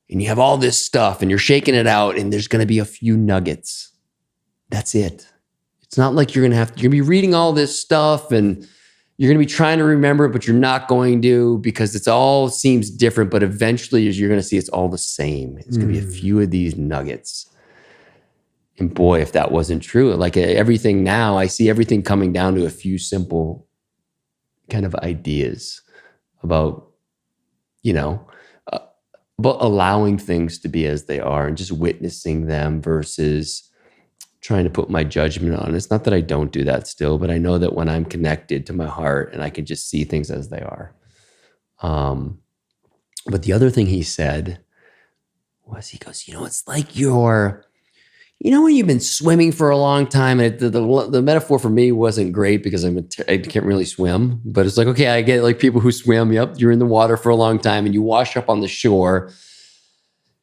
and you have all this stuff and you're shaking it out, and there's going to be a few nuggets. That's it. It's not like you're going to be reading all this stuff and you're going to be trying to remember it, but you're not going to, because it's all seems different. But eventually you're going to see it's all the same. It's going to be a few of these nuggets. And boy, if that wasn't true, like everything now, I see everything coming down to a few simple kind of ideas about, about allowing things to be as they are and just witnessing them versus trying to put my judgment on it. It's not that I don't do that still, but I know that when I'm connected to my heart and I can just see things as they are. But the other thing he said was, he goes, it's like when you've been swimming for a long time, and the metaphor for me wasn't great because I can't really swim, but it's like, okay, I get like people who swim. Yep. You're in the water for a long time and you wash up on the shore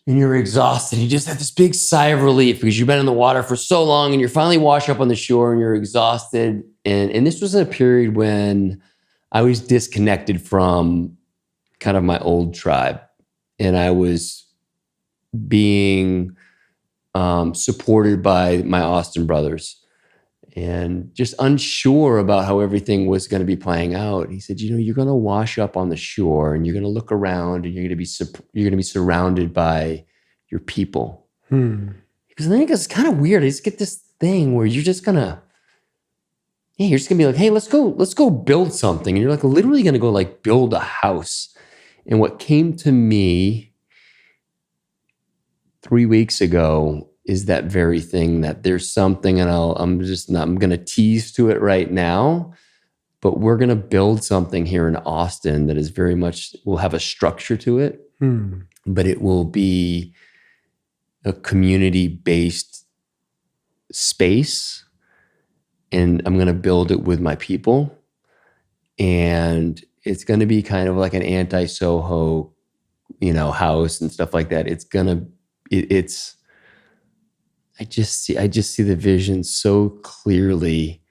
and you're exhausted. You just have this big sigh of relief because you've been in the water for so long, and you're finally washed up on the shore and you're exhausted. And this was a period when I was disconnected from kind of my old tribe, and I was being supported by my Austin brothers, and just unsure about how everything was going to be playing out. He said, you're going to wash up on the shore, and you're going to look around, and you're going to be surrounded by your people. Because I think it's kind of weird. I just get this thing where you're just going to be like, hey, let's go build something. And you're like literally going to go like build a house. And what came to me 3 weeks ago is that very thing, that there's something, and I'm going to tease to it right now, but we're going to build something here in Austin that is very much, will have a structure to it, but it will be a community-based space, and I'm going to build it with my people, and it's going to be kind of like an anti-Soho, house and stuff like that. I just see the vision so clearly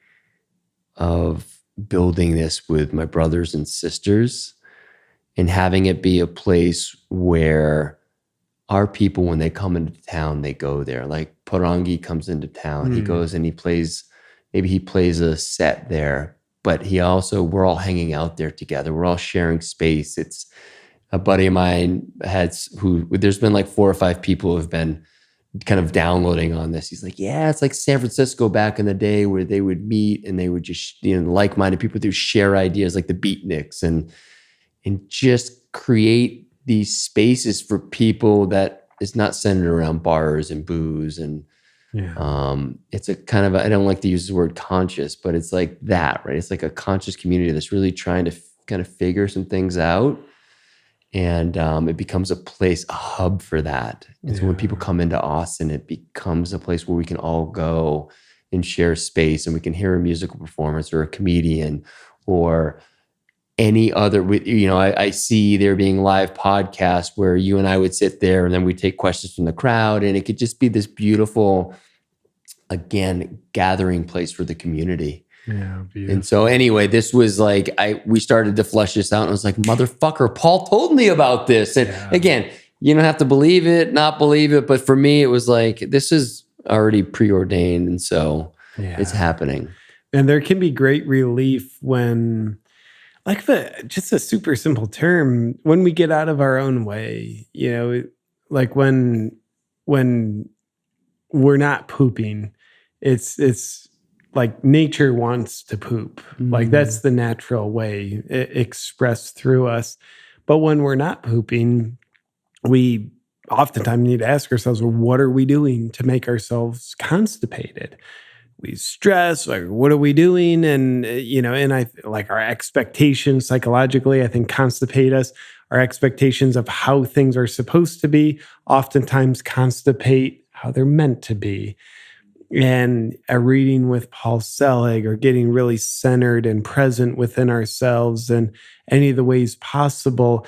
of building this with my brothers and sisters, and having it be a place where our people, when they come into town, they go there. Like Parangi comes into town, he goes and he plays a set there, but we're all hanging out there together. We're all sharing space. It's a buddy of mine there's been like 4 or 5 people who have been kind of downloading on this. He's like, yeah, it's like San Francisco back in the day, where they would meet and they would just, like-minded people who share ideas, like the beatniks, and just create these spaces for people that is not centered around bars and booze. And it's a kind of, I don't like to use the word conscious, but it's like that, right? It's like a conscious community that's really trying to kind of figure some things out. And it becomes a hub for that. And so when people come into Austin, it becomes a place where we can all go and share space, and we can hear a musical performance or a comedian or any other, I see there being live podcasts where you and I would sit there and then we take questions from the crowd, and it could just be this beautiful, again, gathering place for the community. Yeah, beautiful. And so anyway, this was like, we started to flesh this out, and I was like, motherfucker, Paul told me about this. And again, you don't have to believe it, not believe it. But for me, it was like, this is already preordained. And so it's happening. And there can be great relief when, just a super simple term, when we get out of our own way, like when we're not pooping, it's like nature wants to poop. Like that's the natural way expressed through us. But when we're not pooping, we oftentimes need to ask ourselves, well, what are we doing to make ourselves constipated? We stress, like, what are we doing? And, and I like our expectations psychologically, I think, constipate us. Our expectations of how things are supposed to be oftentimes constipate how they're meant to be. And a reading with Paul Selig, or getting really centered and present within ourselves in any of the ways possible,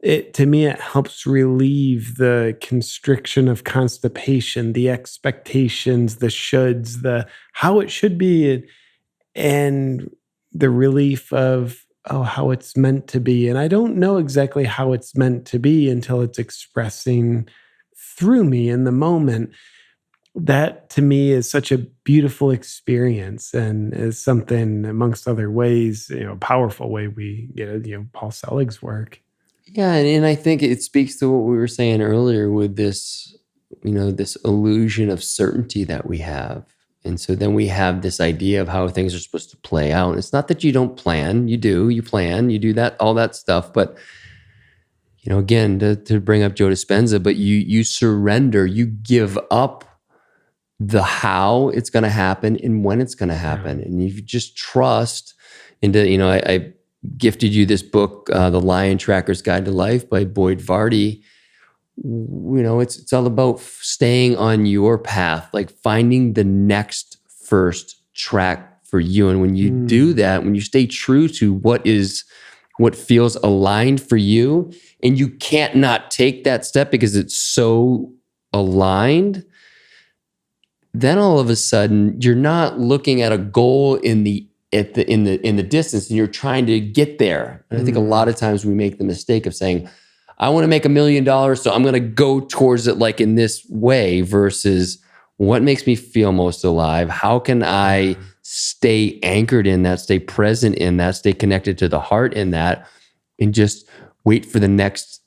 to me, it helps relieve the constriction of constipation, the expectations, the shoulds, the how it should be, and the relief of, how it's meant to be. And I don't know exactly how it's meant to be until it's expressing through me in the moment. That to me is such a beautiful experience, and is something, amongst other ways, a powerful way we get Paul Selig's work. Yeah, and I think it speaks to what we were saying earlier with this, this illusion of certainty that we have. And so then we have this idea of how things are supposed to play out. And it's not that you don't plan, you plan, you do that, all that stuff. But, again, to bring up Joe Dispenza, but you surrender, you give up the how it's going to happen and when it's going to happen. And you just trust into, I gifted you this book, The Lion Tracker's Guide to Life by Boyd Vardy. It's all about staying on your path, like finding the next first track for you. And when you do that, when you stay true to what feels aligned for you, and you can't not take that step because it's so aligned, then all of a sudden you're not looking at a goal in the distance, and you're trying to get there. And I think a lot of times we make the mistake of saying, I want to make $1 million, so I'm going to go towards it like in this way, versus what makes me feel most alive? How can I stay anchored in that, stay present in that, stay connected to the heart in that, and just wait for the next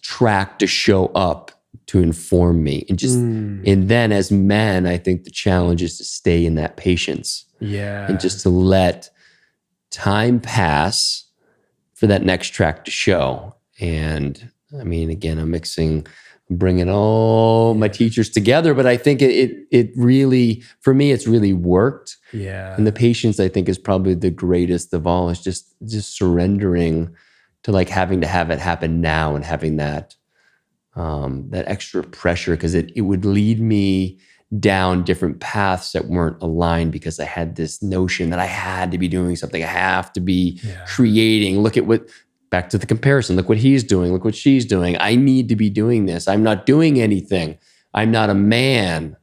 track to show up to inform me. And then as men, I think the challenge is to stay in that patience. Yeah. And just to let time pass for that next track to show. And I mean, again, I'm mixing bringing all my teachers together. But I think it really, for me, it's really worked. Yeah. And the patience, I think, is probably the greatest of all. Is just surrendering to like having to have it happen now and having that extra pressure, because it would lead me down different paths that weren't aligned, because I had this notion that I had to be doing something. I have to be creating. Look at back to the comparison. Look what he's doing. Look what she's doing. I need to be doing this. I'm not doing anything. I'm not a man.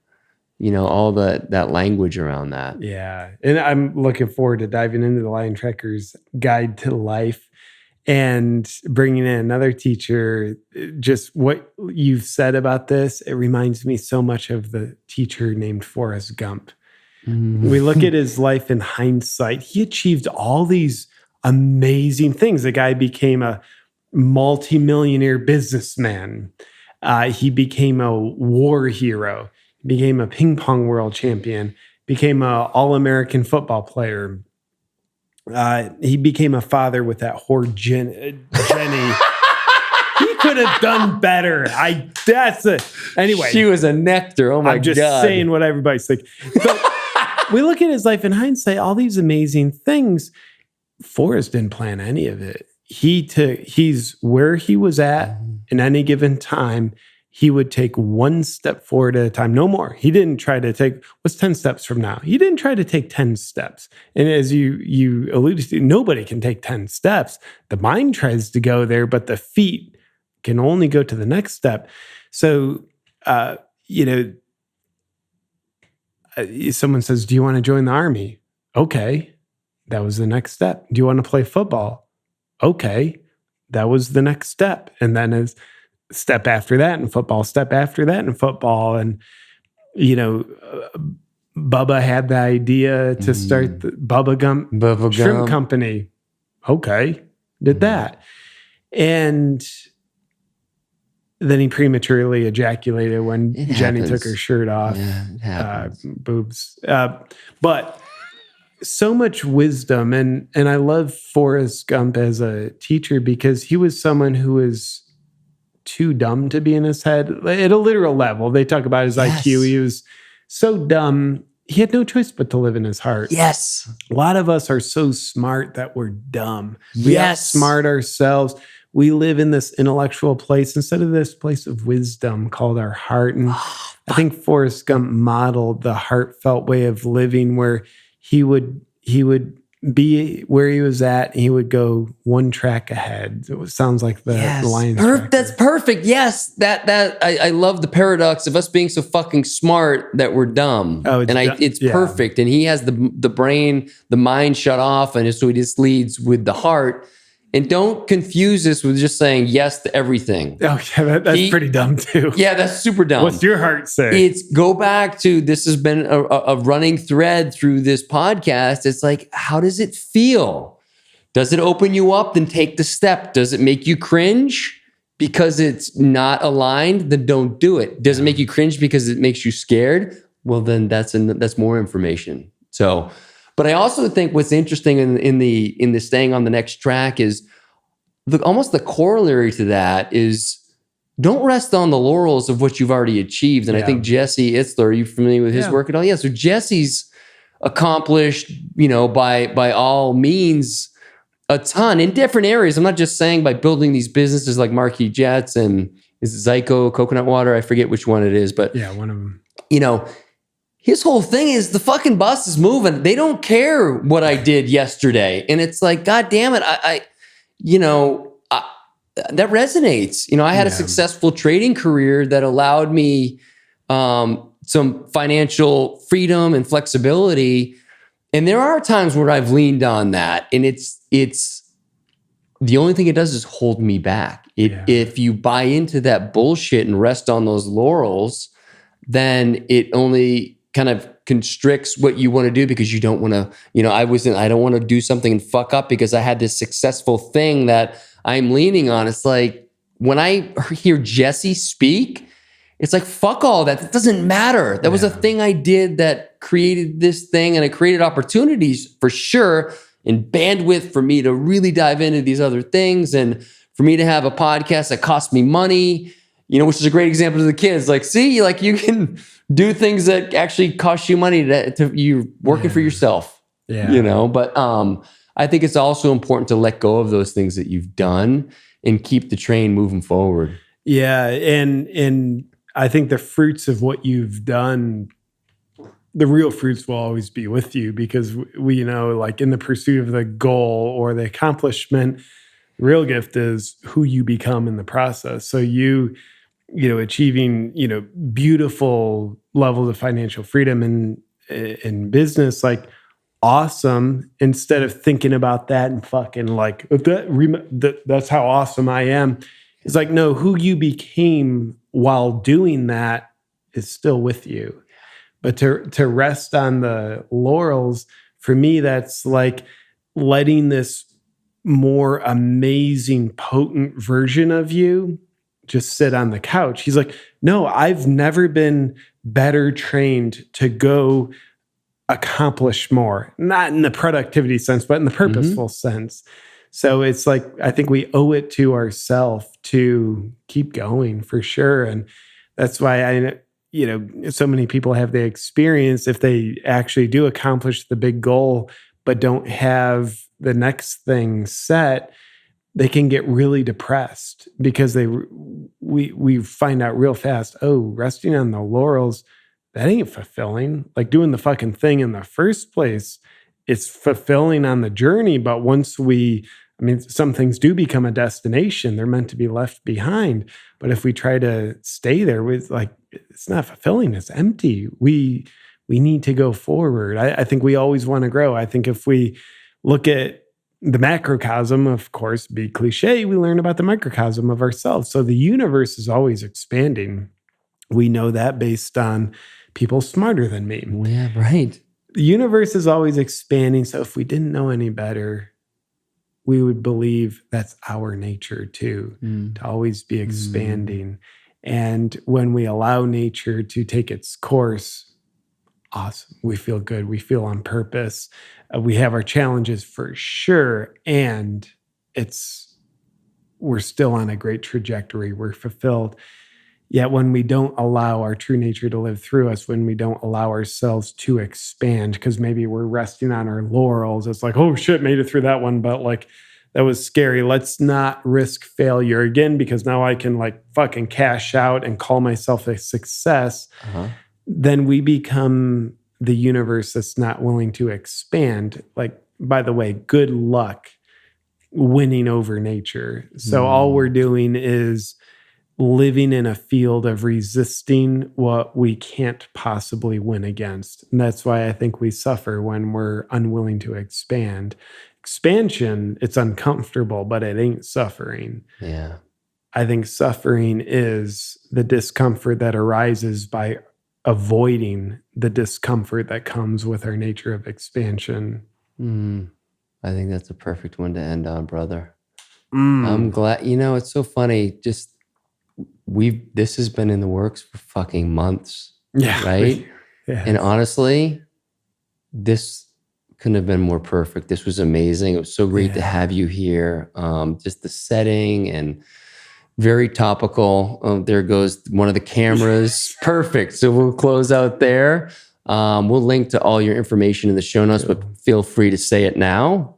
All that language around that. Yeah. And I'm looking forward to diving into the Lion Trekker's Guide to Life and bringing in another teacher. Just what you've said about this, it reminds me so much of the teacher named Forrest Gump. We look at his life in hindsight. He achieved all these amazing things. The guy became a multimillionaire businessman. He became a war hero. He became a ping pong world champion. Became an all-American football player. He became a father with that whore Jenny. He could have done better. Anyway. She was a nectar. Oh my God. I'm just saying what everybody's thinking. So we look at his life in hindsight, all these amazing things. Forrest didn't plan any of it. He's where he was at in any given time. He would take one step forward at a time, no more. He didn't try to take, what's 10 steps from now? He didn't try to take 10 steps. And as you alluded to, nobody can take 10 steps. The mind tries to go there, but the feet can only go to the next step. So, someone says, do you want to join the Army? Okay. That was the next step. Do you want to play football? Okay. That was the next step. And then as step after that in football, step after that in football. And, Bubba had the idea to start the Bubba Gump Shrimp Company. Okay. Did that. And then he prematurely ejaculated when Jenny took her shirt off. Yeah, it happens. Boobs. But so much wisdom. And I love Forrest Gump as a teacher because he was someone who was too dumb to be in his head. At a literal level, they talk about his IQ. He was so dumb. He had no choice but to live in his heart. Yes. A lot of us are so smart that we're dumb. We outsmart ourselves. We live in this intellectual place instead of this place of wisdom called our heart. And I think Forrest Gump modeled the heartfelt way of living where he would be where he was at, and he would go one track ahead. It sounds like the Lions. That's perfect. Yes, that I love the paradox of us being so fucking smart that we're dumb. It's perfect. And he has the brain, the mind shut off, and so he just leads with the heart. And don't confuse this with just saying yes to everything. Oh, yeah, that's pretty dumb too. Yeah, that's super dumb. What's your heart say? It's go back to, this has been a running thread through this podcast. It's like, how does it feel? Does it open you up? Then take the step. Does it make you cringe because it's not aligned? Then don't do it. Does it make you cringe because it makes you scared? Well, then that's more information. So... But I also think what's interesting in the staying on the next track is almost the corollary to that is don't rest on the laurels of what you've already achieved. And I think Jesse Itzler, are you familiar with his work at all? Yeah. So Jesse's accomplished, by all means, a ton in different areas. I'm not just saying by building these businesses like Marquee Jets and is Zyko coconut water. I forget which one it is, but one of them. His whole thing is the fucking bus is moving. They don't care what I did yesterday. And it's like, God damn it. That resonates. I had a successful trading career that allowed me some financial freedom and flexibility. And there are times where I've leaned on that. And it's the only thing it does is hold me back. If you buy into that bullshit and rest on those laurels, then it only kind of constricts what you want to do because you don't want to, I don't want to do something and fuck up because I had this successful thing that I'm leaning on. It's like when I hear Jesse speak, it's like, fuck all that. It doesn't matter. That was a thing I did that created this thing, and it created opportunities for sure and bandwidth for me to really dive into these other things and for me to have a podcast that cost me money. which is a great example to the kids. Like, see, like you can do things that actually cost you money to you're working for yourself, but I think it's also important to let go of those things that you've done and keep the train moving forward. Yeah. And I think the fruits of what you've done, the real fruits will always be with you, because we like in the pursuit of the goal or the accomplishment, the real gift is who you become in the process. So achieving, beautiful levels of financial freedom in business, like awesome. Instead of thinking about that and fucking like, that's how awesome I am. It's like, no, who you became while doing that is still with you. But to rest on the laurels, for me, that's like letting this more amazing, potent version of you just sit on the couch. He's like, no, I've never been better trained to go accomplish more, not in the productivity sense, but in the purposeful sense. So it's like, I think we owe it to ourselves to keep going for sure. And that's why so many people have the experience, if they actually do accomplish the big goal, but don't have the next thing set, they can get really depressed because we find out real fast, resting on the laurels, that ain't fulfilling. Like doing the fucking thing in the first place, it's fulfilling on the journey. But once some things do become a destination, they're meant to be left behind. But if we try to stay there it's not fulfilling, it's empty. We need to go forward. I think we always want to grow. I think if we look at the macrocosm, of course, be cliche, we learn about the microcosm of ourselves. So the universe is always expanding. We know that based on people smarter than me. Yeah, right. The universe is always expanding. So if we didn't know any better, we would believe that's our nature too, to always be expanding. And when we allow nature to take its course, awesome. We feel good. We feel on purpose. We have our challenges for sure. And we're still on a great trajectory. We're fulfilled. Yet when we don't allow our true nature to live through us, when we don't allow ourselves to expand, because maybe we're resting on our laurels, it's like, oh shit, made it through that one, but like that was scary. Let's not risk failure again, because now I can like fucking cash out and call myself a success. Then we become the universe that's not willing to expand. Like, by the way, good luck winning over nature. So all we're doing is living in a field of resisting what we can't possibly win against. And that's why I think we suffer when we're unwilling to expand. Expansion, it's uncomfortable, but it ain't suffering. Yeah. I think suffering is the discomfort that arises by avoiding the discomfort that comes with our nature of expansion. I think that's a perfect one to end on, brother. I'm glad, it's so funny. Just this has been in the works for fucking months. Yeah. Right. And honestly, this couldn't have been more perfect. This was amazing. It was so great to have you here. Just the setting and very topical. There goes one of the cameras. Perfect. So we'll close out there. We'll link to all your information in the show notes, but feel free to say it now.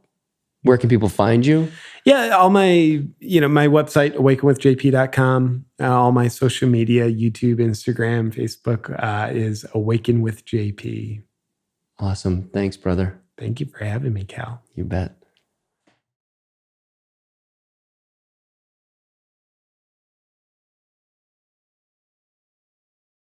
Where can people find you? Yeah, all my website, awakenwithjp.com, all my social media, YouTube, Instagram, Facebook, is Awaken with JP. Awesome. Thanks, brother. Thank you for having me, Cal. You bet.